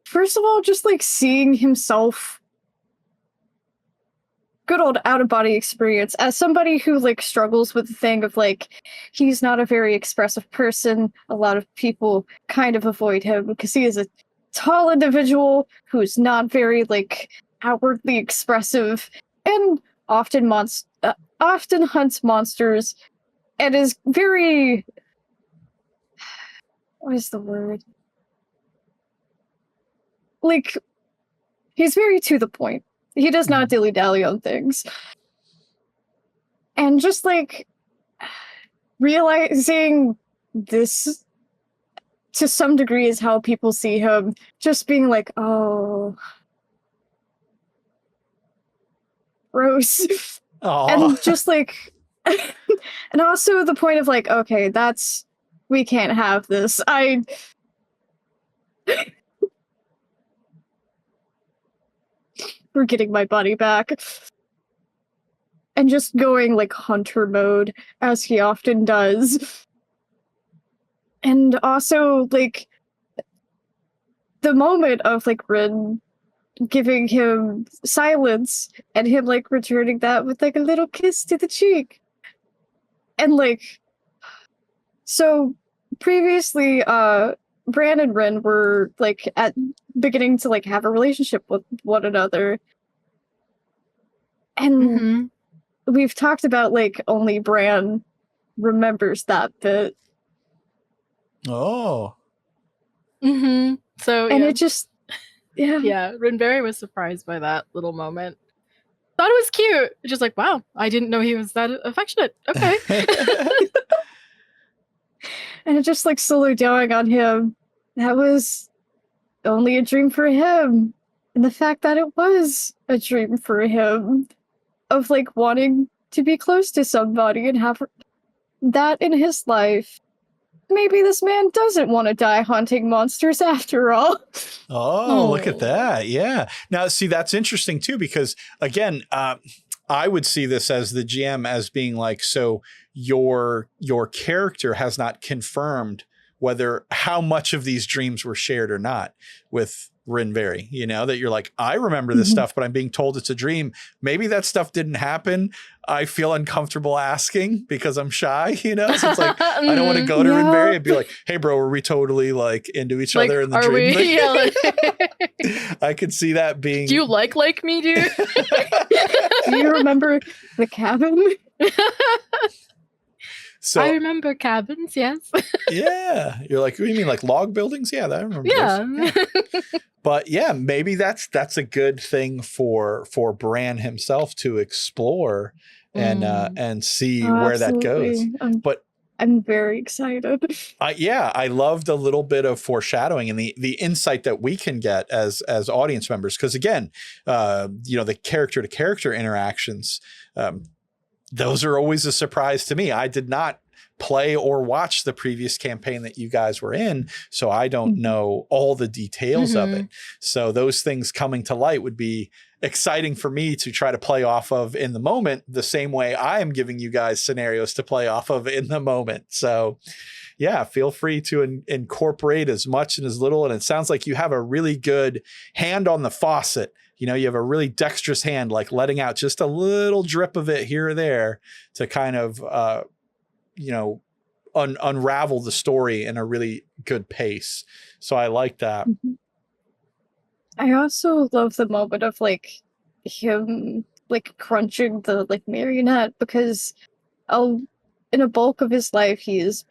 First of all, just like seeing himself, good old out-of-body experience, as somebody who like struggles with the thing of like, he's not a very expressive person. A lot of people kind of avoid him because he is a tall individual who's not very like outwardly expressive and often hunts monsters and is very what is the word? Like, he's very to the point. He does not dilly-dally on things. And just, like, realizing this, to some degree, is how people see him. Just being like, oh... gross. And just, like... and also the point of, like, okay, that's... we can't have this. We're getting my body back. And just going, like, hunter mode, as he often does. And also, like, the moment of, like, Rin giving him silence, and him, like, returning that with, like, a little kiss to the cheek. And, like... So, previously, Bran and Rin were, like, beginning to, like, have a relationship with one another. And we've talked about, like, only Bran remembers that bit. Oh. So, and it just... Yeah, Rinberry was surprised by that little moment. Thought it was cute. Just like, wow, I didn't know he was that affectionate. Okay. And it just, like, slowly dawning on him, that was only a dream for him. And the fact that it was a dream for him of, like, wanting to be close to somebody and have that in his life. Maybe this man doesn't want to die hunting monsters after all. Oh, look at that. Yeah. Now, see, that's interesting too, because again, I would see this as the GM as being like, so your character has not confirmed how much of these dreams were shared or not with Rinberry, you know, that you're like, I remember this stuff, but I'm being told it's a dream. Maybe that stuff didn't happen. I feel uncomfortable asking because I'm shy, you know? So it's like, I don't want to go to Rinberry and be like, hey bro, were we totally like into each other in the dream? I could see that being. Do you like me, dude? Do you remember the cabin? So, I remember cabins, yes. Yeah. You're like, what do you mean, like log buildings? Yeah, I remember those. But yeah, maybe that's a good thing for Bran himself to explore and see where that goes. But I'm very excited. I loved a little bit of foreshadowing and the insight that we can get as audience members. Because again, the character to character interactions, those are always a surprise to me. I did not play or watch the previous campaign that you guys were in, so I don't know all the details of it. So those things coming to light would be exciting for me to try to play off of in the moment, the same way I am giving you guys scenarios to play off of in the moment. So yeah, feel free to incorporate as much and as little. And it sounds like you have a really good hand on the faucet. You know, you have a really dexterous hand, like letting out just a little drip of it here or there to kind of, unravel the story in a really good pace. So I like that. I also love the moment of like him like crunching the like marionette, because in a bulk of his life he's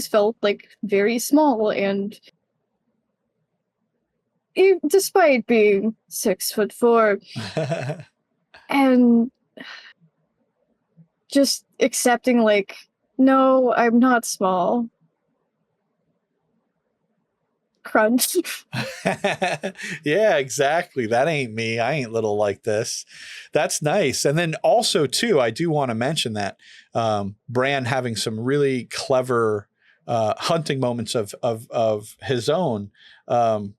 felt like very small, and despite being 6'4", and just accepting like, no, I'm not small. Crunch. Yeah, exactly. That ain't me. I ain't little like this. That's nice. And then also too, I do want to mention that Bran having some really clever hunting moments of his own. The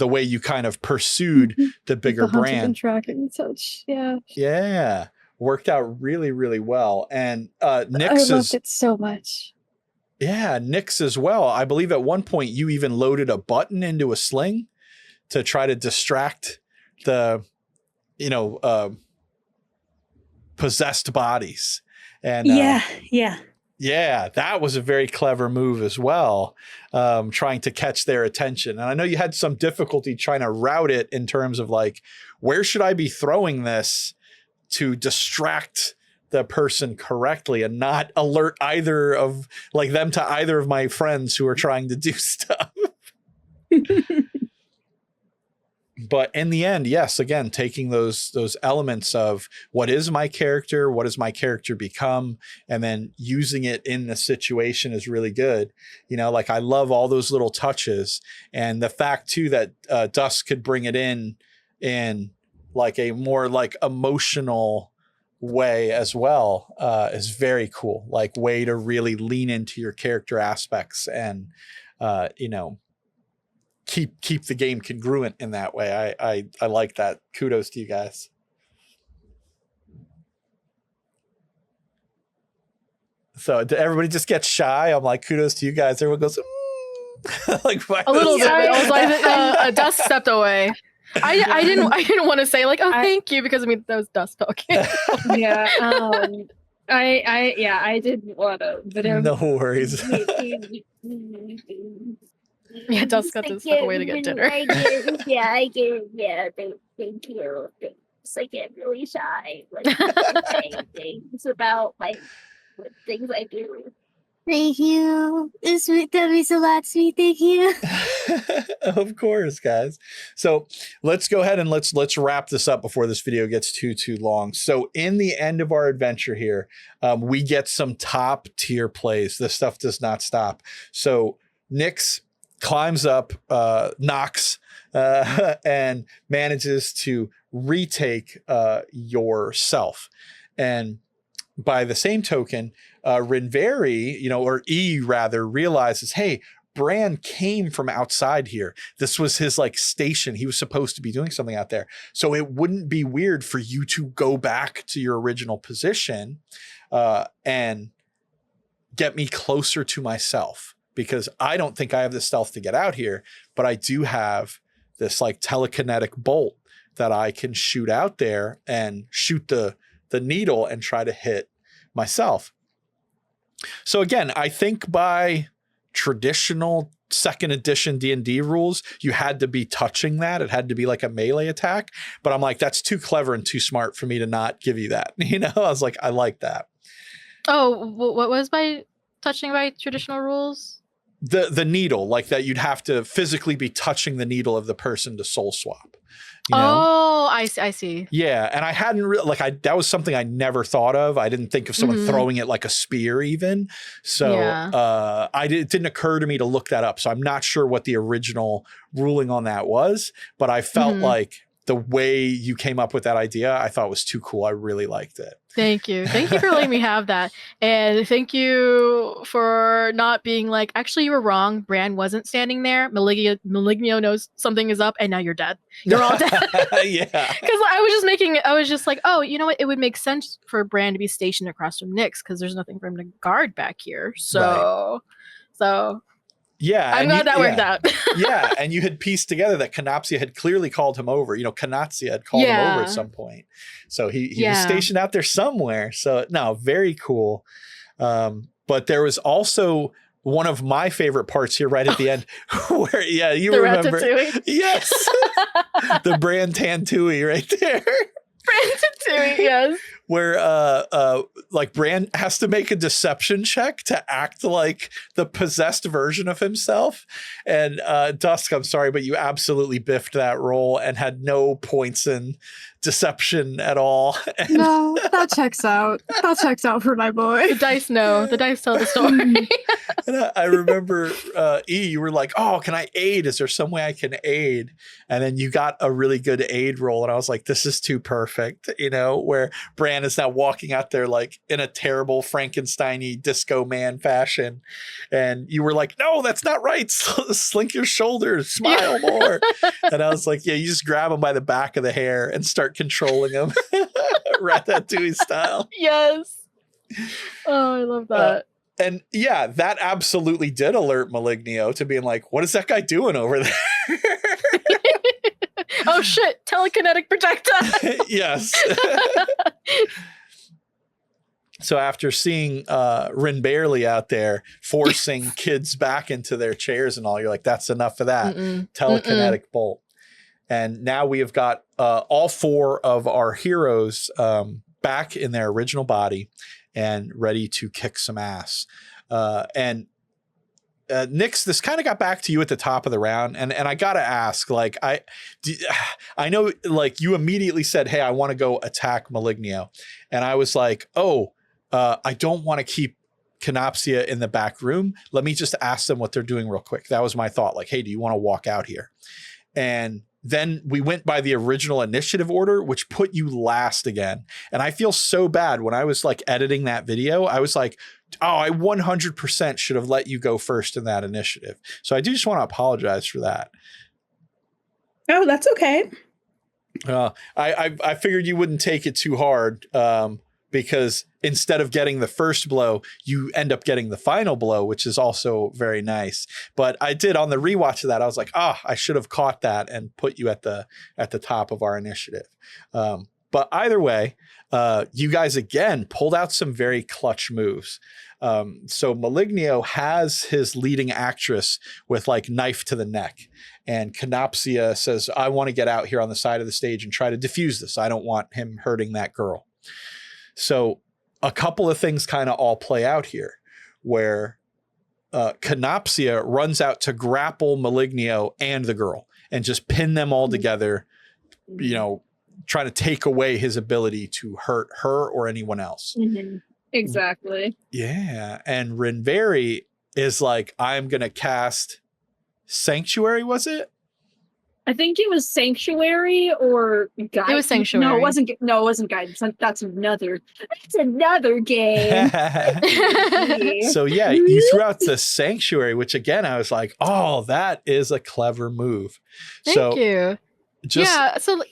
way you kind of pursued the bigger the brand and tracking and such. Yeah, worked out really, really well. And Nyx, I loved it so much. Yeah, Nyx as well. I believe at one point you even loaded a button into a sling to try to distract the possessed bodies. And yeah, that was a very clever move as well, trying to catch their attention. And I know you had some difficulty trying to route it in terms of like, where should I be throwing this to distract the person correctly and not alert either of like them to either of my friends who are trying to do stuff. But in the end, yes, again, taking those elements of what is my character, what does my character become, and then using it in the situation is really good. You know, like I love all those little touches, and the fact too that Dusk could bring it in like a more like emotional way as well is very cool. Like way to really lean into your character aspects and you know, keep the game congruent in that way. I like that. Kudos to you guys. So did everybody just get shy? I'm like, kudos to you guys. Everyone goes like a little bit. I was like, Dusk stepped away. I didn't want to say like, oh, thank you, because I mean that was Dusk talking. Yeah. I didn't want to, but no worries. Yeah, Dusk got to step away to get dinner. I get. Yeah, thank you. I get really shy. Like, saying things about like things I do. Thank you. That means a lot to me. Thank you. Of course, guys. So let's go ahead and let's wrap this up before this video gets too long. So in the end of our adventure here, we get some top tier plays. This stuff does not stop. So Nyx climbs up, knocks, and manages to retake yourself. And by the same token, Rinveri, you know, or E rather, realizes, hey, Bran came from outside here. This was his like station. He was supposed to be doing something out there. So it wouldn't be weird for you to go back to your original position and get me closer to myself, because I don't think I have the stealth to get out here, but I do have this like telekinetic bolt that I can shoot out there and shoot the needle and try to hit myself. So again, I think by traditional second edition D&D rules, you had to be touching that. It had to be like a melee attack, but I'm like, that's too clever and too smart for me to not give you that. You know, I was like, I like that. Oh, what was by touching by traditional rules? The needle, like that you'd have to physically be touching the needle of the person to soul swap. You know? Oh, I see. Yeah, and I hadn't that was something I never thought of. I didn't think of someone throwing it like a spear even. So yeah. It didn't occur to me to look that up. So I'm not sure what the original ruling on that was, but I felt like the way you came up with that idea, I thought was too cool. I really liked it. Thank you for letting me have that. And thank you for not being like, actually, you were wrong. Bran wasn't standing there. Malignio knows something is up, and now you're dead. You're all dead. Yeah. Because I was just like, oh, you know what? It would make sense for Bran to be stationed across from Nyx because there's nothing for him to guard back here. So yeah, I'm glad that worked out. Yeah, and you had pieced together that Canopsia had clearly called him over. You know, Canopsia had called him over at some point. So he was stationed out there somewhere. So no, very cool. But there was also one of my favorite parts here right at the end where, you remember. Ratatouille? Yes. The Bran Tantui right there. Ratatouille, yes. Where like Bran has to make a deception check to act like the possessed version of himself. And Dusk, I'm sorry, but you absolutely biffed that roll and had no points in deception at all. And No, that checks out. That checks out for my boy. The dice know. The dice tell the story. And I remember, E, you were like, oh, can I aid? Is there some way I can aid? And then you got a really good aid roll. And I was like, this is too perfect, you know, where Bran is now walking out there like in a terrible Frankenstein-y disco man fashion. And you were like, no, that's not right. Slink your shoulders, smile more. And I was like, yeah, you just grab him by the back of the hair and start controlling him. Ratatouille style. Yes. Oh, I love that. And yeah, that absolutely did alert Malignio to being like, what is that guy doing over there? Oh shit, telekinetic projectile. Yes. So after seeing Rinbarley out there forcing kids back into their chairs and all, you're like, that's enough of that. Telekinetic bolt. And now we have got all four of our heroes back in their original body and ready to kick some ass. And Nyx, this kind of got back to you at the top of the round, and I gotta ask, like, I know, like, you immediately said, "Hey, I want to go attack Malignio," and I was like, "Oh, I don't want to keep Canopsia in the back room. Let me just ask them what they're doing real quick." That was my thought. Like, "Hey, do you want to walk out here?" And then we went by the original initiative order, which put you last again. And I feel so bad when I was like editing that video. I was like, oh, I 100% should have let you go first in that initiative. So I do just want to apologize for that. Oh, that's okay. I figured you wouldn't take it too hard, because instead of getting the first blow, you end up getting the final blow, which is also very nice. But I did, on the rewatch of that, I was like, I should have caught that and put you at the top of our initiative. But either way, you guys again pulled out some very clutch moves. So Malignio has his leading actress with like knife to the neck, and Canopsia says, "I want to get out here on the side of the stage and try to defuse this. I don't want him hurting that girl." So a couple of things kind of all play out here, where Canopsia runs out to grapple Malignio and the girl and just pin them all together, you know, trying to take away his ability to hurt her or anyone else. Mm-hmm. Exactly. Yeah. And Rinveri is like, "I'm going to cast Sanctuary," was it? I think it was Sanctuary or Guidance. It was Sanctuary. No, it wasn't. No, it wasn't Guidance. That's another game. So yeah, you threw out the Sanctuary, which again, I was like, oh, that is a clever move. Thank you. Yeah. So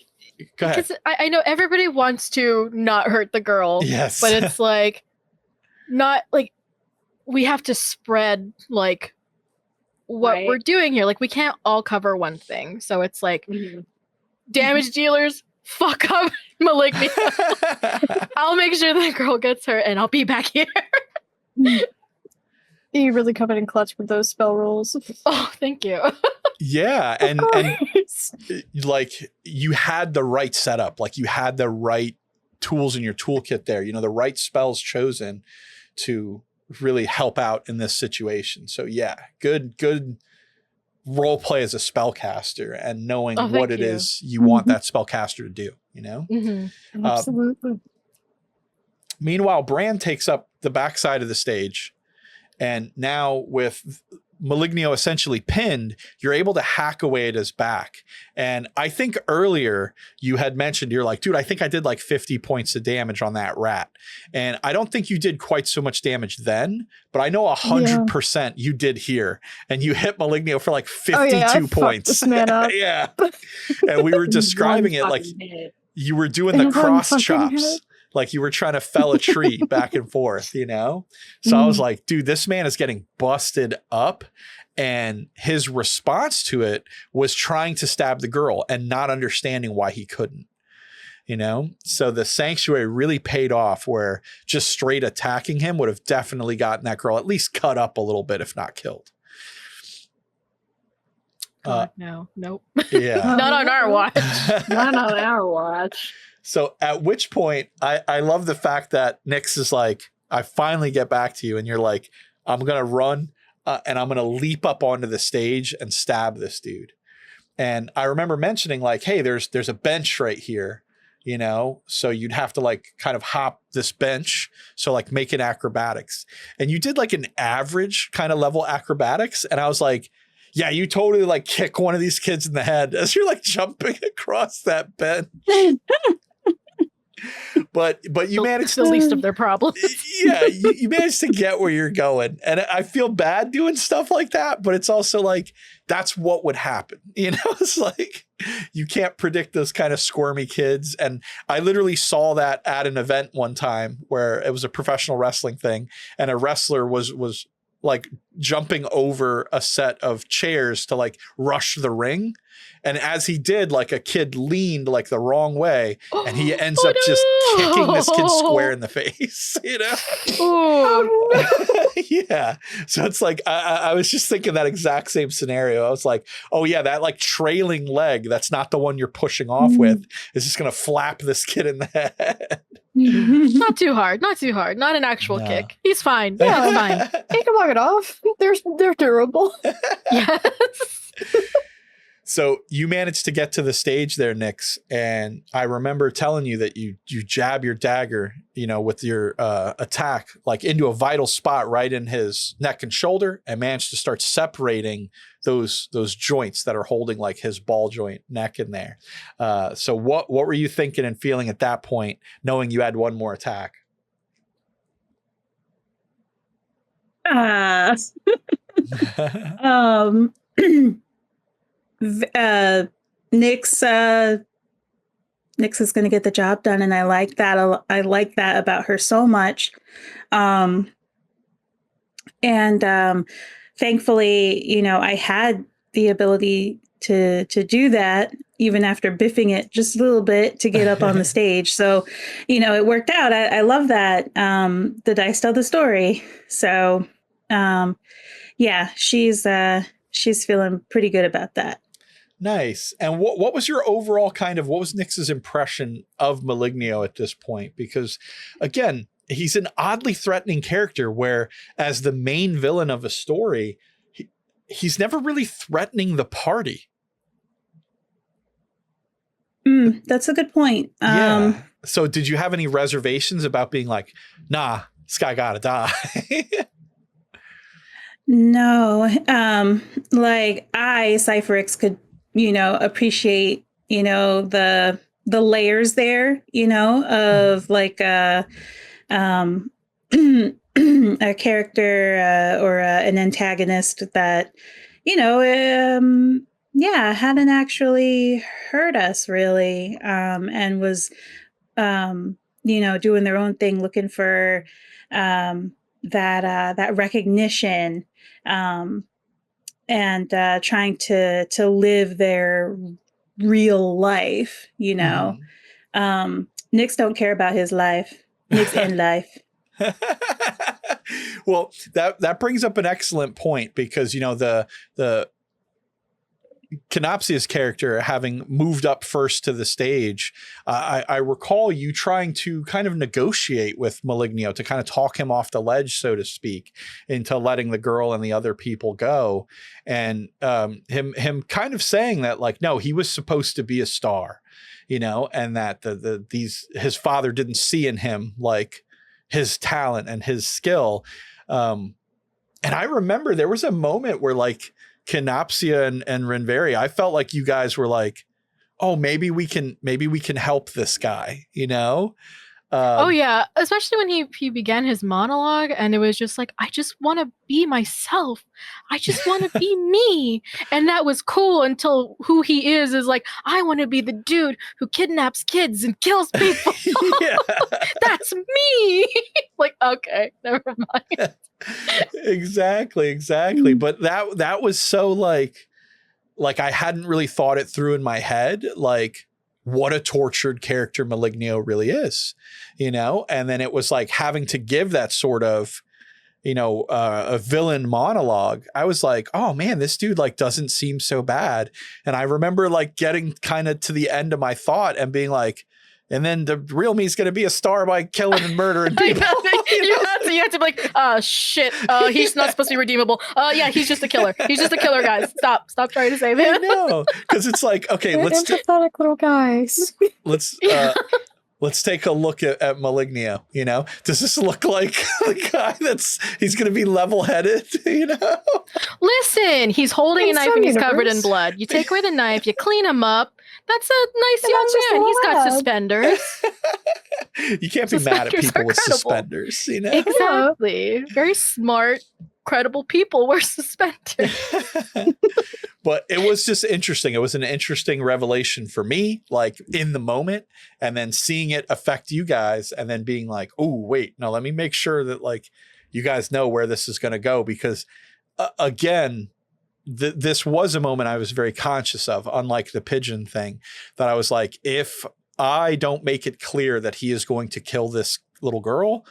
go ahead. because I know everybody wants to not hurt the girl. Yes. But it's like, not like, we have to spread like what we're doing here. Like, we can't all cover one thing. So it's like, damage dealers, fuck up Malignio. I'll make sure that girl gets hurt and I'll be back here. You really come in clutch with those spell rolls. Oh, thank you. Yeah. And like, you had the right setup. Like, you had the right tools in your toolkit there, you know, the right spells chosen to really help out in this situation. So yeah, good role play as a spellcaster and knowing what it is you want that spellcaster to do, you know? Absolutely. Meanwhile, Bran takes up the backside of the stage, and now with Malignio essentially pinned, you're able to hack away at his back. And I think earlier you had mentioned, you're like, dude, I think I did like 50 points of damage on that rat. And I don't think you did quite so much damage then, but I know 100% you did here. And you hit Malignio for like 52 points. This man up. Yeah. And we were describing it like you were doing the cross chops. Like you were trying to fell a tree back and forth, you know? So I was like, dude, this man is getting busted up. And his response to it was trying to stab the girl and not understanding why he couldn't, you know? So the Sanctuary really paid off, where just straight attacking him would have definitely gotten that girl at least cut up a little bit, if not killed. No, nope. Yeah. Not on our watch. Not on our watch. So at which point, I love the fact that Nyx is like, I finally get back to you. And you're like, I'm going to run and I'm going to leap up onto the stage and stab this dude. And I remember mentioning like, hey, there's a bench right here, you know, so you'd have to like kind of hop this bench. So like make it acrobatics. And you did like an average kind of level acrobatics. And I was like, yeah, you totally like kick one of these kids in the head as you're like jumping across that bench. But you managed the least of their problems. Yeah, you managed to get where you're going. And I feel bad doing stuff like that, but it's also like, that's what would happen. You know, it's like, you can't predict those kind of squirmy kids. And I literally saw that at an event one time where it was a professional wrestling thing. And a wrestler was like jumping over a set of chairs to like rush the ring. And as he did, like a kid leaned like the wrong way and he ends up just kicking this kid square in the face, you know? Yeah. So it's like, I was just thinking that exact same scenario. I was like, oh yeah, that like trailing leg, that's not the one you're pushing off with, is just going to flap this kid in the head. Not too hard. Not too hard. Not an actual No. kick. He's fine. Yeah. He's fine. You can walk it off. They're durable. Yes. So you managed to get to the stage there, Nyx, and I remember telling you that you jab your dagger, with your attack, like into a vital spot right in his neck and shoulder, and managed to start separating those joints that are holding like his ball joint neck in there. So what were you thinking and feeling at that point, knowing you had one more attack? Nyx is going to get the job done, and I like that. I like that about her so much. Thankfully, I had the ability to do that even after biffing it just a little bit to get up on the stage. So, it worked out. I love that. The dice tell the story. So, yeah, she's feeling pretty good about that. Nice. And what was your overall what was Nyx's impression of Malignio at this point? Because again, he's an oddly threatening character where as the main villain of a story, he's never really threatening the party. That's a good point. Yeah. So did you have any reservations about being like, nah, this guy gotta die? No. Like Cypherix could, appreciate, the layers there, of like a character or an antagonist that, hadn't actually hurt us really, and was, doing their own thing, looking for that recognition, and trying to live their real life. Nyx don't care about his life. Nyx end life. Well, that brings up an excellent point because the Canopsia's character having moved up first to the stage, I recall you trying to kind of negotiate with Malignio to kind of talk him off the ledge, so to speak, into letting the girl and the other people go, and him kind of saying that like, no, he was supposed to be a star, and that his father didn't see in him like his talent and his skill. And I remember there was a moment where like Canopsia and Renveri, I felt like you guys were like, oh, maybe we can help this guy, Oh yeah, especially when he began his monologue and it was just like, I just want to be myself. I just want to be me. And that was cool until who he is like, I want to be the dude who kidnaps kids and kills people. That's me. Like, okay, never mind. Exactly. But that was so like I hadn't really thought it through in my head, like what a tortured character Malignio really is, and then it was like having to give that sort of, a villain monologue. I was like, oh man, this dude like doesn't seem so bad. And I remember like getting kind of to the end of my thought and being like, and then the real me is going to be a star by killing and murdering people. You have to be like, shit. He's not supposed to be redeemable. Yeah, he's just a killer. He's just a killer, guys. Stop trying to save him. No, because it's like, okay, empathetic little guys. Let's take a look at Malignio. Does this look like the guy he's going to be level-headed? Listen, he's holding a knife and he's covered in blood. You take away the knife, you clean him up. That's a nice young man. He's got suspenders. You can't be mad at people with suspenders, Exactly. Very smart, credible people wear suspenders. But it was just interesting. It was an interesting revelation for me, like in the moment, and then seeing it affect you guys and then being like, oh, wait, no, let me make sure that like you guys know where this is going to go. Because again, this was a moment I was very conscious of, unlike the pigeon thing, that I was like, if I don't make it clear that he is going to kill this little girl,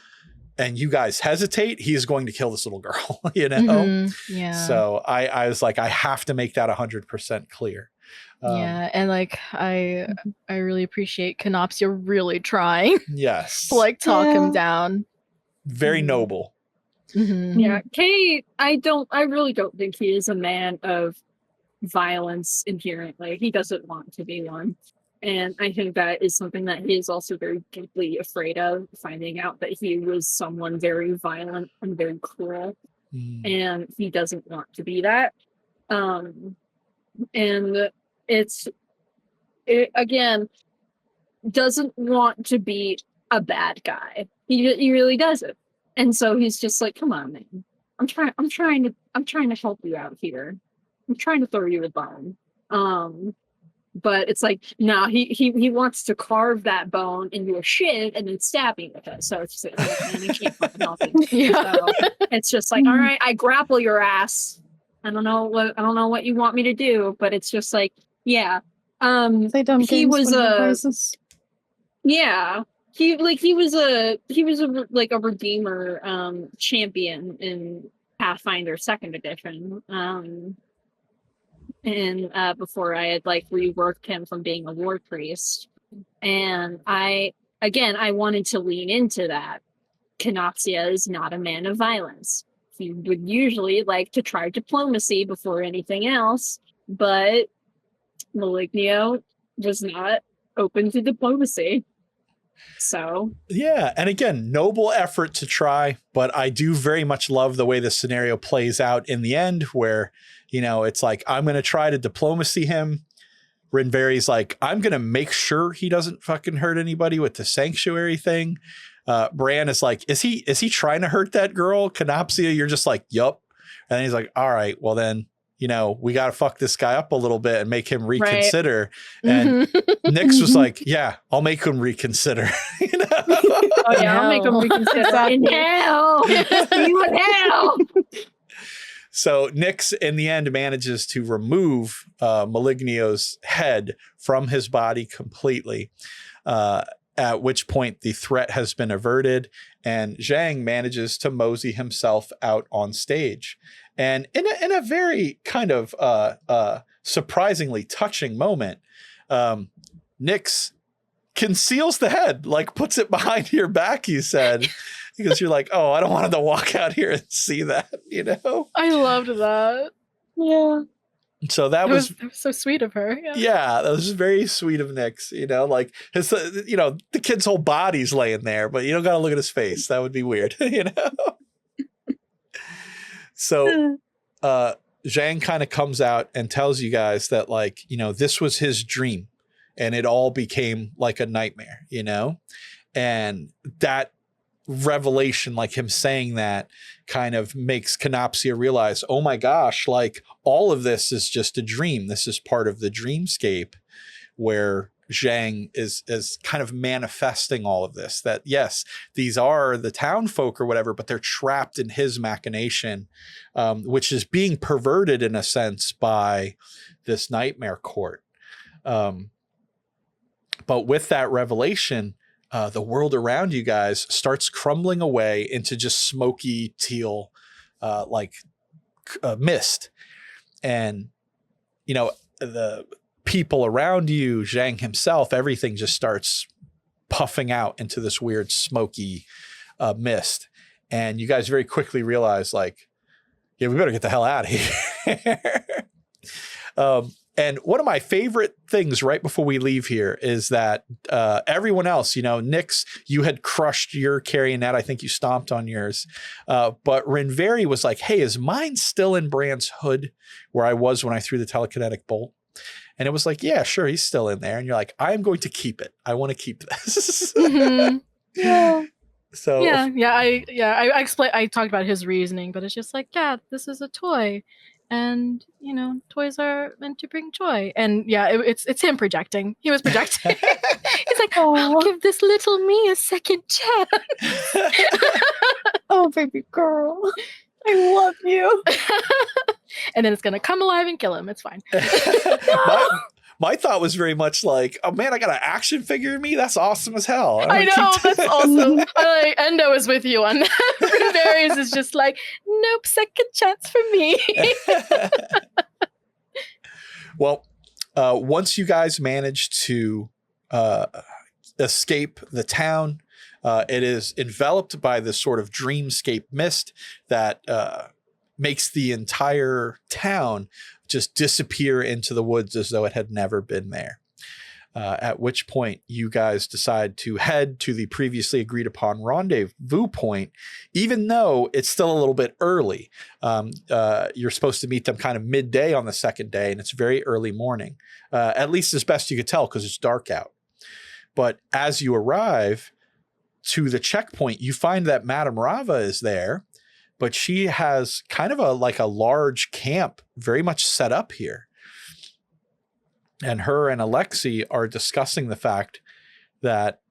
and you guys hesitate, he's going to kill this little girl, Yeah. So I was like, I have to make that 100% clear. Yeah, and like I really appreciate Canopsia really trying Yes. to like talk him down. Very noble. Yeah, Kate, I really don't think he is a man of violence inherently. He doesn't want to be one. And I think that is something that he is also very deeply afraid of, finding out that he was someone very violent and very cruel. And he doesn't want to be that. And it again, doesn't want to be a bad guy. He really doesn't. And so he's just like, come on, man. I'm trying to help you out here. I'm trying to throw you a bone. But it's like, no, he wants to carve that bone into a shin and then stab me with it. So it's just like, oh, man, I can't fucking help it. Yeah. So it's just like, all right, I grapple your ass. I don't know what you want me to do, but it's just like, yeah. Play dumb he games was when you're a crisis. yeah. He was a redeemer champion in Pathfinder 2nd edition. And before I had like reworked him from being a war priest. And I wanted to lean into that. Canopsia is not a man of violence. He would usually like to try diplomacy before anything else, but Malignio was not open to diplomacy. So yeah, and again, noble effort to try, but I do very much love the way the scenario plays out in the end, where it's like, I'm going to try to diplomacy him. Rinveri's like, I'm going to make sure he doesn't fucking hurt anybody with the sanctuary thing. Bran is like, is he trying to hurt that girl? Canopsia, you're just like, yup. And then he's like, all right, well then, we got to fuck this guy up a little bit and make him reconsider. Right. And Nyx was like, yeah, I'll make him reconsider. Oh yeah, I'll make him reconsider. In hell. You in hell. So Nyx, in the end, manages to remove Malignio's head from his body completely, at which point the threat has been averted, and Zhang manages to mosey himself out on stage. And in a very kind of surprisingly touching moment, Nyx conceals the head, like puts it behind your back, you said. Because you're like, oh, I don't want him to walk out here and see that, I loved that. Yeah. So that was so sweet of her. Yeah, that was very sweet of Nyx. Like his, the kid's whole body's laying there, but you don't got to look at his face. That would be weird, So, Zhang kind of comes out and tells you guys that, like, this was his dream, and it all became like a nightmare, and that revelation, like him saying that, kind of makes Canopsia realize, oh my gosh, like all of this is just a dream. This is part of the dreamscape where Zhang is kind of manifesting all of this, that yes, these are the town folk or whatever, but they're trapped in his machination, which is being perverted in a sense by this nightmare court. But with that revelation, the world around you guys starts crumbling away into just smoky teal, mist. And, the people around you, Zhang himself, everything just starts puffing out into this weird smoky mist. And you guys very quickly realize, like, yeah, we better get the hell out of here. And one of my favorite things right before we leave here is that everyone else, Nyx, you had crushed your carrionet. I think you stomped on yours. But Rinveri was like, hey, is mine still in Bran's hood where I was when I threw the telekinetic bolt? And it was like, yeah, sure, he's still in there. And you're like, I'm going to keep it. I want to keep this. Mm-hmm. Yeah. So I talked about his reasoning, but it's just like, yeah, this is a toy. And toys are meant to bring joy, and it's him projecting. He was projecting. It's like, I'll give this little me a second chance. Oh, baby girl, I love you. And then it's gonna come alive and kill him. It's fine. My thought was very much like, oh man, I got an action figure in me. That's awesome as hell. I know, that's awesome. Endo is with you on that. Rivarius is just like, nope, second chance for me. Well, once you guys manage to escape the town, it is enveloped by this sort of dreamscape mist that makes the entire town just disappear into the woods as though it had never been there. At which point you guys decide to head to the previously agreed upon rendezvous point, even though it's still a little bit early. You're supposed to meet them kind of midday on the second day, and it's very early morning, at least as best you could tell because it's dark out. But as you arrive to the checkpoint, you find that Madame Rava is there, but she has kind of a large camp very much set up here. And her and Alexi are discussing the fact that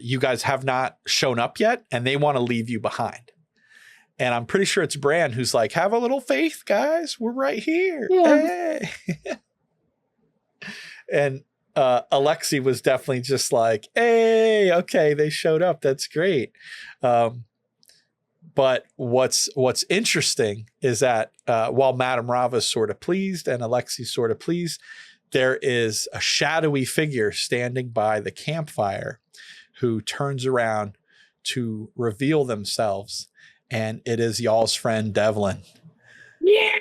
you guys have not shown up yet and they want to leave you behind. And I'm pretty sure it's Bran who's like, have a little faith, guys. We're right here. Yeah. Hey. And Alexi was definitely just like, hey, okay, they showed up. That's great. But what's interesting is that while Madame Rava's sort of pleased and Alexi's sort of pleased, there is a shadowy figure standing by the campfire who turns around to reveal themselves. And it is y'all's friend, Devlin. Yeah.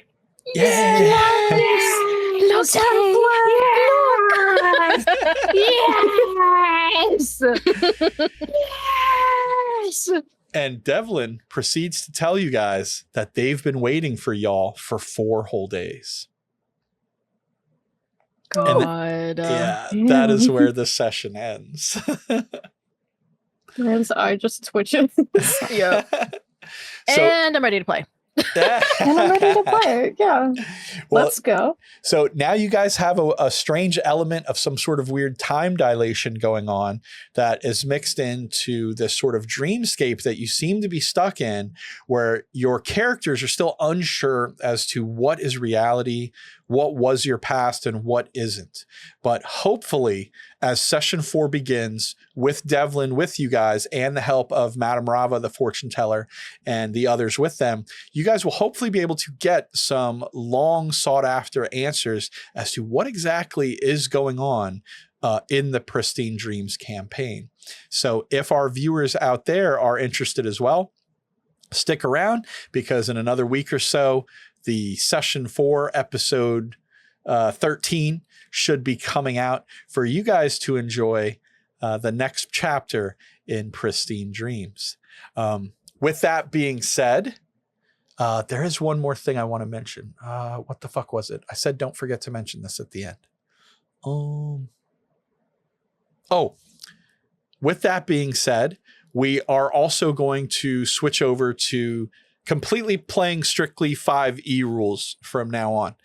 Yeah. Yes. Yes. Yes. And Devlin proceeds to tell you guys that they've been waiting for y'all for 4 whole days. God. That is where the session ends. Man's eye just twitches. Yeah. And I'm ready to play. And I'm ready to play. Yeah. Well, Let's go. So now you guys have a strange element of some sort of weird time dilation going on that is mixed into this sort of dreamscape that you seem to be stuck in, where your characters are still unsure as to what is reality, what was your past, and what isn't. But hopefully, as session 4 begins with Devlin with you guys and the help of Madame Rava, the fortune teller, and the others with them, you guys will hopefully be able to get some long sought after answers as to what exactly is going on in the Pristine Dreams campaign. So if our viewers out there are interested as well, stick around, because in another week or so, the session 4 episode 13 should be coming out for you guys to enjoy the next chapter in Pristine Dreams. With that being said, there is one more thing I want to mention. What the fuck was it? I said don't forget to mention this at the end. With that being said, we are also going to switch over to completely playing strictly 5e rules from now on,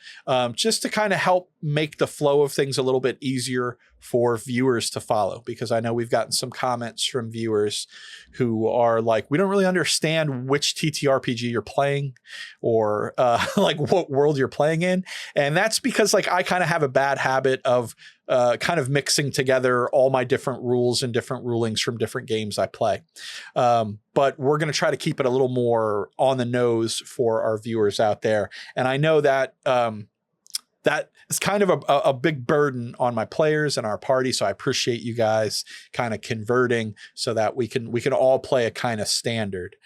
just to kind of help make the flow of things a little bit easier for viewers to follow, because I know we've gotten some comments from viewers who are like, we don't really understand which TTRPG you're playing or like what world you're playing in. And that's because like I kind of have a bad habit of kind of mixing together all my different rules and different rulings from different games I play. But we're going to try to keep it a little more on the nose for our viewers out there. And I know that that is kind of a big burden on my players and our party. So I appreciate you guys kind of converting so that we can all play a kind of standard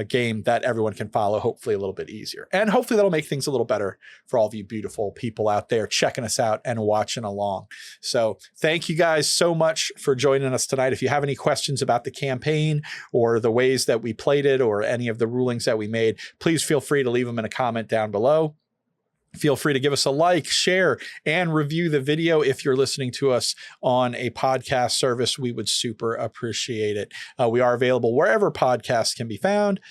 game that everyone can follow, hopefully a little bit easier. And hopefully that'll make things a little better for all of you beautiful people out there checking us out and watching along. So thank you guys so much for joining us tonight. If you have any questions about the campaign or the ways that we played it or any of the rulings that we made, please feel free to leave them in a comment down below. Feel free to give us a like, share, and review the video. If you're listening to us on a podcast service, we would super appreciate it. We are available wherever podcasts can be found.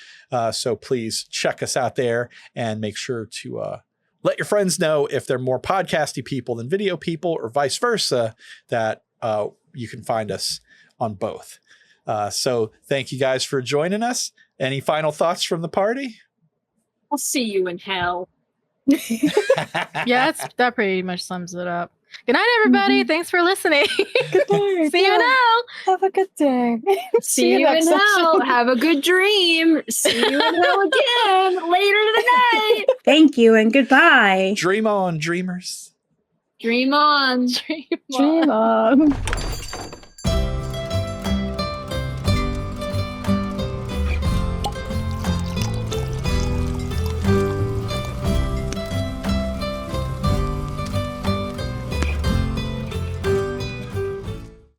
So please check us out there and make sure to let your friends know if they're more podcasty people than video people or vice versa, that you can find us on both. So thank you guys for joining us. Any final thoughts from the party? I'll see you in hell. Yeah, that pretty much sums it up. Good night, everybody. Thanks for listening. Good night. See you now. Have a good day. See you in next hell. session. Have a good dream. See you in hell again later tonight. Thank you and goodbye. Dream on, dreamers. Dream on. Dream on. Dream on.